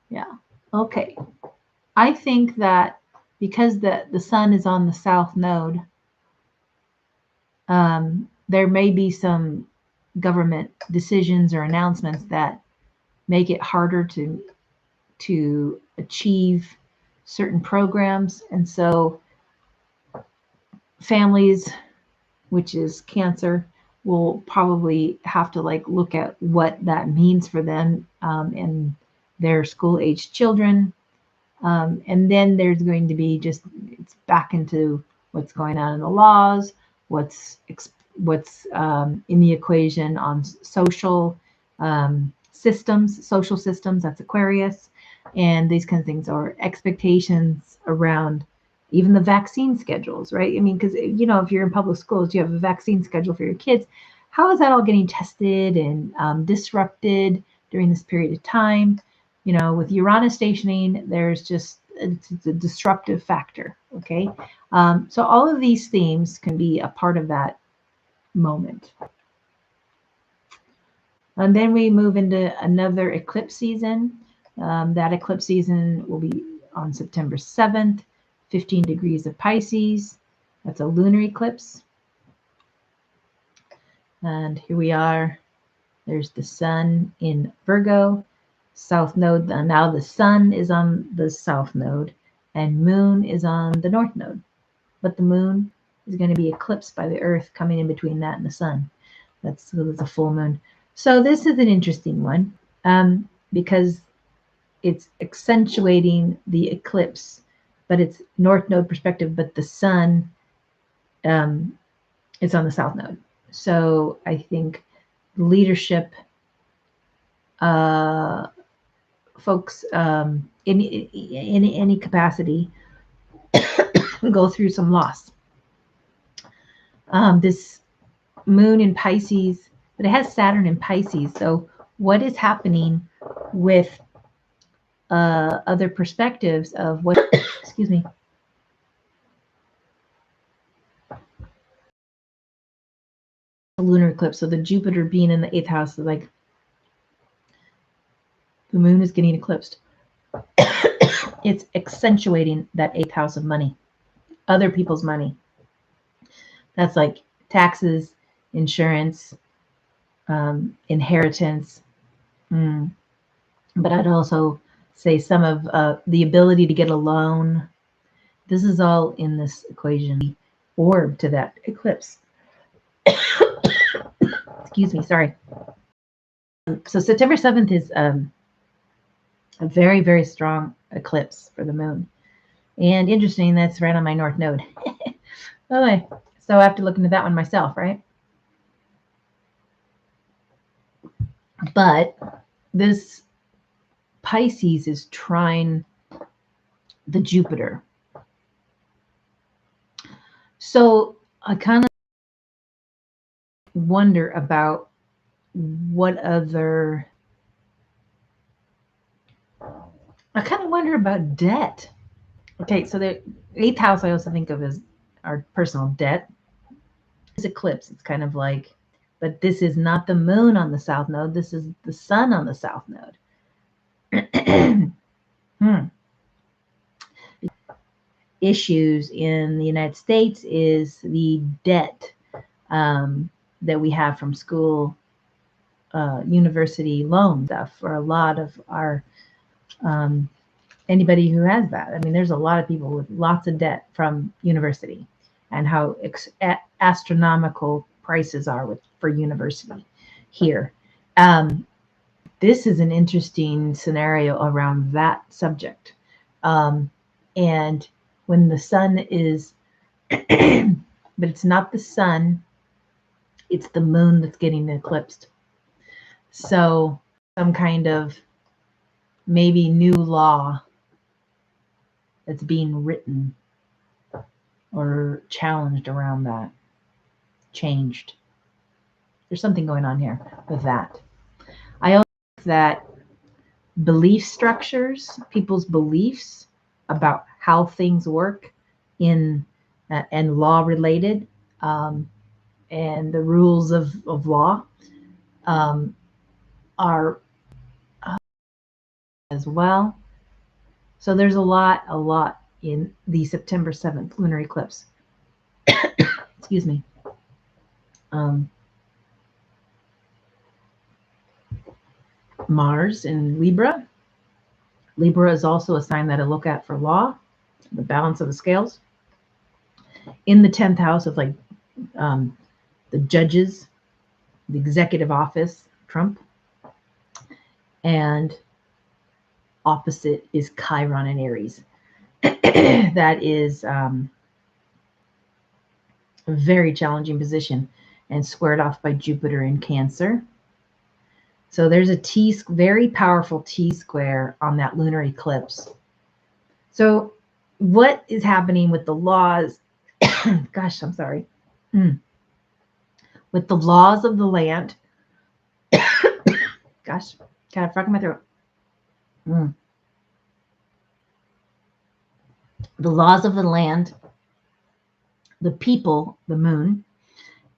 yeah, okay. I think that because the sun is on the south node, there may be some government decisions or announcements that make it harder to achieve certain programs. And so families, which is Cancer, will probably have to like look at what that means for them and their school-aged children. And then there's going to be just, it's back into what's going on in the laws, what's in the equation on social systems, that's Aquarius, and these kinds of things, or expectations around even the vaccine schedules, right? I mean, because, you know, if you're in public schools, you have a vaccine schedule for your kids. How is that all getting tested and disrupted during this period of time? You know, with Uranus stationing, there's just, it's a disruptive factor, okay? So all of these themes can be a part of that moment. And then we move into another eclipse season. That eclipse season will be on September 7th, 15 degrees of Pisces. That's a lunar eclipse. And here we are. There's the sun in Virgo, south node. Now the sun is on the south node and moon is on the north node. But the moon is going to be eclipsed by the earth coming in between that and the sun. That's a full moon. So this is an interesting one because it's accentuating the eclipse, but it's north node perspective, but the sun is on the south node. So I think leadership folks in any capacity go through some loss. This moon in Pisces, but it has Saturn in Pisces. So what is happening with other perspectives of what, excuse me, the lunar eclipse. So the Jupiter being in the 8th house is like, the moon is getting eclipsed. It's accentuating that 8th house of money, other people's money. That's like taxes, insurance, inheritance. But I'd also say some of the ability to get a loan. This is all in this equation, orb to that eclipse. Excuse me, sorry. So September 7th is a very, very strong eclipse for the moon. And interesting, that's right on my north node. Okay, so I have to look into that one myself, right? But this Pisces is trine the Jupiter. So I kind of wonder about what other, I kind of wonder about debt. Okay, so the 8th house I also think of as our personal debt. This eclipse, it's kind of like, but this is not the moon on the south node. This is the sun on the south node. Issues in the United States is the debt that we have from school, university loan stuff for a lot of our anybody who has that. I mean, there's a lot of people with lots of debt from university, and how astronomical prices are for university here. This is an interesting scenario around that subject. And when the sun is, but it's not the sun, it's the moon that's getting eclipsed. So some kind of maybe new law that's being written or challenged around that, changed. There's something going on here with that. I also think that belief structures, people's beliefs about how things work in and law related, and the rules of law are as well. So there's a lot in the September 7th lunar eclipse. Excuse me. Mars in Libra. Libra is also a sign that I look at for law, the balance of the scales. In the 10th house of like the judges, the executive office, Trump, and opposite is Chiron in Aries. That is a very challenging position, and squared off by Jupiter in Cancer. So there's a very powerful T-square on that lunar eclipse. So what is happening with the laws? Gosh, I'm sorry. With the laws of the land. Gosh, got a frog in my throat. The laws of the land, the people, the moon,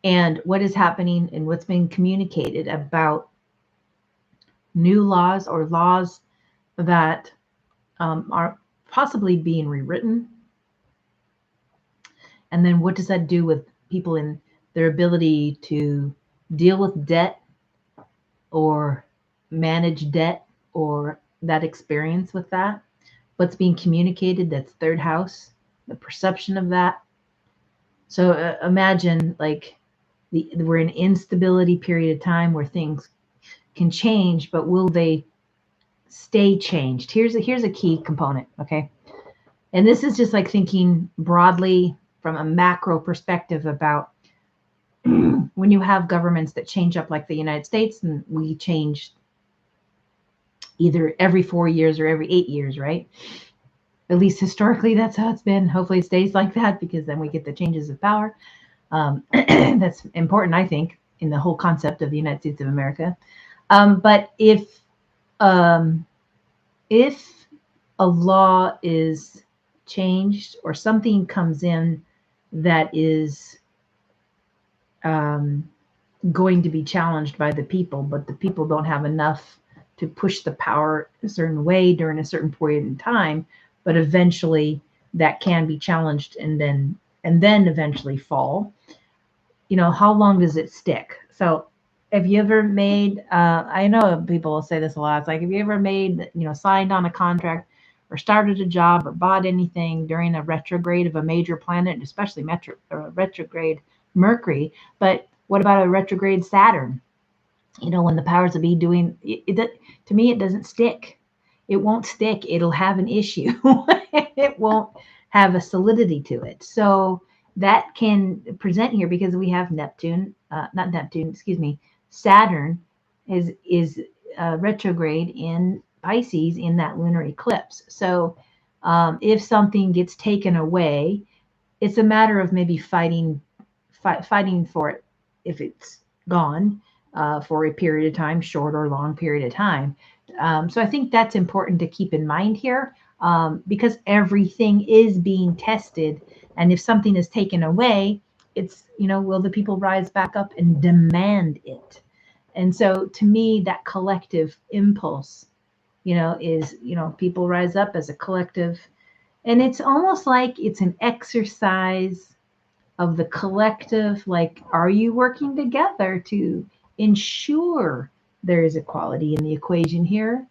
and what is happening and what's being communicated about new laws or laws that are possibly being rewritten. And then what does that do with people in their ability to deal with debt or manage debt or that experience with that? What's being communicated, that's third house, the perception of that. So imagine like we're in instability period of time where things can change, but will they stay changed? Here's a key component, okay? And this is just like thinking broadly from a macro perspective about when you have governments that change up like the United States, and we change either every 4 years or every 8 years, right? At least historically, that's how it's been. Hopefully it stays like that, because then we get the changes of power. That's important, I think, in the whole concept of the United States of America. But if a law is changed or something comes in that is going to be challenged by the people, but the people don't have enough to push the power a certain way during a certain period in time, but eventually that can be challenged and then eventually fall. How long does it stick? So have you ever made, I know people will say this a lot, it's like, have you ever made, signed on a contract or started a job or bought anything during a retrograde of a major planet, especially retrograde Mercury? But what about a retrograde Saturn? When the powers that be doing it, to me, it doesn't stick. It won't stick. It'll have an issue. It won't have a solidity to it. So that can present here because we have Saturn is retrograde in Pisces in that lunar eclipse. So if something gets taken away, it's a matter of maybe fighting for it if it's gone for a period of time, short or long period of time. So I think that's important to keep in mind here, because everything is being tested. And if something is taken away, it's, will the people rise back up and demand it? And so to me, that collective impulse, is, people rise up as a collective. And it's almost like it's an exercise of the collective, like, are you working together to ensure there is equality in the equation here?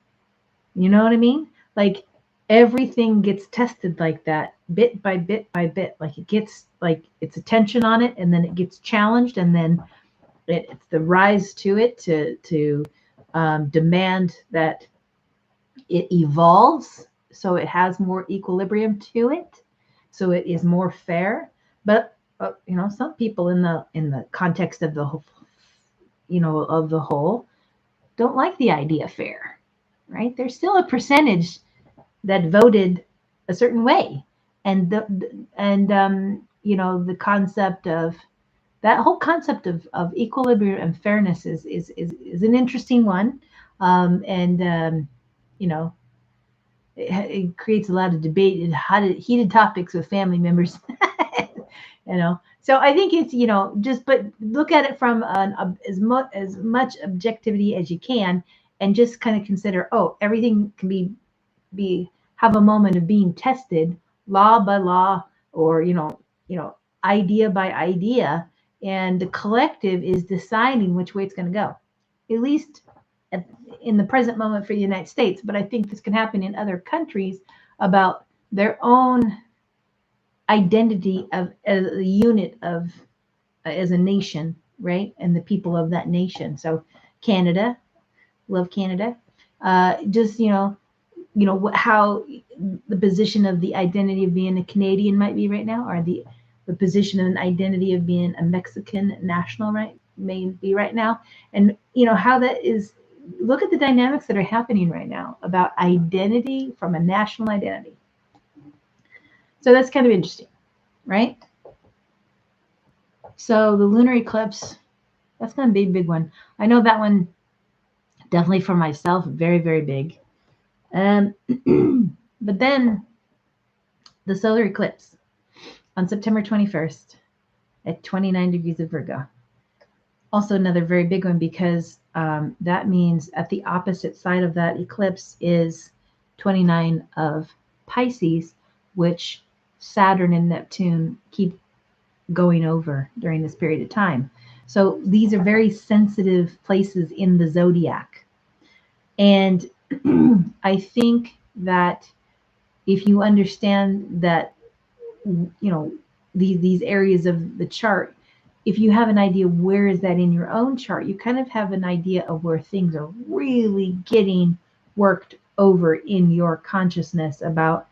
You know what I mean? Like everything gets tested like that, bit by bit by bit. Like it gets, like, it's attention on it, and then it gets challenged, and then it's the rise to it to demand that it evolves so it has more equilibrium to it, so it is more fair. But some people in the context of the whole, of the whole, don't like the idea of fair, right? There's still a percentage that voted a certain way, and the concept of that whole concept of equilibrium and fairness is an interesting one, it creates a lot of debate and heated topics with family members. So I think it's, but look at it from as much objectivity as you can, and just kind of consider, everything can be have a moment of being tested law by law, or idea by idea, and the collective is deciding which way it's going to go, at least in the present moment for the United States. But I think this can happen in other countries about their own identity as a unit of, as a nation, right? And the people of that nation. So Canada, love Canada. Just, how the position of the identity of being a Canadian might be right now, or the position of an identity of being a Mexican national right may be right now. And how that is, look at the dynamics that are happening right now about identity from a national identity. So that's kind of interesting, right? So the lunar eclipse, that's going to be a big one. I know that one definitely for myself, very, very big. But then the solar eclipse on September 21st at 29 degrees of Virgo. Also another very big one, because that means at the opposite side of that eclipse is 29 of Pisces, which Saturn and Neptune keep going over during this period of time. So these are very sensitive places in the zodiac. And I think that if you understand that, these areas of the chart, if you have an idea where is that in your own chart, you kind of have an idea of where things are really getting worked over in your consciousness about.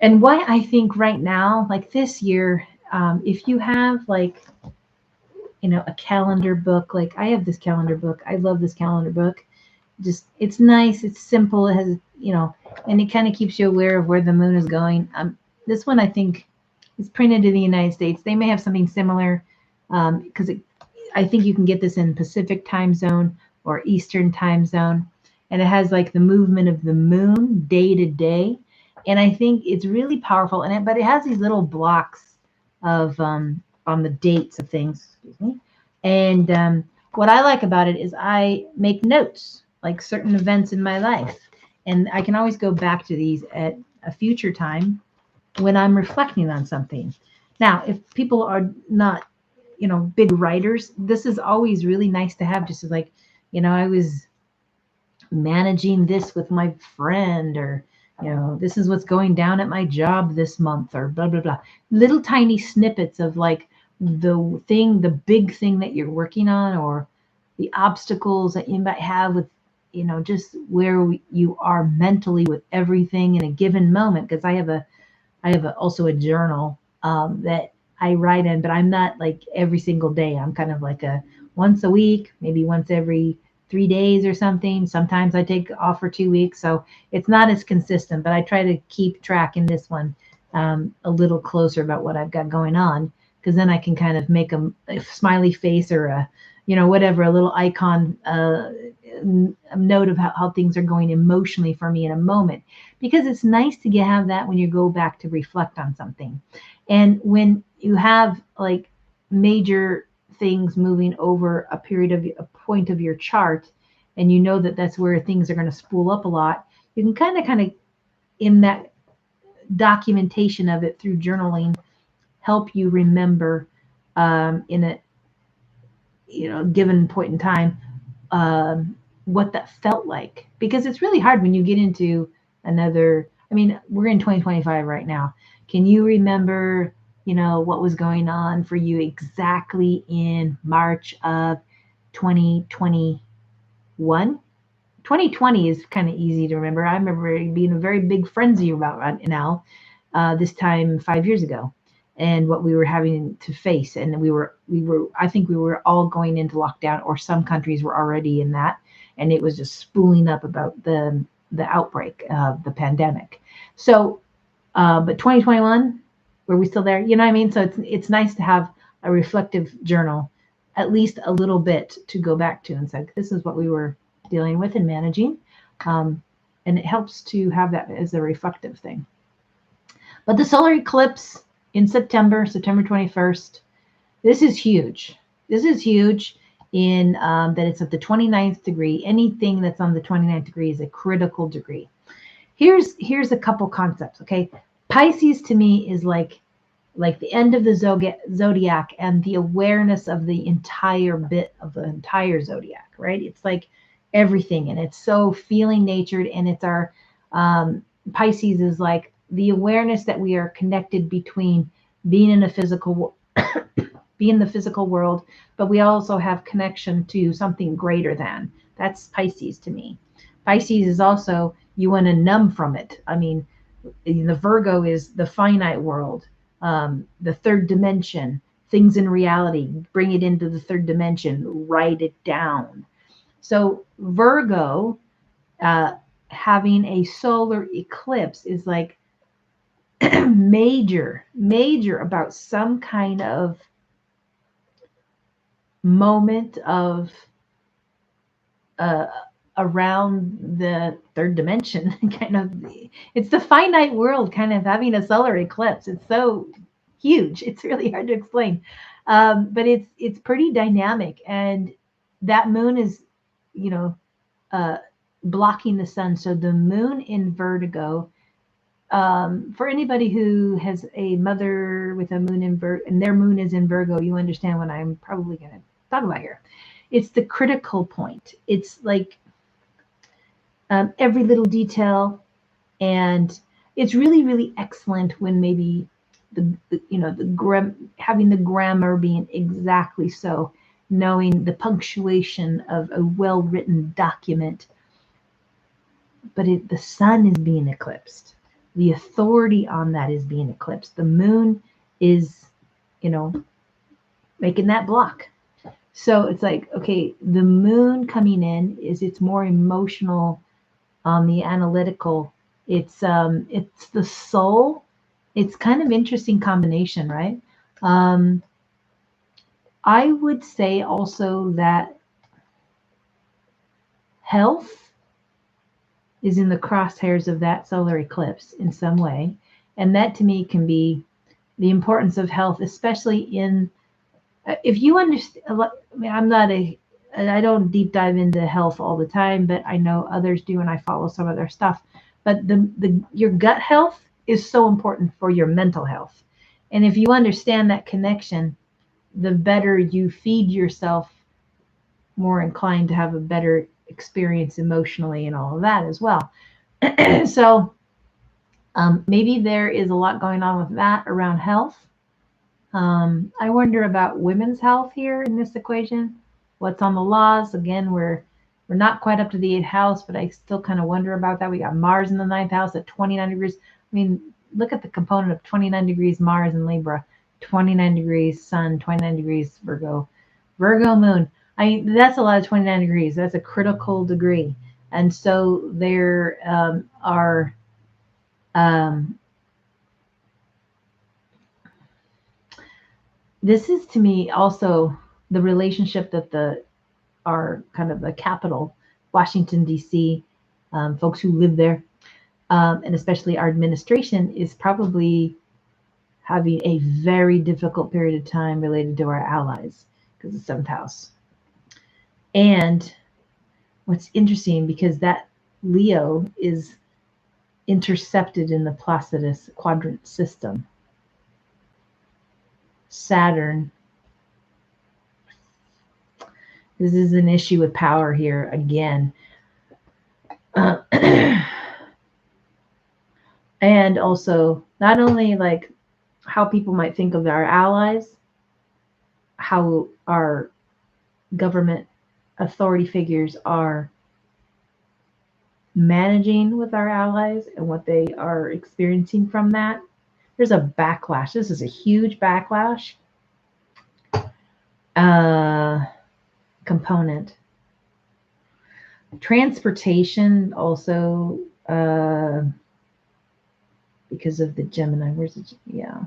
And why I think right now, like this year, if you have like, a calendar book, like I have this calendar book, I love this calendar book. Just, it's nice, it's simple, it has, and it kind of keeps you aware of where the moon is going. This one I think is printed in the United States. They may have something similar, because I think you can get this in Pacific time zone or Eastern time zone, and it has like the movement of the moon day to day, and I think it's really powerful. But it has these little blocks of on the dates of things. Excuse me. And what I like about it is I make notes, like certain events in my life, and I can always go back to these at a future time when I'm reflecting on something. Now, if people are not, big writers, this is always really nice to have, just as like, I was managing this with my friend, or, this is what's going down at my job this month, or blah, blah, blah. Little tiny snippets of like the big thing that you're working on, or the obstacles that you might have with, just where you are mentally with everything in a given moment. Because I have also a journal that I write in, but I'm not like every single day. I'm kind of like a once a week, maybe once every 3 days or something. Sometimes I take off for 2 weeks, so it's not as consistent, but I try to keep track in this one a little closer about what I've got going on, because then I can kind of make a smiley face, or a, whatever, a little icon, a note of how things are going emotionally for me in a moment, because it's nice to have that when you go back to reflect on something. And when you have like major things moving over a point of your chart, and that's where things are going to spool up a lot, you can kind of in that documentation of it through journaling help you remember in a given point in time what that felt like. Because it's really hard when you get into another, we're in 2025 right now. Can you remember what was going on for you exactly in March of 2021? 2020 is kind of easy to remember. I remember being a very big frenzy about right now, this time 5 years ago, and what we were having to face. And I think we were all going into lockdown, or some countries were already in that, and it was just spooling up about the outbreak of the pandemic. So, but 2021, were we still there? You know what I mean? So it's nice to have a reflective journal, at least a little bit to go back to and say, this is what we were dealing with and managing. And it helps to have that as a reflective thing. But the solar eclipse in September 21st, this is huge. This is huge in that it's at the 29th degree. Anything that's on the 29th degree is a critical degree. Here's a couple concepts, okay? Pisces to me is like the end of the zodiac and the awareness of the entire bit of the entire zodiac, right? It's like everything, and it's so feeling natured, and it's our Pisces is like the awareness that we are connected between being in a physical be in the physical world, but we also have connection to something greater than. That's Pisces to me. Pisces is also, you want to numb from it. I mean, the Virgo is the finite world, the third dimension, things in reality, bring it into the third dimension, write it down. So Virgo, having a solar eclipse is like major about some kind of moment of uh, around the third dimension. Kind of, it's the finite world kind of having a solar eclipse. It's so huge, it's really hard to explain, but it's pretty dynamic, and that moon is, you know, uh, blocking the sun. So the moon in Virgo, for anybody who has a mother with a moon in Virgo and their moon is in Virgo, you understand what I'm probably going to talk about here. It's the critical point. It's like every little detail, and it's really excellent when maybe having the grammar being exactly so, knowing the punctuation of a well-written document. But the sun is being eclipsed. The authority on that is being eclipsed. The moon is, making that block. So it's like, okay, the moon coming in it's more emotional on the analytical. It's the soul. It's kind of interesting combination, right? I would say also that health is in the crosshairs of that solar eclipse in some way. And that to me can be the importance of health, especially in, if you understand, I mean, I don't deep dive into health all the time, but I know others do, and I follow some of their stuff. But your gut health is so important for your mental health. And if you understand that connection, the better you feed yourself, more inclined to have a better experience emotionally and all of that as well. So maybe there is a lot going on with that around health. I wonder about women's health here in this equation. What's on the laws? Again, we're not quite up to the 8th house, but I still kind of wonder about that. We got Mars in the 9th house at 29 degrees. I mean, look at the component of 29 degrees Mars in Libra, 29 degrees Sun, 29 degrees Virgo Moon. I mean, that's a lot of 29 degrees. That's a critical degree. And so there are this is to me also the relationship that our kind of the capital, Washington, D.C., folks who live there, and especially our administration, is probably having a very difficult period of time related to our allies because of the 7th house. And what's interesting, because that Leo is intercepted in the Placidus quadrant system. Saturn. This is an issue with power here again. And also, not only like how people might think of our allies, how our government authority figures are managing with our allies and what they are experiencing from that. There's a backlash. This is a huge backlash component. Transportation also, because of the Gemini. Where's it? Yeah.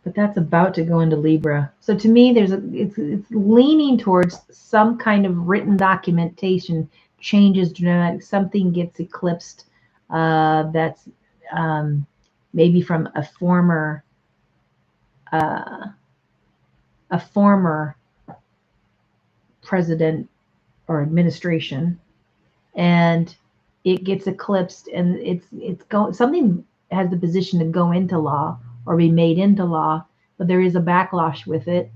But that's about to go into Libra. So to me, it's leaning towards some kind of written documentation changes dramatic. Something gets eclipsed. That's maybe from a former president or administration, and it gets eclipsed, and something has the position to go into law or be made into law, but there is a backlash with it,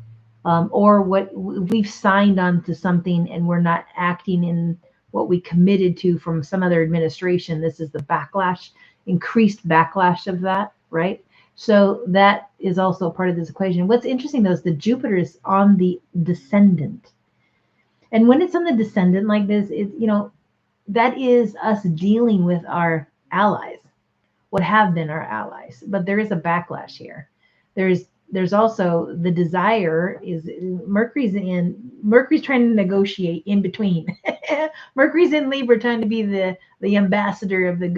or what we've signed on to something and we're not acting in what we committed to from some other administration. This is the backlash, increased backlash of that, right? So that is also part of this equation. What's interesting though is the Jupiter is on the descendant. And when it's on the descendant like this, that is us dealing with our allies, what have been our allies. But there is a backlash here. There's also the desire is Mercury's trying to negotiate in between. Mercury's in Libra trying to be the ambassador of the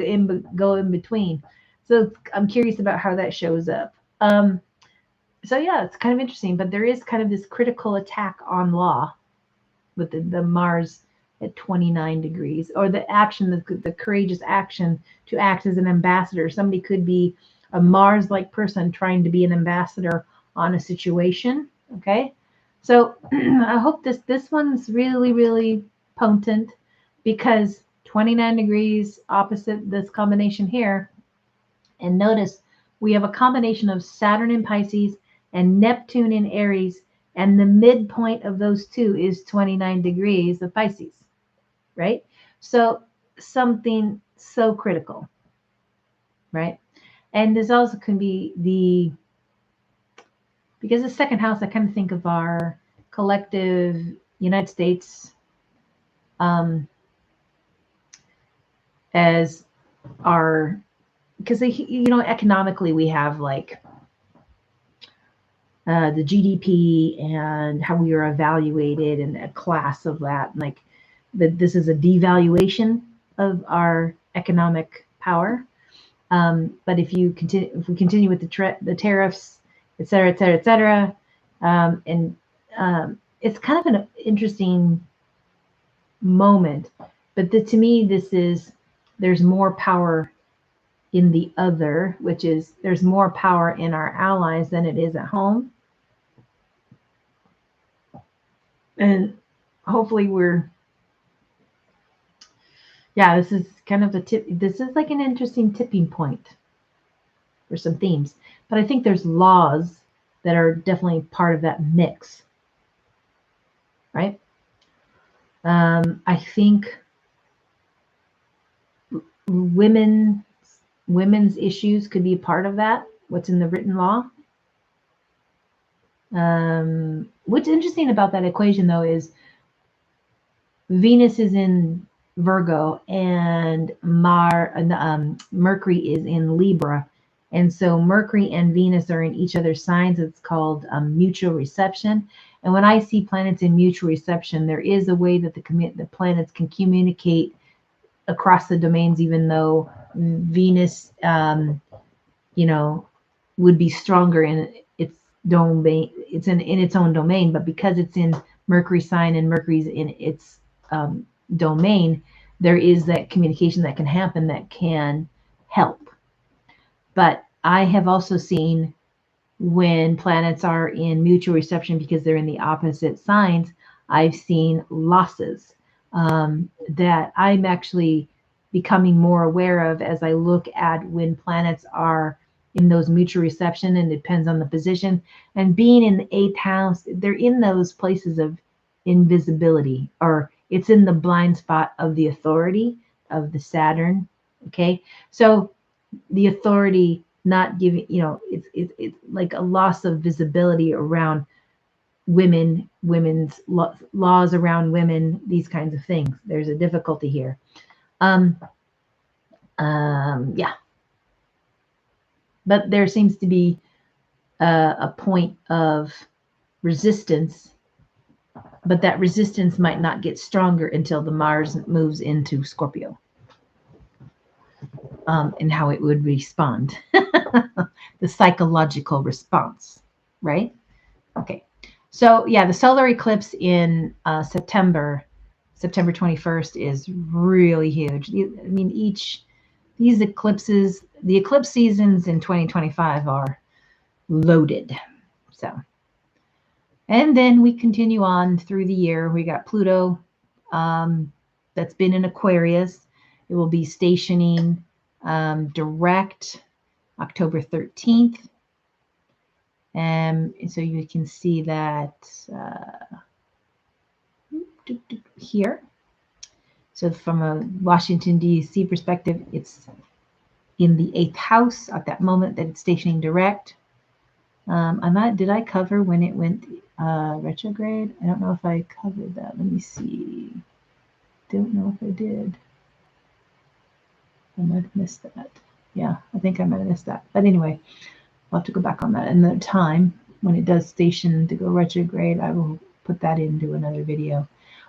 go in between. So I'm curious about how that shows up. So yeah, it's kind of interesting, but there is kind of this critical attack on law with the Mars at 29 degrees, or the action, the courageous action to act as an ambassador. Somebody could be a Mars-like person trying to be an ambassador on a situation. Okay, so I hope this one's really, really potent, because 29 degrees opposite this combination here. And notice we have a combination of Saturn in Pisces and Neptune in Aries, and the midpoint of those two is 29 degrees of Pisces, right? So something so critical, right? And this also can be because the second house, I kind of think of our collective United States as our, because economically we have like the GDP and how we are evaluated, and a class of that. Like this is a devaluation of our economic power. But if we continue with the tariffs, et cetera, et cetera, et cetera, and it's kind of an interesting moment. But to me, there's more power in the other, which is there's more power in our allies than it is at home. And hopefully this is kind of this is like an interesting tipping point for some themes. But I think there's laws that are definitely part of that mix, right? I think women's issues could be part of that, what's in the written law. What's interesting about that equation, though, is Venus is in Virgo and Mercury is in Libra. And so Mercury and Venus are in each other's signs. It's called mutual reception. And when I see planets in mutual reception, there is a way that the planets can communicate across the domains, even though Venus, would be stronger in its domain. It's in its own domain, but because it's in Mercury sign and Mercury's in its domain, there is that communication that can happen that can help. But I have also seen when planets are in mutual reception because they're in the opposite signs, I've seen losses that I'm actually becoming more aware of as I look at when planets are in those mutual reception, and it depends on the position. And being in the 8th house, they're in those places of invisibility, or it's in the blind spot of the authority of the Saturn. Okay, so the authority not giving, it's like a loss of visibility around women's laws around women, these kinds of things. There's a difficulty here. Yeah. But there seems to be a point of resistance, but that resistance might not get stronger until the Mars moves into Scorpio, and how it would respond. The psychological response, right? Okay. So yeah, the solar eclipse in September 21st is really huge. I mean, these eclipses, the eclipse seasons in 2025 are loaded. So, and then we continue on through the year. We got Pluto that's been in Aquarius. It will be stationing direct October 13th. And so you can see that here. So from a Washington, D.C. perspective, it's in the 8th house at that moment that it's stationing direct. Did I cover when it went retrograde? I don't know if I covered that. Let me see. Don't know if I did. I might have missed that. Yeah, I think I might have missed that. But anyway, I'll have to go back on that another time. When it does station to go retrograde, I will put that into another video.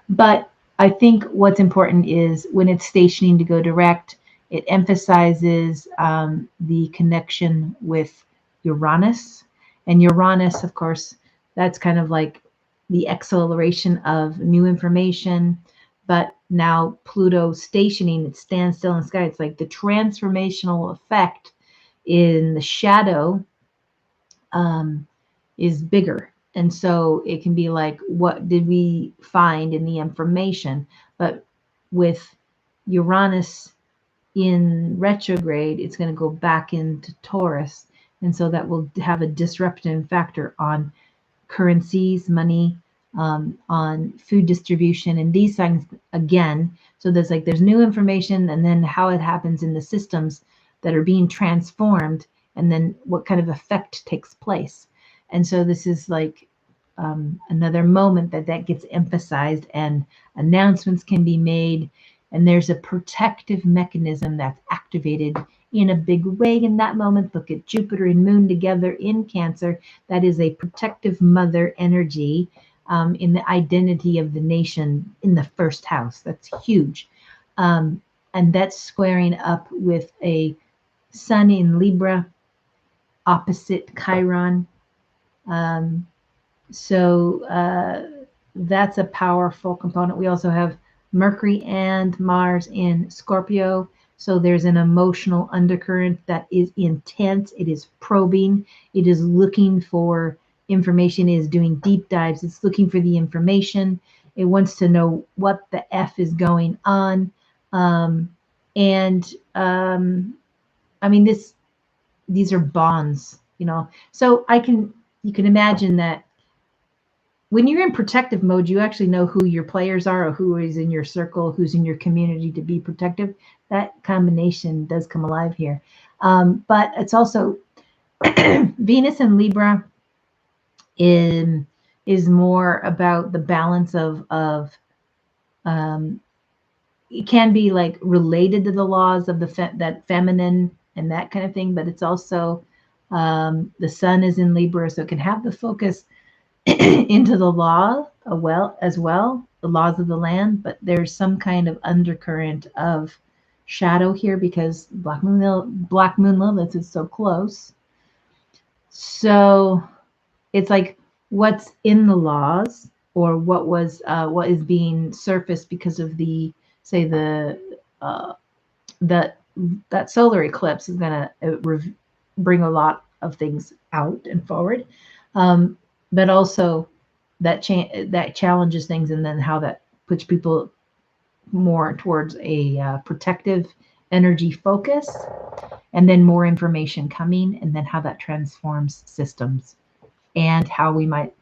But I think what's important is when it's stationing to go direct, it emphasizes the connection with Uranus. And Uranus, of course, that's kind of like the acceleration of new information. But now Pluto stationing, it stands still in the sky. It's like the transformational effect in the shadow is bigger. And so it can be like, what did we find in the information? But with Uranus in retrograde, it's going to go back into Taurus. And so that will have a disruptive factor on currencies, money, on food distribution, and these things again. So there's new information, and then how it happens in the systems that are being transformed, and then what kind of effect takes place. And so this is like another moment that gets emphasized, and announcements can be made, and there's a protective mechanism that's activated in a big way in that moment. Look at Jupiter and Moon together in Cancer. That is a protective mother energy in the identity of the nation in the 1st house. That's huge. And that's squaring up with a Sun in Libra opposite Chiron. So that's a powerful component. We also have Mercury and Mars in Scorpio. So there's an emotional undercurrent that is intense. It is probing. It is looking for information. It is doing deep dives. It's looking for the information. It wants to know what the F is going on. I mean, these are bonds, you know. So you can imagine that when you're in protective mode, you actually know who your players are, or who is in your circle, who's in your community to be protective. That combination does come alive here. But it's also Venus in Libra is more about the balance of it can be like related to the laws of that feminine and that kind of thing, but it's also the Sun is in Libra, so it can have the focus into the law as well, the laws of the land, but there's some kind of undercurrent of shadow here because Black Moon Lilith is so close. So it's like what's in the laws, or what is being surfaced because of the, say, that solar eclipse is going to bring a lot of things out and forward. But also that challenges things, and then how that puts people more towards a protective energy focus, and then more information coming, and then how that transforms systems, and how we might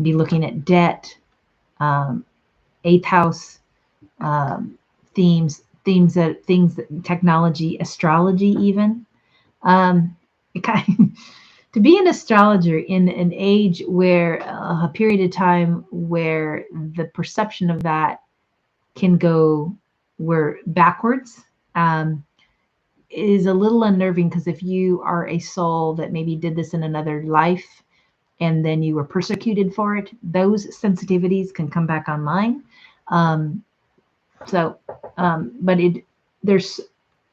be looking at debt, 8th house things that technology, astrology even. To be an astrologer in an age where a period of time where the perception of that can go backwards is a little unnerving, because if you are a soul that maybe did this in another life and then you were persecuted for it, those sensitivities can come back online. But there's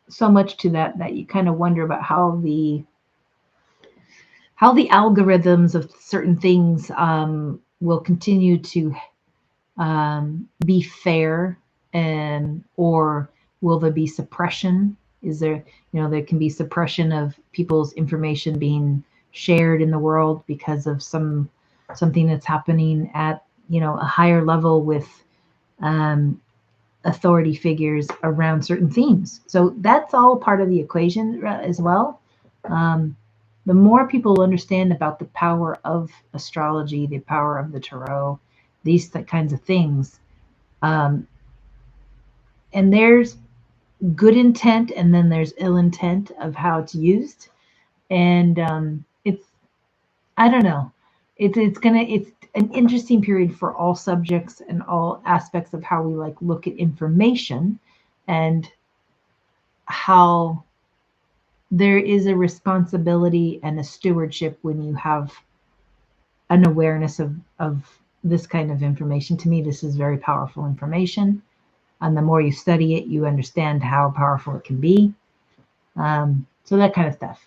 so much to that you kind of wonder about how the algorithms of certain things will continue to be fair, or will there be suppression? Is there, there can be suppression of people's information being shared in the world because of something that's happening at, a higher level with authority figures around certain themes. So that's all part of the equation as well. The more people understand about the power of astrology, the power of the tarot, these kinds of things, and there's good intent, and then there's ill intent of how it's used. And it's, I don't know, it's an interesting period for all subjects and all aspects of how we like look at information, and how there is a responsibility and a stewardship when you have an awareness of this kind of information. To me, this is very powerful information. And the more you study it, you understand how powerful it can be. So that kind of stuff.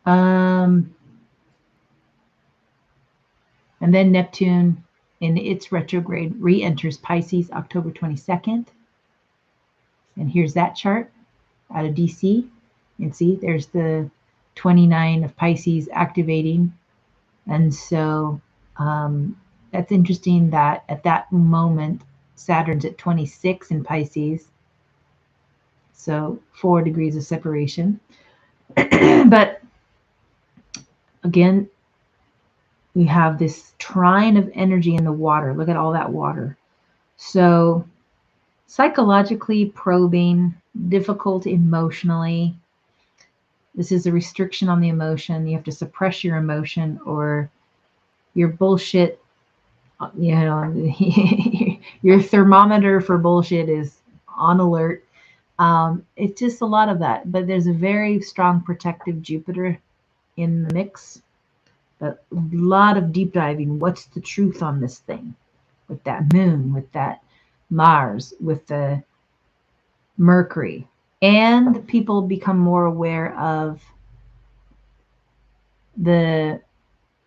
And then Neptune in its retrograde re-enters Pisces October 22nd. And here's that chart out of DC. You can see there's the 29 of Pisces activating. And so that's interesting that at that moment, Saturn's at 26 in Pisces. So 4 degrees of separation. But again, we have this trine of energy in the water. Look at all that water. So psychologically probing, difficult emotionally. This is a restriction on the emotion. You have to suppress your emotion, or your bullshit, you know, your thermometer for bullshit is on alert. It's just a lot of that. But there's a very strong protective Jupiter in the mix. A lot of deep diving. What's the truth on this thing? With that moon, with that Mars, with the Mercury. And people become more aware of the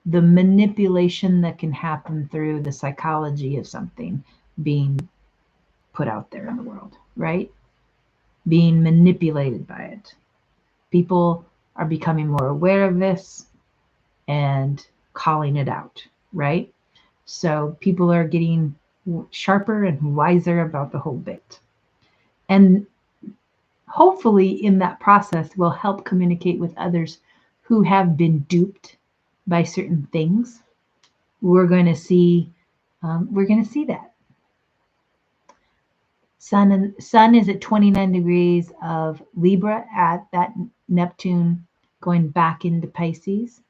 manipulation that can happen through the psychology of something being put out there in the world, right? Being manipulated by it. People are becoming more aware of this and calling it out, right? So people are getting sharper and wiser about the whole bit. And hopefully in that process will help communicate with others who have been duped by certain things. We're going to see that. Sun is at 29 degrees of Libra at that Neptune going back into Pisces.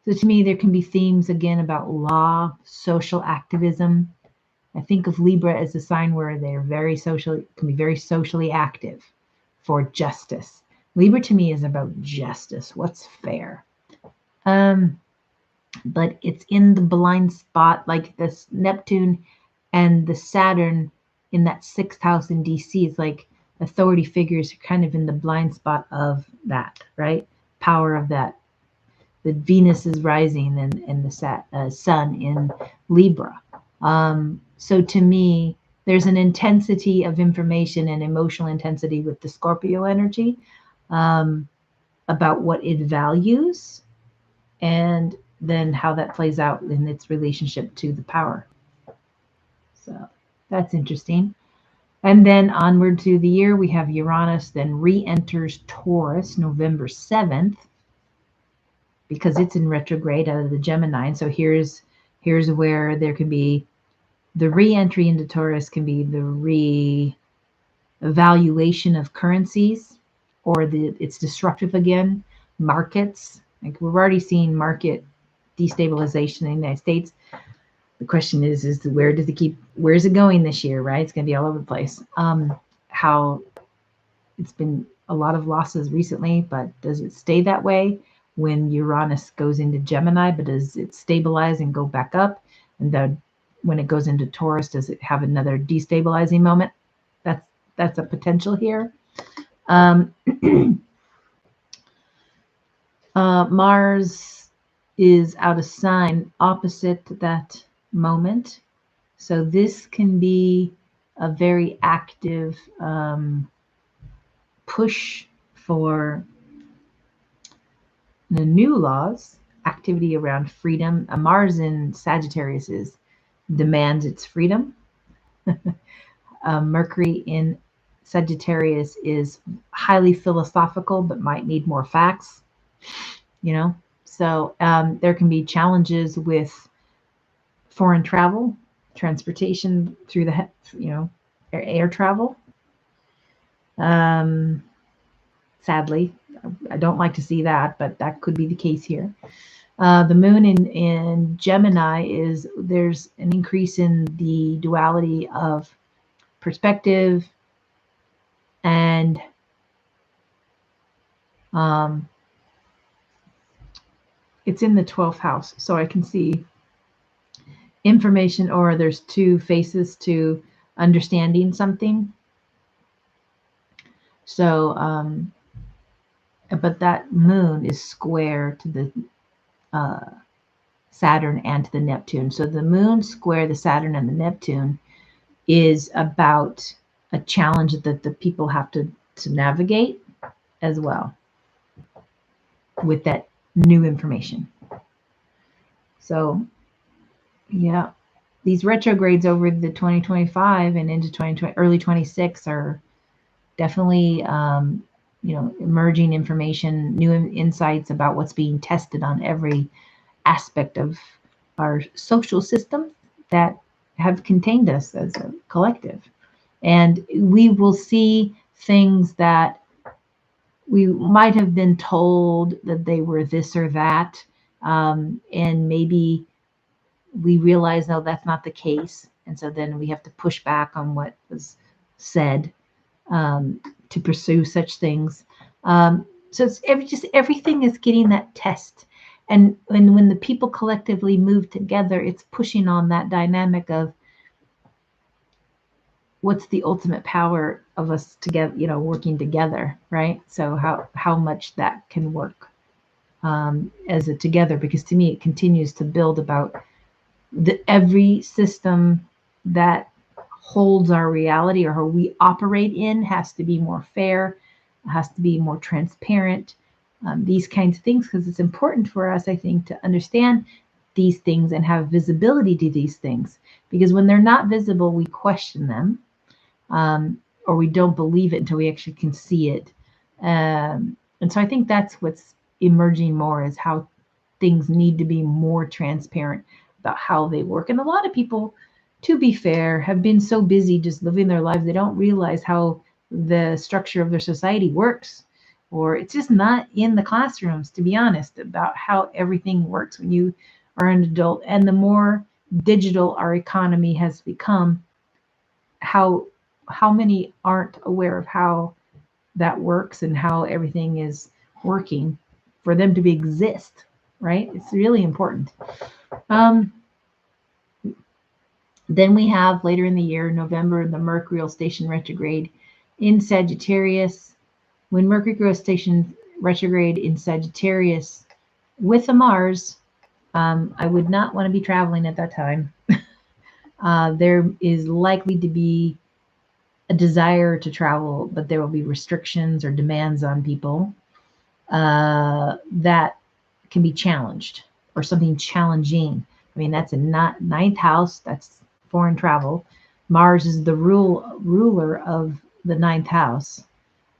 So to me, there can be themes again about law, social activism. I think of Libra as a sign where they're can be very socially active for justice. Libra to me is about justice. What's fair? But it's in the blind spot, like this Neptune and the Saturn in that 6th house in DC. It's like authority figures are kind of in the blind spot of that, right? Power of that. The Venus is rising and the Sun in Libra. So to me, there's an intensity of information and emotional intensity with the Scorpio energy about what it values, and then how that plays out in its relationship to the power. So that's interesting. And then onward through the year, we have Uranus then re-enters Taurus November 7th, because it's in retrograde out of the Gemini. And so here's where there can be the re-entry into Taurus, can be the re-evaluation of currencies, or it's disruptive again. Markets, like we've already seen market destabilization in the United States. The question is where's it going this year, right? It's going to be all over the place. How it's been a lot of losses recently, but does it stay that way when Uranus goes into Gemini? But does it stabilize and go back up? And then when it goes into Taurus, does it have another destabilizing moment? That's a potential here. Mars is out of sign opposite that moment. So this can be a very active push for the new laws, activity around freedom. Mars in Sagittarius demands its freedom. Mercury in Sagittarius is highly philosophical, but might need more facts, you know. So there can be challenges with foreign travel, transportation through the, air travel. Sadly, I don't like to see that, but that could be the case here. The moon in Gemini there's an increase in the duality of perspective and it's in the 12th house, so I can see information, or there's two faces to understanding something. So, but that moon is square to the Saturn and to the Neptune. So the moon square the Saturn and the Neptune is about a challenge that the people have to navigate as well with that new information. So, yeah, these retrogrades over the 2025 and into 2020, early 26 are definitely, emerging information, new insights about what's being tested on every aspect of our social systems that have contained us as a collective. And we will see things that we might have been told that they were this or that, and maybe we realize, no, that's not the case. And so then we have to push back on what was said to pursue such things. So it's everything is getting that test. And when the people collectively move together, it's pushing on that dynamic of what's the ultimate power of us together, working together, right? So how much that can work as a together, because to me it continues to build about every system that holds our reality or how we operate in has to be more fair, has to be more transparent, these kinds of things, because it's important for us, I think, to understand these things and have visibility to these things, because when they're not visible, we question them, or we don't believe it until we actually can see it. And so I think that's what's emerging more, is how things need to be more transparent about how they work. And a lot of people, to be fair, have been so busy just living their lives, they don't realize how the structure of their society works, or it's just not in the classrooms, to be honest, about how everything works when you are an adult. And the more digital our economy has become, how many aren't aware of how that works and how everything is working for them to exist, right? It's really important. Then we have later in the year, November, the Mercury Station Retrograde in Sagittarius. When Mercury goes station retrograde in Sagittarius with a Mars, I would not want to be traveling at that time. There is likely to be a desire to travel, but there will be restrictions or demands on people that can be challenged, or something challenging. I mean, that's a ninth house. That's foreign travel. Mars is the ruler of the ninth house,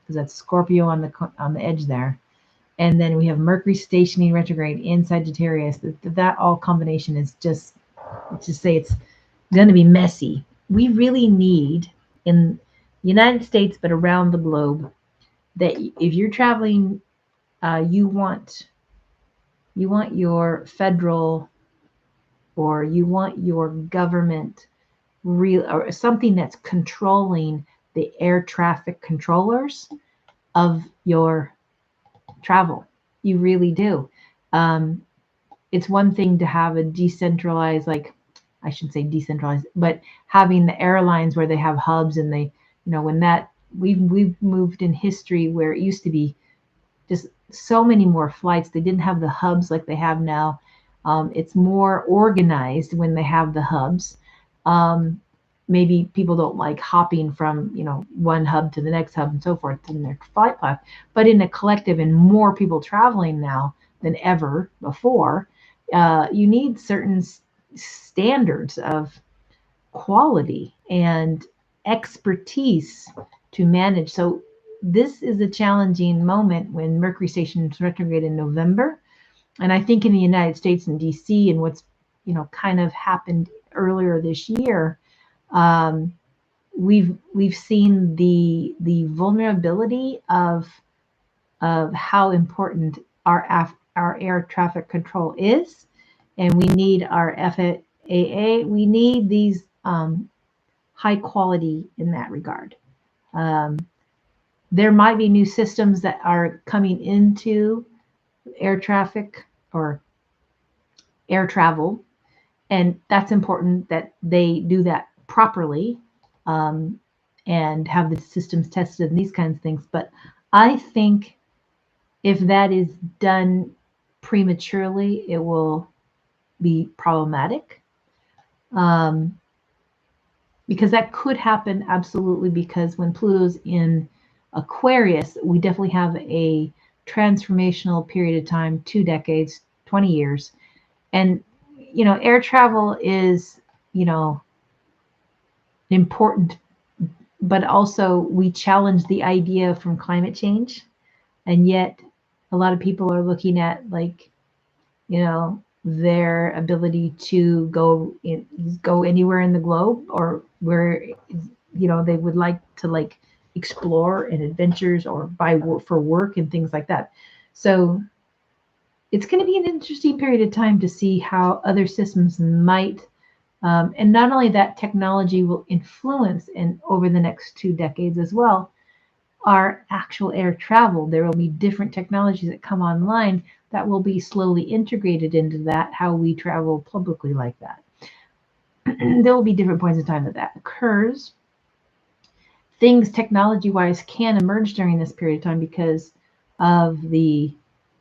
because that's Scorpio on the edge there. And then we have Mercury stationing retrograde in Sagittarius. That all combination is just, let's just say, it's going to be messy. We really need, in the United States, but around the globe, that if you're traveling, you want your federal, or you want your government or something that's controlling the air traffic controllers of your travel. You really do. It's one thing to have a decentralized, I should say decentralized, but having the airlines where they have hubs, and they, when that we've moved in history where it used to be just so many more flights. They didn't have the hubs like they have now. It's more organized when they have the hubs. Maybe people don't like hopping from, one hub to the next hub and so forth in their flight path. But in a collective and more people traveling now than ever before, you need certain standards of quality and expertise to manage. So this is a challenging moment when Mercury stations retrograde in November. And I think in the United States and DC, and what's, kind of happened earlier this year, we've seen the vulnerability of how important our air traffic control is, and we need our FAA. We need these high quality in that regard. There might be new systems that are coming into air traffic or air travel, and that's important that they do that properly, and have the systems tested and these kinds of things. But I think if that is done prematurely, it will be problematic, because that could happen, absolutely, because when Pluto's in Aquarius, we definitely have a transformational period of time, 2 decades, 20 years. And, air travel is, important, but also we challenge the idea from climate change. And yet a lot of people are looking at, like, their ability to go anywhere in the globe, or where, they would like to, like, explore and adventures, or for work and things like that. So it's going to be an interesting period of time to see how other systems might, and not only that, technology will influence, and over the next 2 decades as well, our actual air travel. There will be different technologies that come online that will be slowly integrated into that, how we travel publicly like that. There will be different points in time that occurs. Things technology-wise can emerge during this period of time because of the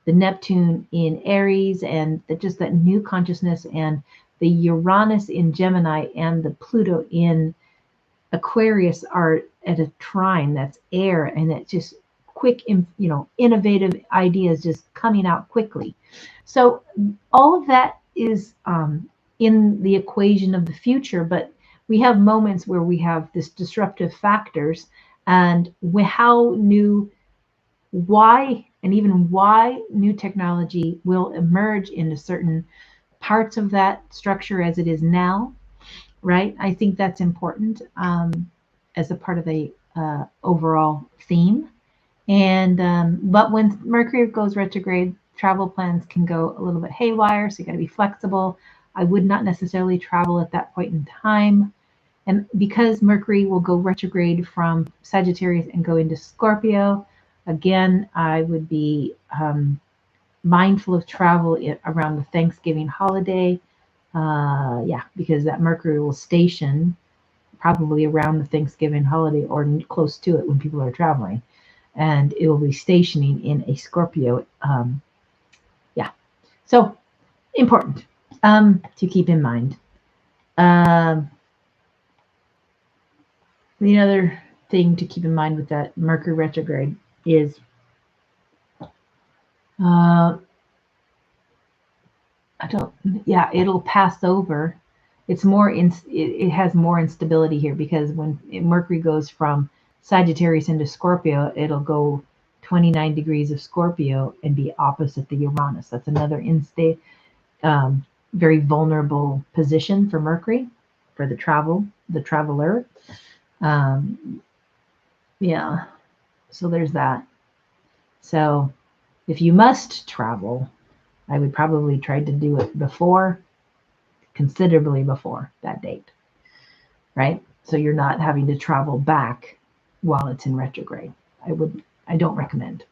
Neptune in Aries, and just that new consciousness, and the Uranus in Gemini and the Pluto in Aquarius are at a trine, that's air, and it's just quick, innovative ideas just coming out quickly. So all of that is in the equation of the future, but we have moments where we have this disruptive factors, and why new technology will emerge into certain parts of that structure as it is now, right? I think that's important, as a part of the overall theme. And but when Mercury goes retrograde, travel plans can go a little bit haywire, so you got to be flexible. I would not necessarily travel at that point in time. And because Mercury will go retrograde from Sagittarius and go into Scorpio, again, I would be mindful of travel around the Thanksgiving holiday. Because that Mercury will station probably around the Thanksgiving holiday, or close to it, when people are traveling, and it will be stationing in a Scorpio. So important to keep in mind. The other thing to keep in mind with that Mercury retrograde is it'll pass over. It's more it has more instability here, because when Mercury goes from Sagittarius into Scorpio, it'll go 29 degrees of Scorpio and be opposite the Uranus. That's another very vulnerable position for Mercury, for the traveler. So there's that. So if you must travel, I would probably try to do it considerably before that date, right? So you're not having to travel back while it's in retrograde. I don't recommend.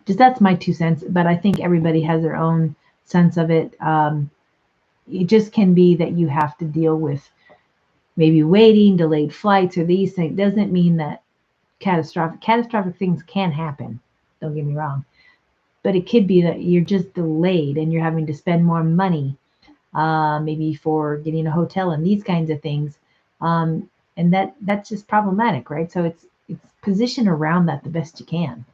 Just that's my 2 cents, but I think everybody has their own sense of it. It just can be that you have to deal with maybe waiting, delayed flights, or these things. Doesn't mean that catastrophic things can happen. Don't get me wrong. But it could be that you're just delayed and you're having to spend more money, maybe for getting a hotel and these kinds of things. And that's just problematic, right? So it's position around that the best you can.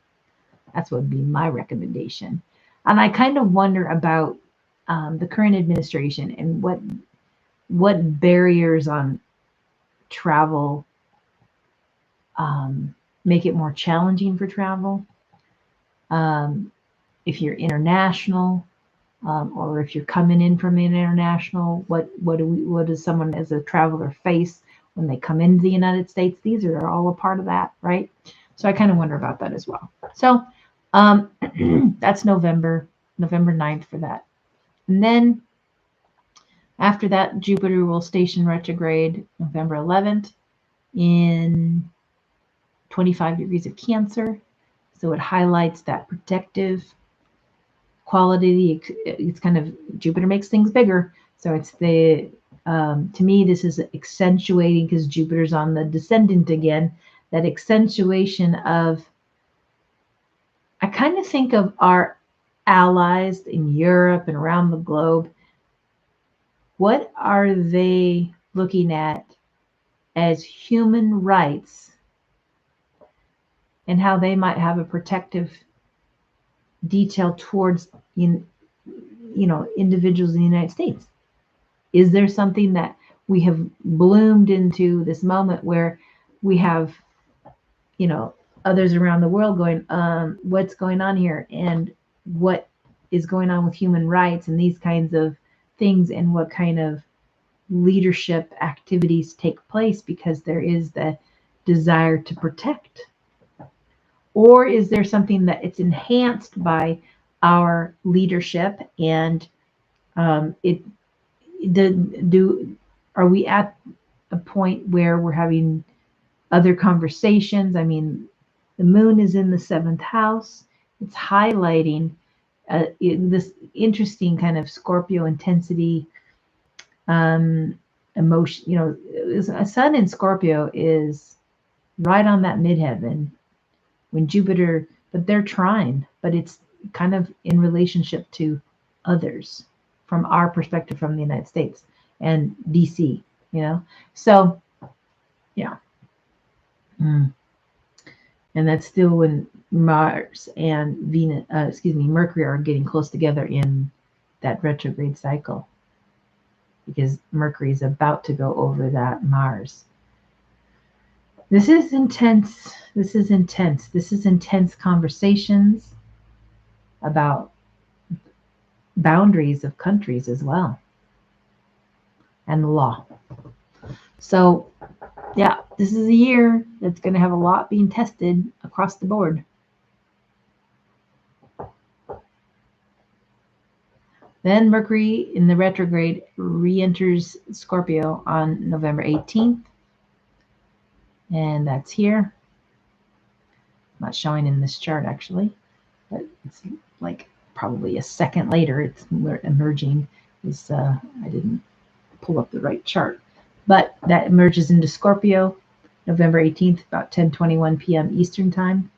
That's what would be my recommendation. And I kind of wonder about the current administration and what barriers on travel make it more challenging for travel. If you're international, or if you're coming in from an international, what does someone as a traveler face when they come into the United States. These are all a part of that, right? So I kind of wonder about that as well. So that's November 9th for that. And then after that, Jupiter will station retrograde November 11th in 25 degrees of Cancer. So it highlights that protective quality. It's kind of, Jupiter makes things bigger. So it's the, to me, this is accentuating, because Jupiter's on the descendant again, that accentuation of, I kind of think of our allies in Europe and around the globe. What are they looking at as human rights, and how they might have a protective detail towards individuals in the United States? Is there something that we have bloomed into this moment where we have, others around the world going, what's going on here, and what is going on with human rights and these kinds of things, and what kind of leadership activities take place because there is the desire to protect? Or is there something that it's enhanced by our leadership, and are we at a point where we're having other conversations? I mean, the moon is in the 7th house. It's highlighting this interesting kind of Scorpio intensity, emotion. A sun in Scorpio is right on that midheaven when Jupiter, but they're trine, but it's kind of in relationship to others from our perspective, from the United States and DC, so yeah. And that's still when Mars and Mercury are getting close together in that retrograde cycle, because Mercury is about to go over that Mars. This is intense. This is intense conversations about boundaries of countries as well, and the law. So yeah, this is a year that's going to have a lot being tested across the board. Then Mercury in the retrograde re-enters Scorpio on November 18th. And that's here. Not showing in this chart actually, but it's like probably a second later it's emerging. I didn't pull up the right chart. But that emerges into Scorpio November 18th, about 10:21 p.m. Eastern time.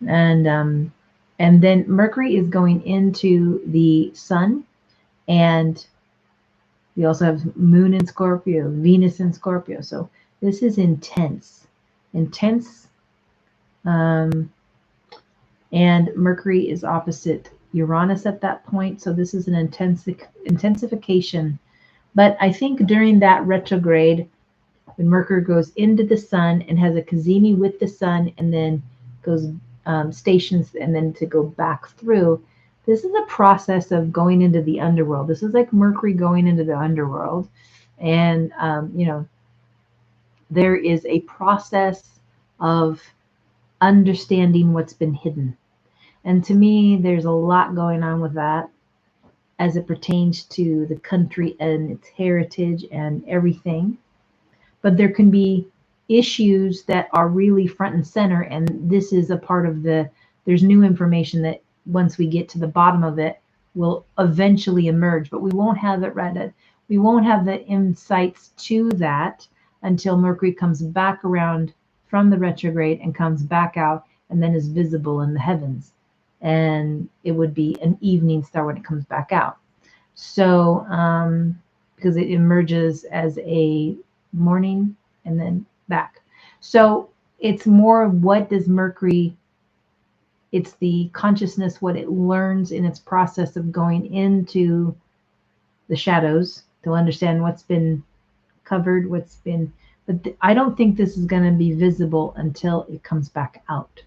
And then Mercury is going into the Sun, and we also have Moon in Scorpio, Venus in Scorpio. So this is intense. And Mercury is opposite Uranus at that point. So this is an intensification. But I think during that retrograde, when Mercury goes into the Sun and has a cazimi with the Sun, and then goes stations, and then to go back through, this is a process of going into the underworld. This is like Mercury going into the underworld. And, there is a process of understanding what's been hidden. And to me, there's a lot going on with that as it pertains to the country and its heritage and everything. But there can be issues that are really front and center, and this is a part of there's new information that once we get to the bottom of it will eventually emerge, but we won't have it read. We won't have the insights to that until Mercury comes back around from the retrograde and comes back out, and then is visible in the heavens. And it would be an evening star when it comes back out. So, because it emerges as a morning and then back. So it's more of what does Mercury, it's the consciousness, what it learns in its process of going into the shadows to understand what's been covered, but I don't think this is going to be visible until it comes back out.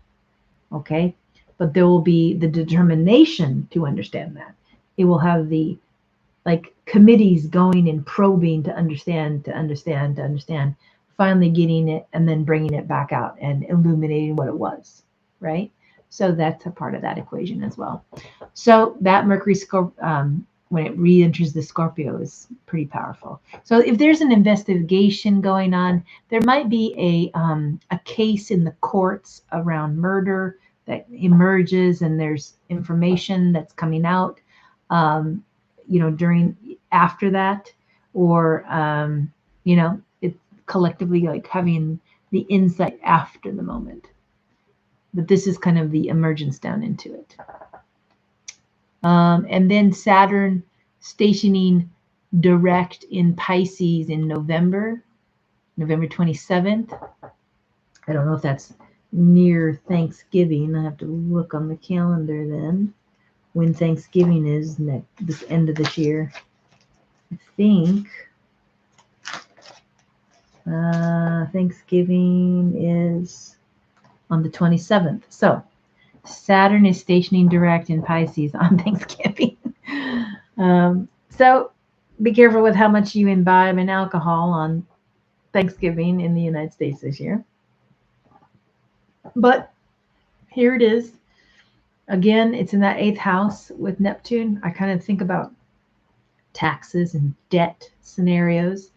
Okay. But there will be the determination to understand that. It will have the like committees going and probing to understand, finally getting it and then bringing it back out and illuminating what it was, right? So that's a part of that equation as well. So that Mercury when it re-enters the Scorpio is pretty powerful. So if there's an investigation going on, there might be a case in the courts around murder that emerges, and there's information that's coming out, after that, or it collectively like having the insight after the moment. But this is kind of the emergence down into it. And then Saturn stationing direct in Pisces in November 27th. I don't know if that's near Thanksgiving. I have to look on the calendar then when Thanksgiving is this end of this year. I think Thanksgiving is on the 27th. So Saturn is stationing direct in Pisces on Thanksgiving. So be careful with how much you imbibe in alcohol on Thanksgiving in the United States this year. But here it is. Again, it's in that 8th house with Neptune. I kind of think about taxes and debt scenarios.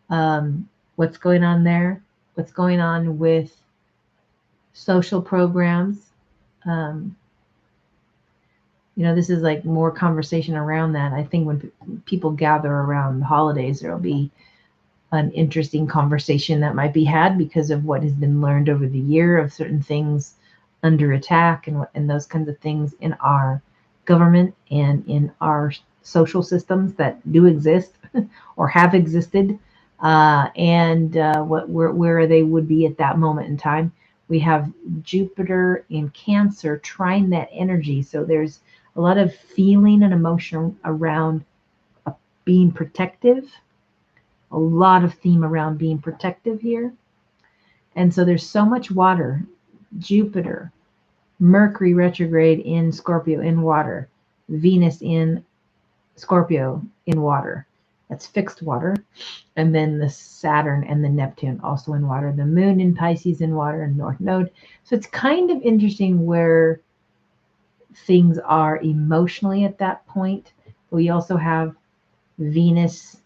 What's going on there? What's going on with social programs? This is like more conversation around that. I think when people gather around the holidays, there'll be an interesting conversation that might be had because of what has been learned over the year of certain things under attack and those kinds of things in our government and in our social systems that do exist or have existed, and where they would be at that moment in time. We have Jupiter in Cancer trine that energy. So there's a lot of feeling and emotion around being protective, a lot of theme around being protective here. And so there's so much water. Jupiter, Mercury retrograde in Scorpio in water, Venus in Scorpio in water. That's fixed water. And then the Saturn and the Neptune also in water. The Moon in Pisces in water and North Node. So it's kind of interesting where things are emotionally at that point. We also have Venus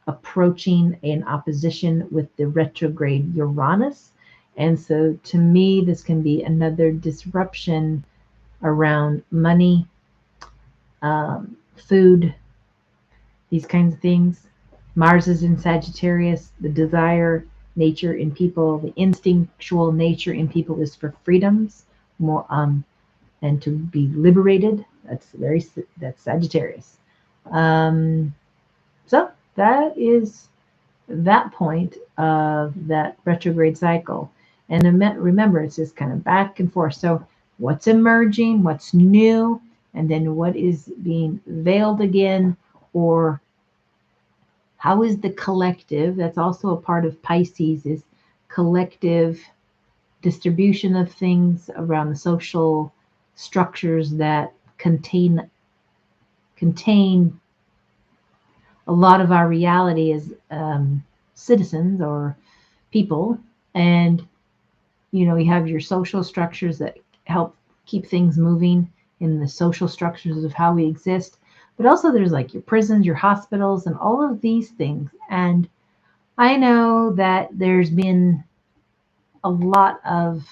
approaching in opposition with the retrograde Uranus. And so to me, this can be another disruption around money, food, these kinds of things. Mars is in Sagittarius. The desire nature in people, the instinctual nature in people is for freedoms, more and to be liberated. That's Sagittarius. So that is that point of that retrograde cycle. And remember, it's just kind of back and forth. So what's emerging, what's new, and then what is being veiled again, or how is the collective, that's also a part of Pisces, is collective distribution of things around the social structures that contain a lot of our reality as citizens or people. And you have your social structures that help keep things moving in the social structures of how we exist. But also there's like your prisons, your hospitals, and all of these things. And I know that there's been a lot of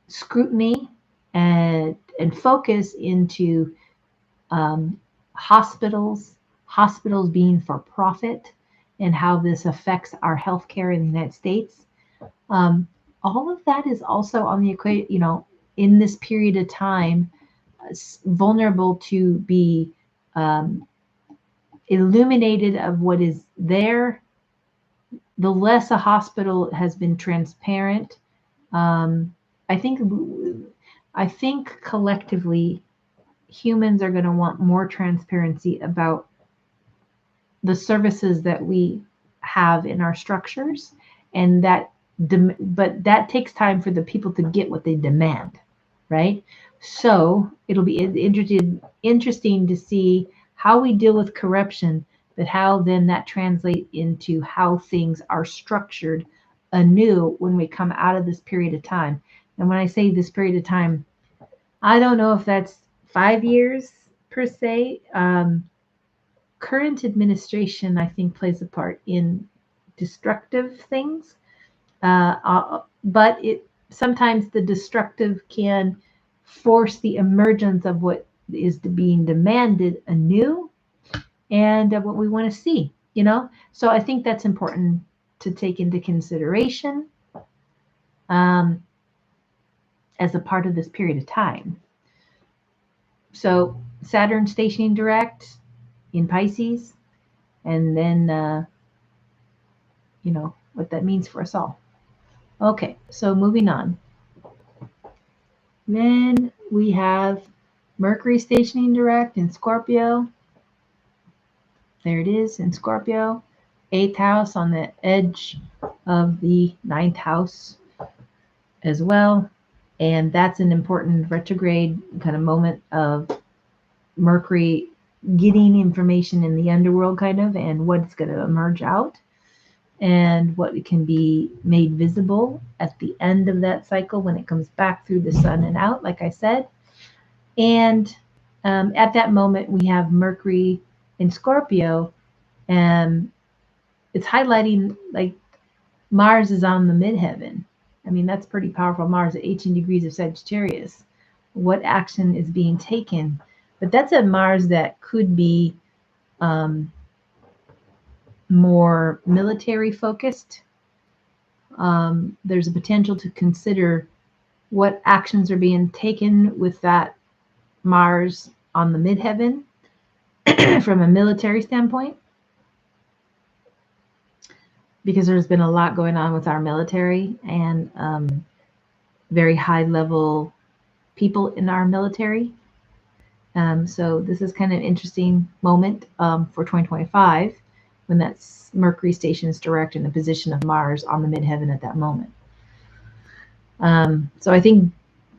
scrutiny and focus into hospitals being for profit and how this affects our healthcare in the United States. All of that is also on the equation, in this period of time, vulnerable to be illuminated of what is there. The less a hospital has been transparent, I think collectively humans are going to want more transparency about the services that we have in our structures, and but that takes time for the people to get what they demand, right? So it'll be interesting to see how we deal with corruption, but how then that translates into how things are structured anew when we come out of this period of time. And when I say this period of time, I don't know if that's 5 years per se. Current administration, I think, plays a part in destructive things, but it sometimes the destructive can force the emergence of what is being demanded anew and what we want to see, you know? So I think that's important to take into consideration as a part of this period of time. So Saturn stationing direct in Pisces, and then, you know, what that means for us all. Okay, so moving on. Then we have Mercury stationing direct in Scorpio. There it is in Scorpio. 8th house on the edge of the 9th house as well. And that's an important retrograde kind of moment of Mercury getting information in the underworld kind of, and what's going to emerge out and what can be made visible at the end of that cycle when it comes back through the sun and out, like I said. And at that moment, we have Mercury in Scorpio, and it's highlighting like Mars is on the midheaven. I mean, that's pretty powerful. Mars at 18 degrees of Sagittarius. What action is being taken? But that's a Mars that could be more military focused. There's a potential to consider what actions are being taken with that Mars on the midheaven from a military standpoint, because there's been a lot going on with our military and very high level people in our military. So this is kind of an interesting moment for 2025 when that's Mercury stations direct in the position of Mars on the midheaven at that moment. So I think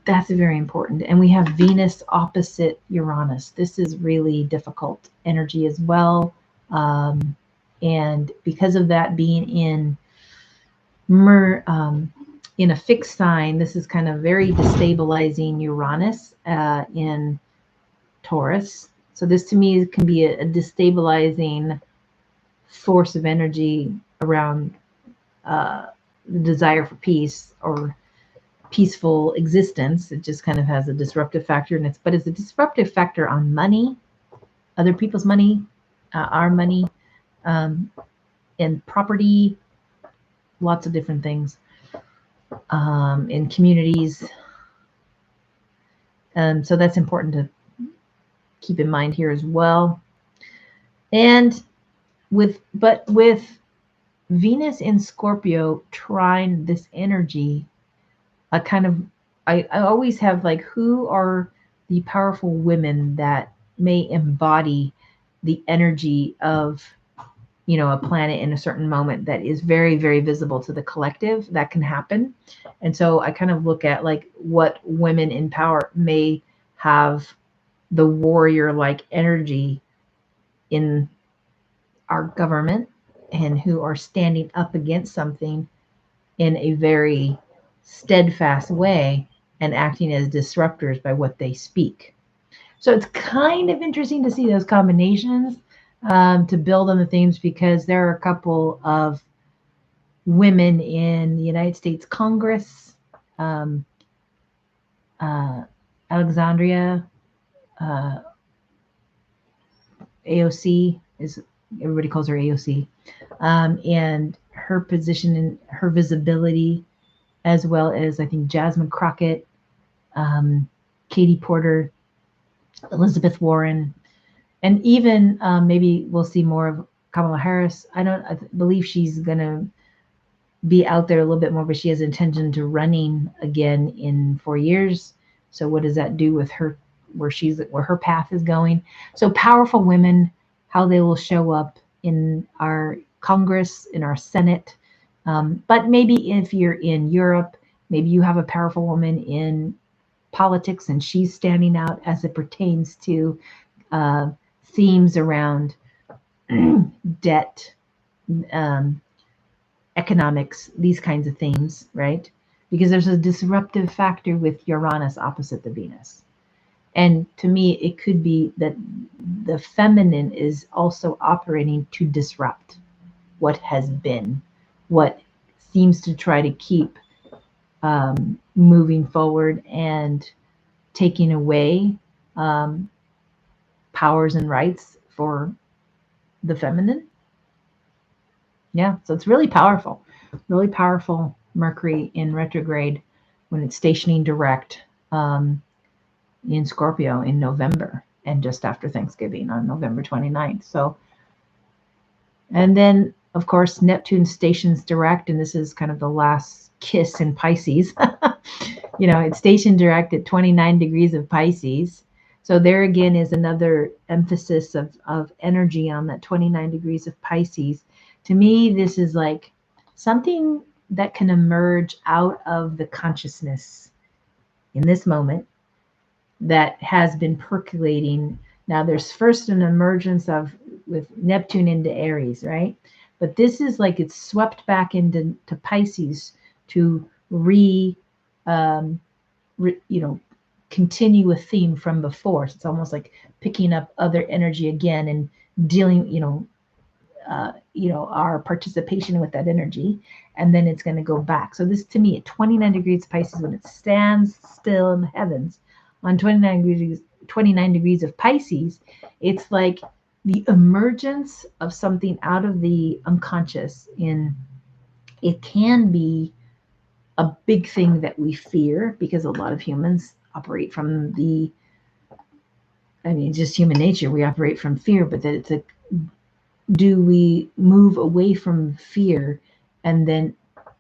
that's very important. And we have Venus opposite Uranus. This is really difficult energy as well. And because of that being in a fixed sign, this is kind of very destabilizing Uranus in Taurus. So this to me can be a destabilizing force of energy around the desire for peace or peaceful existence. It just kind of has a disruptive factor in it, but it's a disruptive factor on money, other people's money, our money, and property, lots of different things in communities. So that's important to keep in mind here as well. And with Venus in Scorpio trine this energy, I always have like, who are the powerful women that may embody the energy of, you know, a planet in a certain moment that is very, very visible to the collective that can happen. And so I kind of look at like what women in power may have the warrior-like energy in our government and who are standing up against something in a very steadfast way and acting as disruptors by what they speak. So it's kind of interesting to see those combinations to build on the themes, because there are a couple of women in the United States Congress, Alexandria, AOC, is everybody calls her AOC, and her position and her visibility, as well as I think Jasmine Crockett, Katie Porter, Elizabeth Warren, and even maybe we'll see more of Kamala Harris. I believe she's going to be out there a little bit more, but she has intention to running again in 4 years. So what does that do with her, where her path is going? So powerful women, how they will show up in our Congress, in our Senate. But maybe if you're in Europe, maybe you have a powerful woman in politics and she's standing out as it pertains to themes around debt, economics, these kinds of themes, right? Because there's a disruptive factor with Uranus opposite the Venus. And to me, it could be that the feminine is also operating to disrupt what has been, what seems to try to keep moving forward and taking away powers and rights for the feminine. Yeah, so it's really powerful Mercury in retrograde when it's stationing direct in Scorpio in November and just after Thanksgiving on November 29th. So, and then of course, Neptune Stations Direct, and this is kind of the last kiss in Pisces. You know, it's stationed direct at 29 degrees of Pisces. So there again is another emphasis of energy on that 29 degrees of Pisces. To me, this is like something that can emerge out of the consciousness in this moment that has been percolating. Now there's first an emergence of with Neptune into Aries, right? But this is like it's swept back into Pisces to continue a theme from before. So it's almost like picking up other energy again and dealing, our participation with that energy, and then it's going to go back. So this, to me, at 29 degrees Pisces, when it stands still in the heavens on 29 degrees of Pisces, it's like the emergence of something out of the unconscious. It can be a big thing that we fear, because a lot of humans operate from just human nature. We operate from fear, but that it's do we move away from fear and then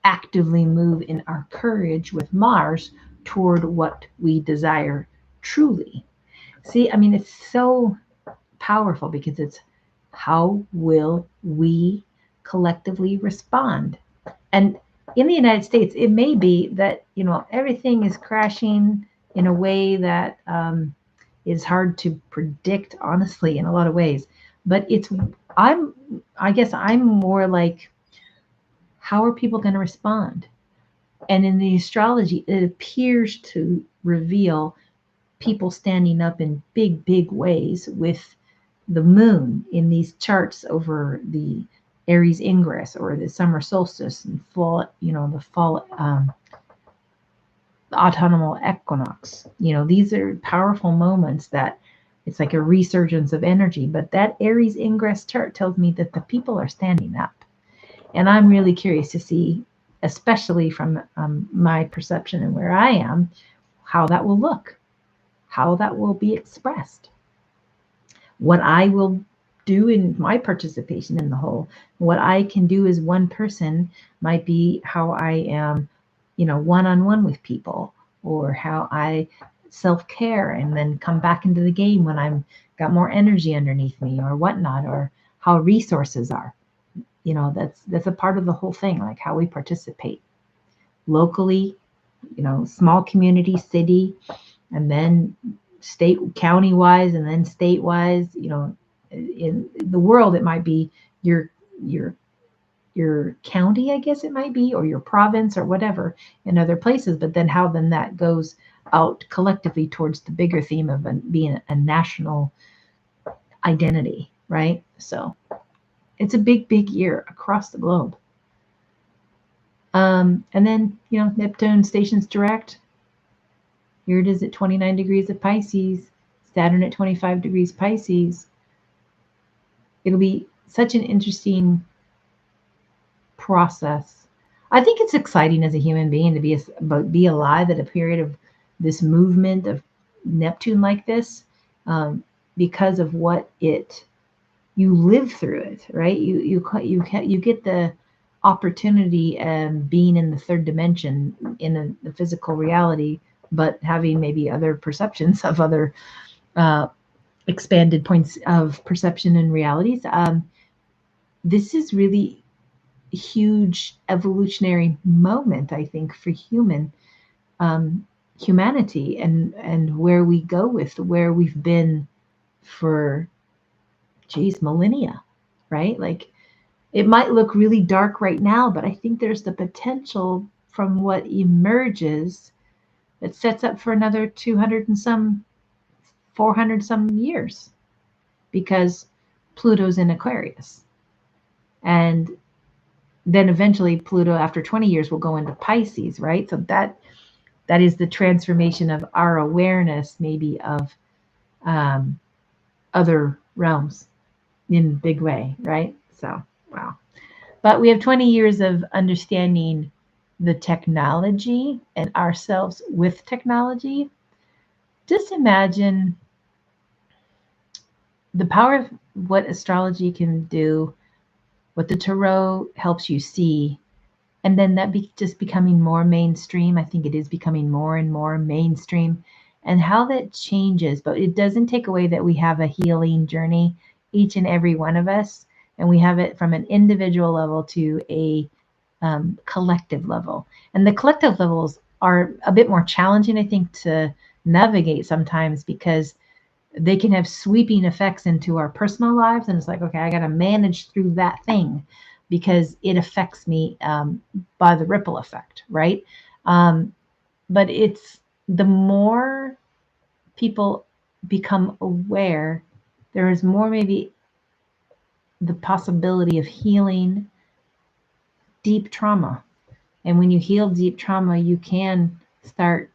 actively move in our courage with Mars toward what we desire truly? See, it's so powerful because it's how will we collectively respond? And in the United States, it may be that, everything is crashing in a way that is hard to predict, honestly, in a lot of ways. But I guess I'm more like, how are people going to respond? And in the astrology, it appears to reveal people standing up in big, big ways with the moon in these charts over the Aries Ingress or the summer solstice and fall, the fall, the autumnal equinox. These are powerful moments that it's like a resurgence of energy. But that Aries Ingress chart tells me that the people are standing up. And I'm really curious to see, especially from my perception and where I am, how that will look, how that will be expressed, what I will do in my participation in the whole. What I can do as one person might be how I am, one-on-one with people, or how I self-care and then come back into the game when I'm got more energy underneath me or whatnot, or how resources are. That's a part of the whole thing, like how we participate locally, small community, city, and then state, county wise, and then state wise. In the world, it might be your county, I guess it might be, or your province or whatever in other places. But then how then that goes out collectively towards the bigger theme of being a national identity, right? So it's a big, big year across the globe. And then, Neptune Stations Direct. Here it is at 29 degrees of Pisces, Saturn at 25 degrees Pisces. It'll be such an interesting process. I think it's exciting as a human being to be alive at a period of this movement of Neptune like this, because of what you live through it, right? You get the opportunity and being in the third dimension in the physical reality, but having maybe other perceptions of other expanded points of perception and realities. This is really a huge evolutionary moment, I think, for humanity and where we go with where we've been for geez, millennia, right? Like it might look really dark right now, but I think there's the potential from what emerges that sets up for another 200 and some, 400 some years, because Pluto's in Aquarius. And then eventually Pluto, after 20 years, will go into Pisces, right? So that is the transformation of our awareness, maybe of other realms in a big way, right? So, wow. But we have 20 years of understanding the technology and ourselves with technology. Just imagine the power of what astrology can do, what the tarot helps you see, and then that just becoming more mainstream. I think it is becoming more and more mainstream, and how that changes. But it doesn't take away that we have a healing journey, each and every one of us, and we have it from an individual level to a collective level. And the collective levels are a bit more challenging, I think, to navigate sometimes, because they can have sweeping effects into our personal lives. And it's like, okay, I got to manage through that thing because it affects me by the ripple effect, right? But it's the more people become aware, there is more maybe the possibility of healing deep trauma. And when you heal deep trauma, you can start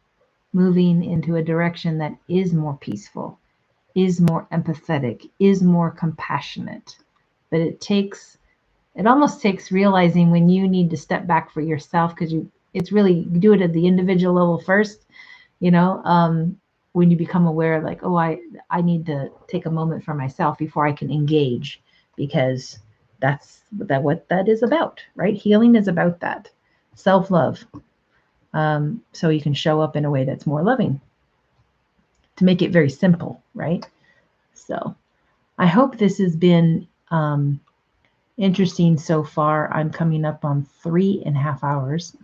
moving into a direction that is more peaceful, is more empathetic, is more compassionate. But it almost takes realizing when you need to step back for yourself, because it's really, you do it at the individual level first, when you become aware of like, oh, I need to take a moment for myself before I can engage, because that's what that is about, right? Healing is about that self-love. So you can show up in a way that's more loving, to make it very simple, right? So I hope this has been interesting so far. I'm coming up on 3.5 hours.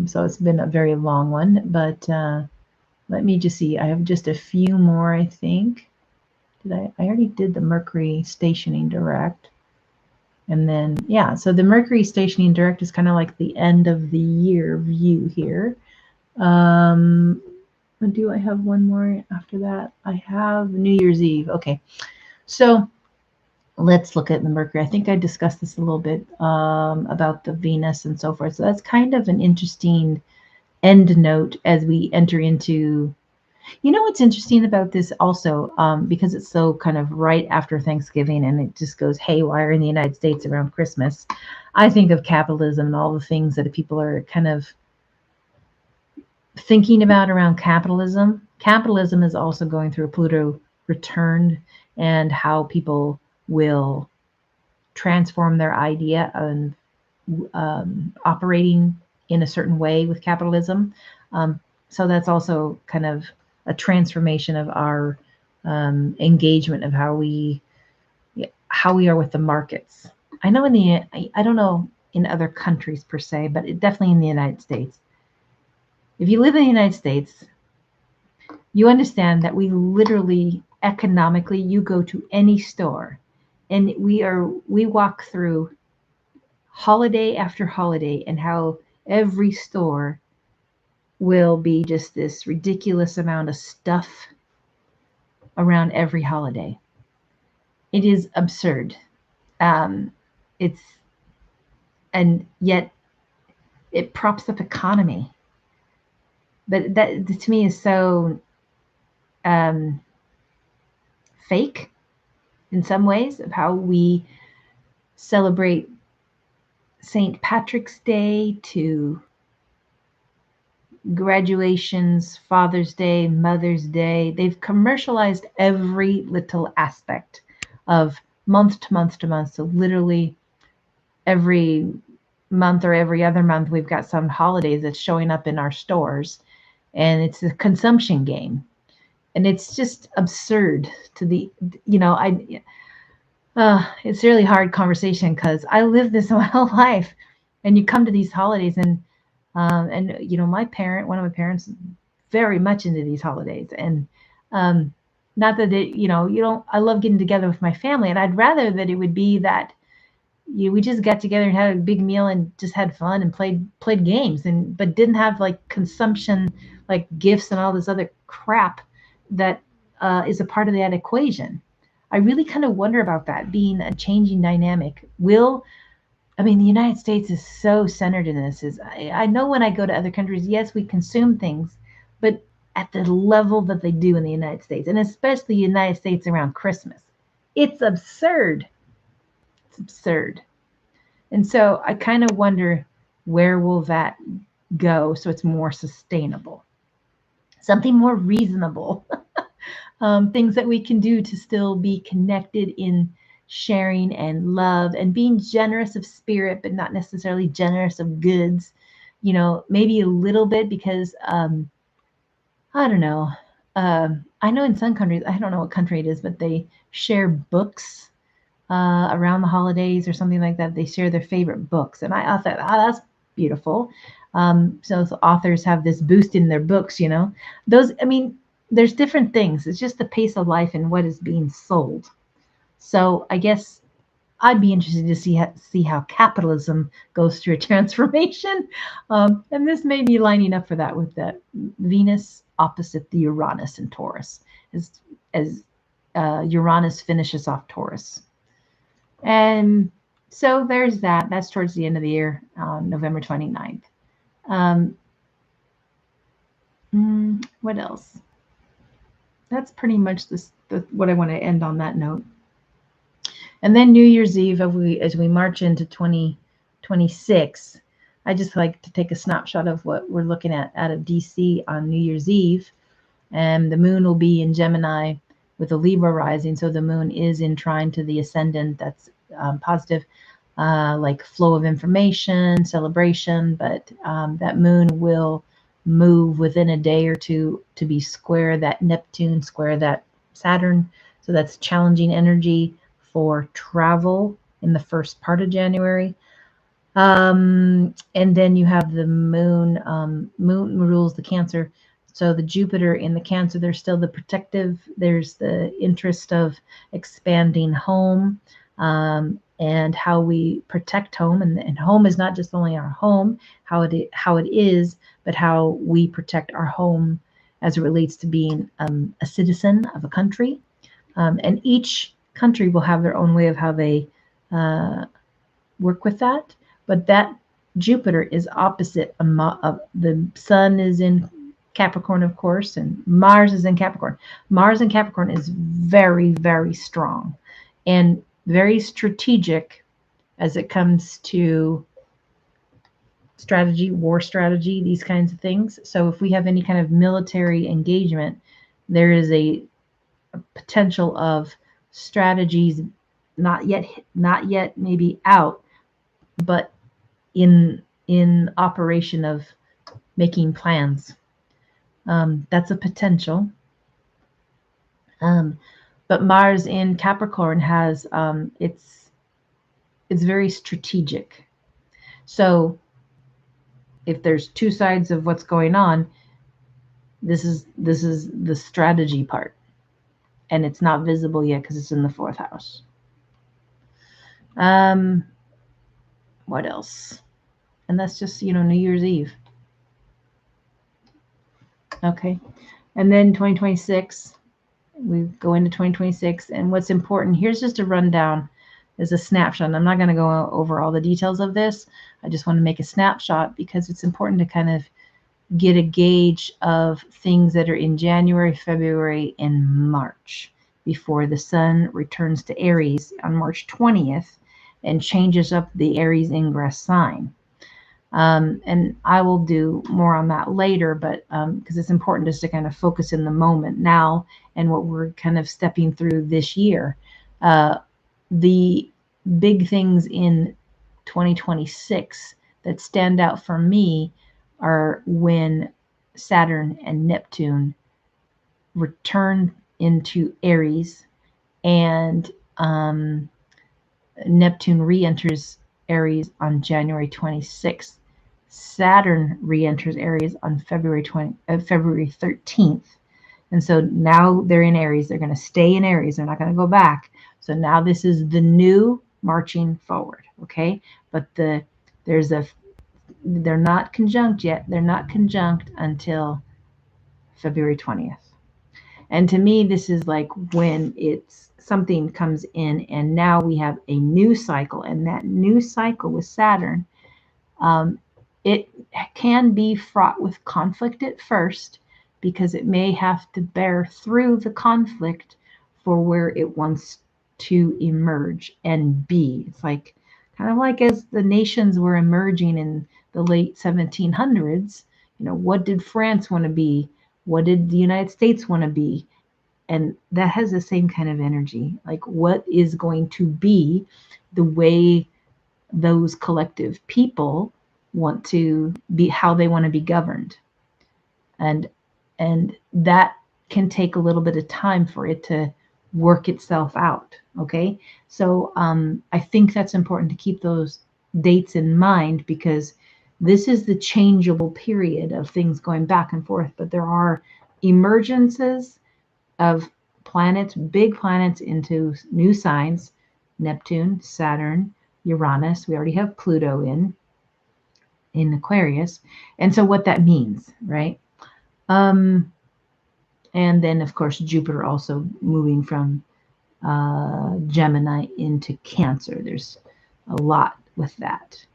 So it's been a very long one, but let me just see. I have just a few more, I think. I already did the Mercury Stationing Direct. And then, yeah, so the Mercury Stationing Direct is kind of like the end of the year view here. Do I have one more after that? I have New Year's Eve. Okay, so let's look at the Mercury. I think I discussed this a little bit about the Venus and so forth. So that's kind of an interesting end note as we enter into, what's interesting about this also, because it's so kind of right after Thanksgiving and it just goes haywire in the United States around Christmas. I think of capitalism and all the things that people are kind of thinking about around capitalism. Capitalism is also going through a Pluto return, and how people will transform their idea of operating in a certain way with capitalism. So that's also kind of a transformation of our engagement of how we are with the markets. I know I don't know in other countries per se, but definitely in the United States. If you live in the United States, you understand that we literally, economically, you go to any store and we walk through holiday after holiday, and how every store will be just this ridiculous amount of stuff around every holiday. It is absurd. And yet it props up economy. But that to me is so fake in some ways, of how we celebrate St. Patrick's Day to graduations, Father's Day, Mother's Day. They've commercialized every little aspect of month to month to month. So literally every month or every other month, we've got some holidays that's showing up in our stores, and it's a consumption game. And it's just absurd to the, it's a really hard conversation because I lived this my whole life, and you come to these holidays and one of my parents, very much into these holidays, and Not that it, you don't, I love getting together with my family, and I'd rather that it would be that we just got together and had a big meal and just had fun and played games, but didn't have like consumption, like gifts and all this other crap that is a part of that equation. I really kind of wonder about that being a changing dynamic. I mean, the United States is so centered in this. I know when I go to other countries, yes, we consume things, but at the level that they do in the United States, and especially the United States around Christmas, it's absurd. It's absurd. And so I kind of wonder, where will that go so it's more sustainable? Something more reasonable. Things that we can do to still be connected in sharing and love and being generous of spirit, but not necessarily generous of goods. Maybe a little bit, because I don't know. I know in some countries, I don't know what country it is, but they share books around the holidays or something like that. They share their favorite books. And I thought, that's beautiful. So the authors have this boost in their books, Those, I mean, there's different things. It's just the pace of life and what is being sold. So I guess I'd be interested to see how capitalism goes through a transformation. And this may be lining up for that, with that Venus opposite the Uranus in Taurus, as Uranus finishes off Taurus. And so there's that. That's towards the end of the year, November 29th. What else? That's pretty much what I want to end on that note. And then New Year's Eve, as we march into 2026, I just like to take a snapshot of what we're looking at out of DC on New Year's Eve. And the moon will be in Gemini with a Libra rising. So the moon is in trine to the ascendant. That's positive, like flow of information, celebration. But that moon will move within a day or two to be square that Neptune, square that Saturn. So that's challenging energy for travel in the first part of January. And then you have the moon. Moon rules the Cancer. So the Jupiter in the Cancer, there's still the protective, there's the interest of expanding home, and how we protect home. And home is not just only our home, how it is, but how we protect our home as it relates to being a citizen of a country. And each country will have their own way of how they work with that. But that Jupiter is opposite. The Sun is in Capricorn, of course, and Mars is in Capricorn. Mars in Capricorn is very, very strong and very strategic as it comes to strategy, war strategy, these kinds of things. So if we have any kind of military engagement, there is a potential of strategies not yet maybe out, but in operation of making plans. That's a potential. But Mars in Capricorn has it's very strategic. So if there's two sides of what's going on, this is the strategy part, and it's not visible yet because it's in the 4th house. What else? And that's just, New Year's Eve. Okay. And then 2026, we go into 2026. And what's important, here's just a rundown, is a snapshot. I'm not going to go over all the details of this. I just want to make a snapshot because it's important to kind of get a gauge of things that are in January, February, and March before the Sun returns to Aries on March 20th and changes up the Aries Ingress sign. And I will do more on that later, but because it's important just to kind of focus in the moment now and what we're kind of stepping through this year. The big things in 2026 that stand out for me are when Saturn and Neptune return into Aries, and Neptune re-enters Aries on January 26th. Saturn re-enters Aries on February 13th. And so now they're in Aries. They're going to stay in Aries. They're not going to go back. So now this is the new marching forward. Okay. But they're not conjunct yet. They're not conjunct until February 20th. And to me, this is like when something comes in, and now we have a new cycle. And that new cycle with Saturn, it can be fraught with conflict at first, because it may have to bear through the conflict for where it wants to emerge and be. It's like kind of like as the nations were emerging in the late 1700s, what did France want to be? What did the United States want to be? And that has the same kind of energy. Like, what is going to be the way those collective people want to be, how they want to be governed? And that can take a little bit of time for it to work itself out. Okay. So I think that's important to keep those dates in mind, because this is the changeable period of things going back and forth. But there are emergences of planets, big planets, into new signs: Neptune, Saturn, Uranus. We already have Pluto in Aquarius. And so what that means, right? And then, of course, Jupiter also moving from Gemini into Cancer. There's a lot with that.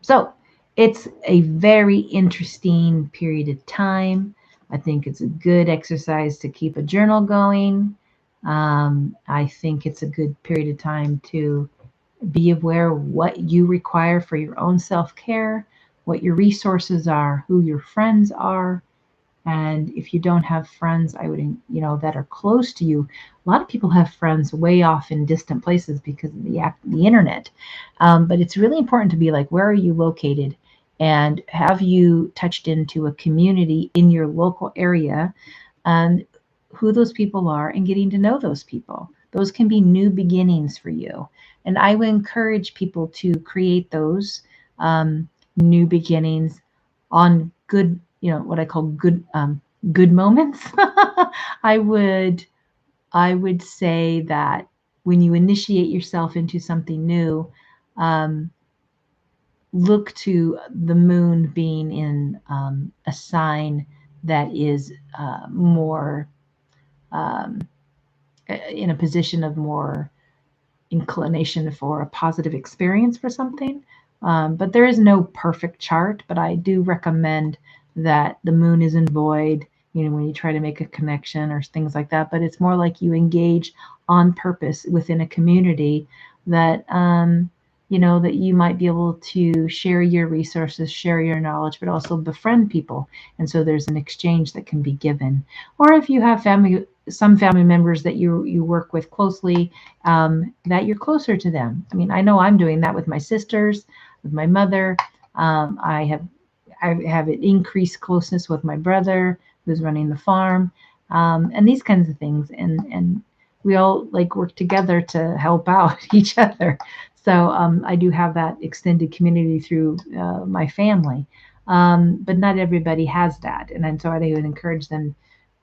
So it's a very interesting period of time. I think it's a good exercise to keep a journal going. I think it's a good period of time to be aware of what you require for your own self-care, what your resources are, who your friends are. And if you don't have friends, I would, that are close to you. A lot of people have friends way off in distant places because of the internet. But it's really important to be like, where are you located? And have you touched into a community in your local area, and who those people are, and getting to know those people? Those can be new beginnings for you. And I would encourage people to create those new beginnings on good, what I call good moments. I would say that when you initiate yourself into something new, look to the moon being in a sign that is more in a position of more inclination for a positive experience for something. But there is no perfect chart, but I do recommend that the moon is in void, when you try to make a connection or things like that. But it's more like you engage on purpose within a community that, that you might be able to share your resources, share your knowledge, but also befriend people. And so there's an exchange that can be given. Or if you have some family members that you work with closely, that you're closer to them. I mean, I know I'm doing that with my sisters, with my mother. I have an increased closeness with my brother who's running the farm, and these kinds of things. And we all work together to help out each other. So I do have that extended community through my family, but not everybody has that. And so I would encourage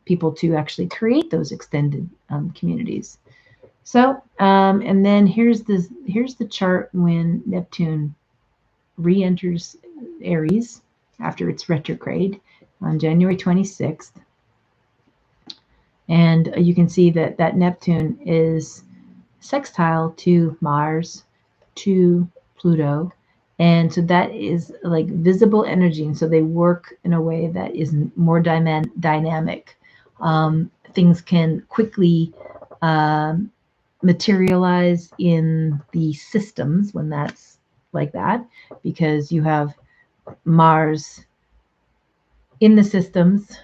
people to actually create those extended communities. So, and then here's the chart when Neptune re-enters Aries after its retrograde on January 26th. And you can see that Neptune is sextile to Mars, to Pluto. And so that is like visible energy. And so they work in a way that is more dynamic. Things can quickly materialize in the systems when that's like that, because you have Mars in the systems,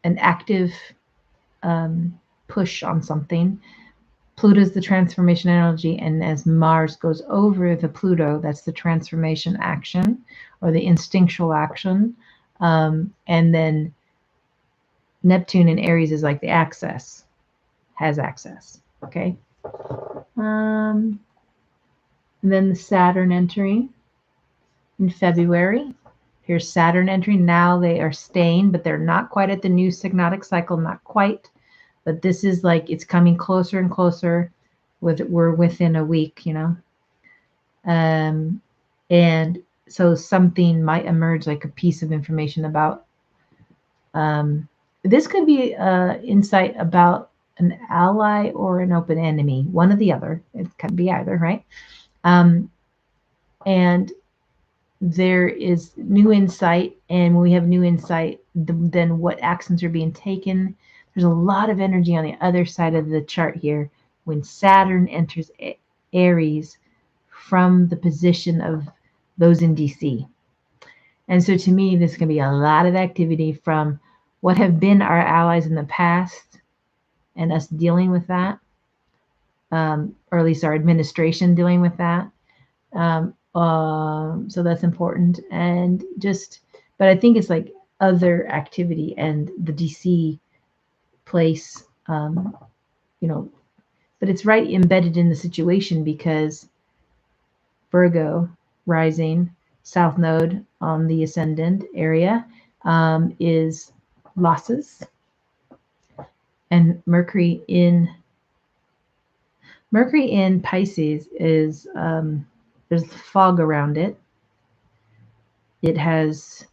an active push on something. Pluto is the transformation energy, and as Mars goes over the Pluto, that's the transformation action or the instinctual action. And then Neptune in Aries is like the has access. Okay. And then the Saturn entering in February. Here's Saturn entering. Now they are staying, but they're not quite at the new synodic cycle, not quite. But this is like it's coming closer and closer. We're within a week, you know. And so something might emerge, like a piece of information about. This could be insight about an ally or an open enemy, one or the other. It could be either, right? And there is new insight, and when we have new insight, then what actions are being taken. There's a lot of energy on the other side of the chart here when Saturn enters Aries from the position of those in DC. And so to me, this can be a lot of activity from what have been our allies in the past and us dealing with that, or at least our administration dealing with that. So that's important. And just, but I think it's like other activity and the DC place, you know, but it's right embedded in the situation because Virgo rising, South Node on the ascendant area is losses, and Mercury in Pisces is there's fog around it. It has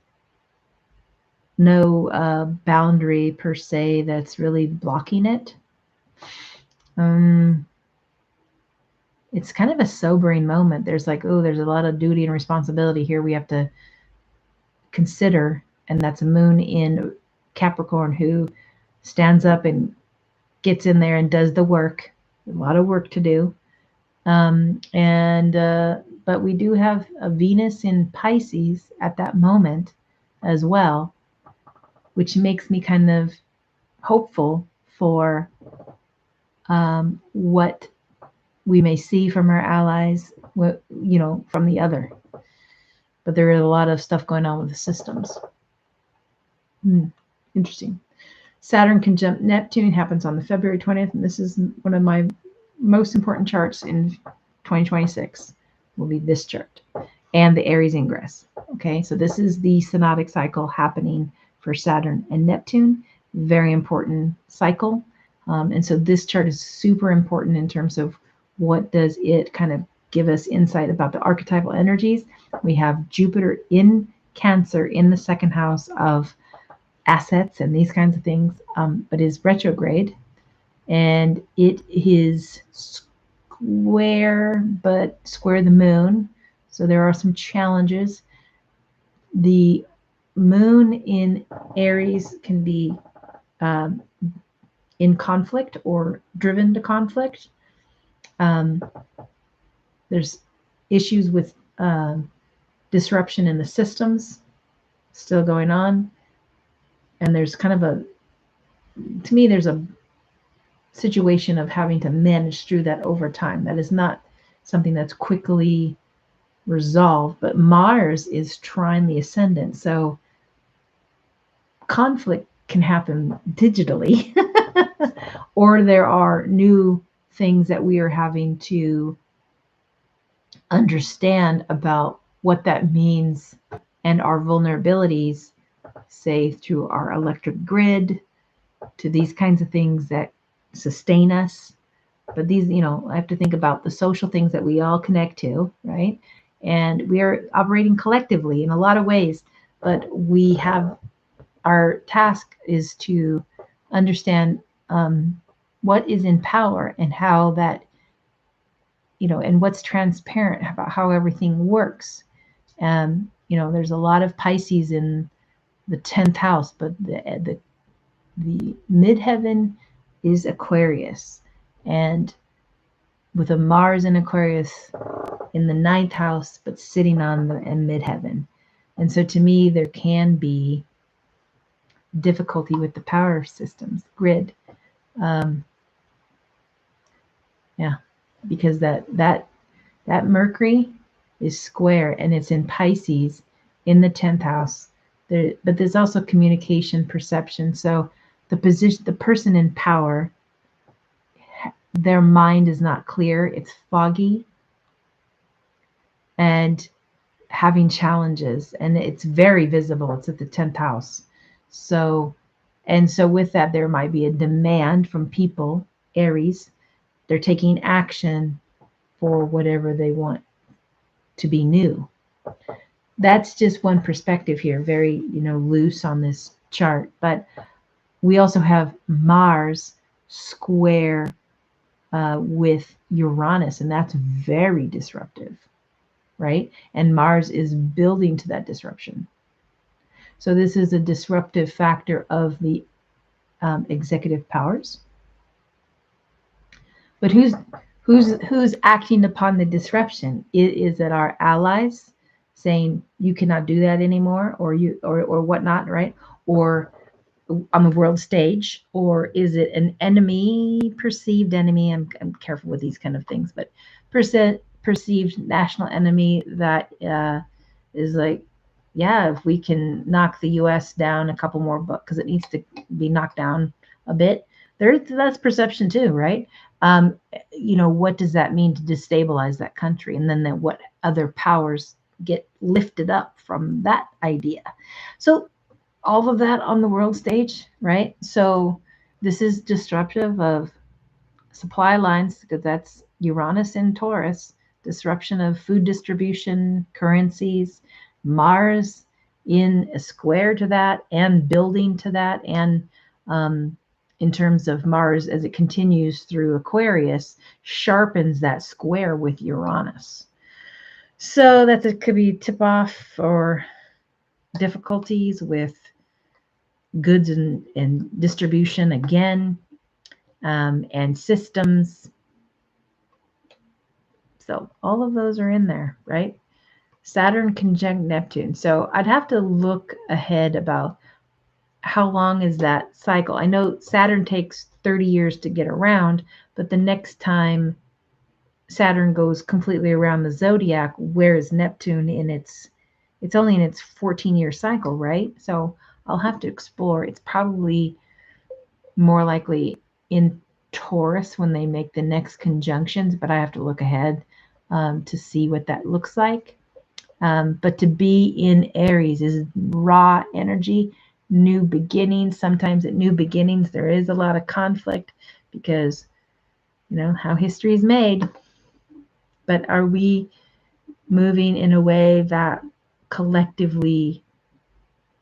no boundary per se that's really blocking it. It's kind of a sobering moment. There's like, oh, there's a lot of duty and responsibility here we have to consider. And that's a moon in Capricorn who stands up and gets in there and does the work. A lot of work to do. But we do have a Venus in Pisces at that moment as well, which makes me kind of hopeful for what we may see from our allies, you know, from the other. But there is a lot of stuff going on with the systems. Interesting. Saturn conjunct Neptune happens on the February 20th, and this is one of my most important charts in 2026. Will be this chart and the Aries Ingress. Okay, so this is the synodic cycle happening for Saturn and Neptune. Very important cycle. And so this chart is super important in terms of what does it kind of give us insight about the archetypal energies. We have Jupiter in Cancer in the second house of assets and these kinds of things, but is retrograde, and it is square, but square the moon. So there are some challenges. The moon in Aries can be in conflict or driven to conflict. There's issues with disruption in the systems still going on. And there's kind of to me, there's a situation of having to manage through that over time. That is not something that's quickly resolved, but Mars is trine the ascendant. So conflict can happen digitally, or there are new things that we are having to understand about what that means and our vulnerabilities, say through our electric grid, to these kinds of things that sustain us. But these, you know, I have to think about the social things that we all connect to, right? And we are operating collectively in a lot of ways, but we have, our task is to understand what is in power and how that, you know, and what's transparent about how everything works. You know, there's a lot of Pisces in the 10th house, but the midheaven is Aquarius, and with a Mars in Aquarius in the 9th house, but sitting on the midheaven. And so to me, there can be difficulty with the power systems, grid. Yeah, because that Mercury is square and it's in Pisces in the 10th house. But there's also communication, perception. So the person in power, their mind is not clear. It's foggy. And having challenges, and it's very visible. It's at the 10th house. So with that, there might be a demand from people, Aries. They're taking action for whatever they want to be new. That's just one perspective here, very, loose on this chart. But we also have Mars square with Uranus, and that's very disruptive, right? And Mars is building to that disruption. So this is a disruptive factor of the executive powers. But who's acting upon the disruption? Is it our allies saying you cannot do that anymore, or whatnot, right? Or on the world stage, or is it an enemy, perceived enemy? I'm careful with these kind of things, but perceived national enemy that is like, yeah, if we can knock the U.S. down a couple more, because it needs to be knocked down a bit. That's perception too, right? What does that mean to destabilize that country? And then what other powers get lifted up from that idea? So all of that on the world stage, right? So this is disruptive of supply lines, because that's Uranus in Taurus, disruption of food distribution, currencies, Mars in a square to that and building to that. And in terms of Mars, as it continues through Aquarius, sharpens that square with Uranus. So that it could be tip off or difficulties with goods and distribution again, and systems. So all of those are in there, right? Saturn conjunct Neptune. So I'd have to look ahead about how long is that cycle. I know Saturn takes 30 years to get around, but the next time Saturn goes completely around the zodiac, where is Neptune in it's only in its 14-year cycle, right? So I'll have to explore. It's probably more likely in Taurus when they make the next conjunctions, but I have to look ahead to see what that looks like. But to be in Aries is raw energy, new beginnings. Sometimes at new beginnings, there is a lot of conflict because, how history is made. But are we moving in a way that collectively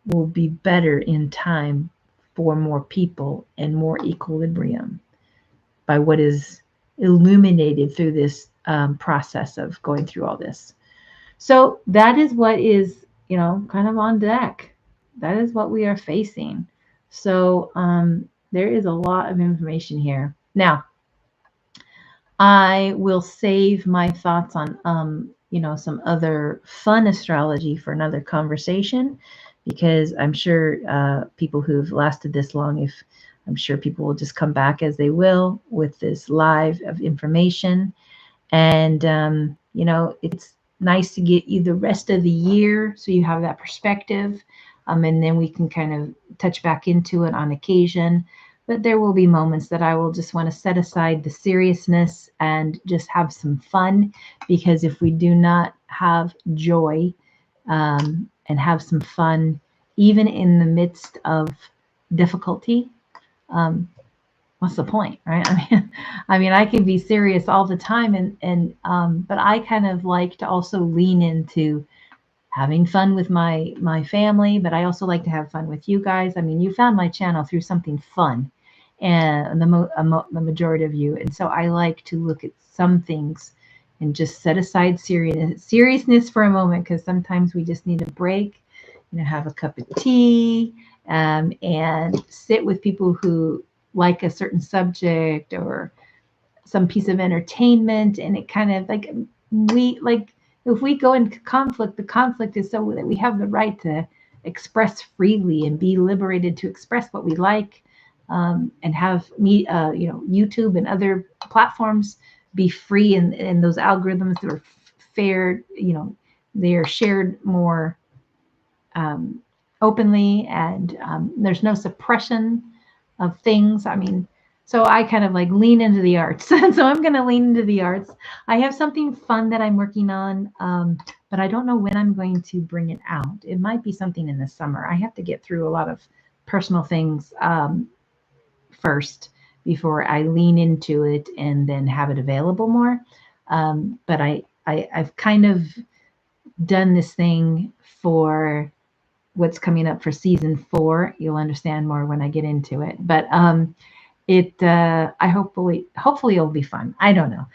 will be better in time for more people and more equilibrium by what is illuminated through this process of going through all this? So that is what is, kind of on deck. That is what we are facing. So there is a lot of information here. Now, I will save my thoughts on, some other fun astrology for another conversation, because I'm sure people who've lasted this long, I'm sure people will just come back as they will with this live of information. And, it's nice to get you the rest of the year so you have that perspective. And then we can kind of touch back into it on occasion. But there will be moments that I will just want to set aside the seriousness and just have some fun, because if we do not have joy and have some fun, even in the midst of difficulty, what's the point, right? I mean, I can be serious all the time, but I kind of like to also lean into having fun with my family, but I also like to have fun with you guys. I mean, you found my channel through something fun, and the majority of you, and so I like to look at some things and just set aside seriousness for a moment, because sometimes we just need a break, have a cup of tea, and sit with people who like a certain subject or some piece of entertainment, and it kind of like if we go into conflict, the conflict is so that we have the right to express freely and be liberated to express what we like, and have YouTube and other platforms be free, and those algorithms that are fair, they are shared more openly, and there's no suppression of things. I mean, So I kind of like lean into the arts. So I'm going to lean into the arts. I have something fun that I'm working on, but I don't know when I'm going to bring it out. It might be something in the summer. I have to get through a lot of personal things first before I lean into it and then have it available more. But I've kind of done this thing for what's coming up for season 4. You'll understand more when I get into it. But I hopefully it'll be fun. I don't know.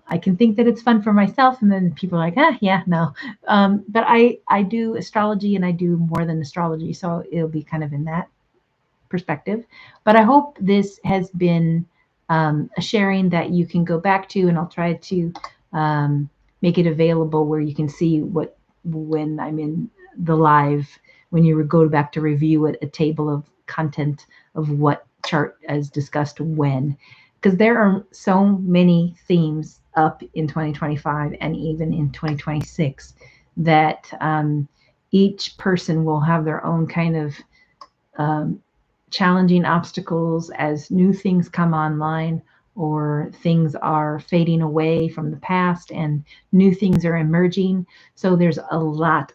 I can think that it's fun for myself, and then people are like, yeah, no. But I do astrology, and I do more than astrology, so it'll be kind of in that perspective. But I hope this has been a sharing that you can go back to, and I'll try to make it available where you can see what when I'm in the live, when you go back to review it, a table of content of what chart is discussed when, because there are so many themes up in 2025 and even in 2026 that each person will have their own kind of challenging obstacles as new things come online, or things are fading away from the past and new things are emerging. So there's a lot.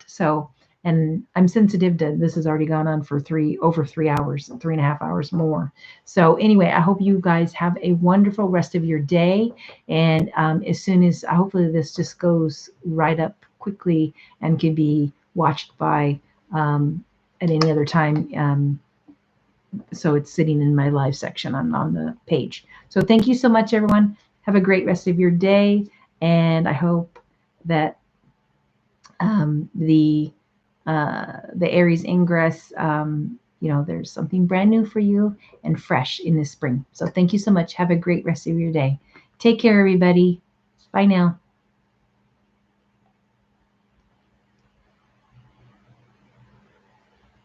So, and I'm sensitive to this has already gone on for over 3 hours, 3.5 hours more. So anyway, I hope you guys have a wonderful rest of your day. And as soon as hopefully this just goes right up quickly and can be watched by at any other time. So it's sitting in my live section on the page. So thank you so much, everyone. Have a great rest of your day. And I hope that the Aries Ingress, there's something brand new for you and fresh in this spring. So thank you so much. Have a great rest of your day. Take care, everybody. Bye now.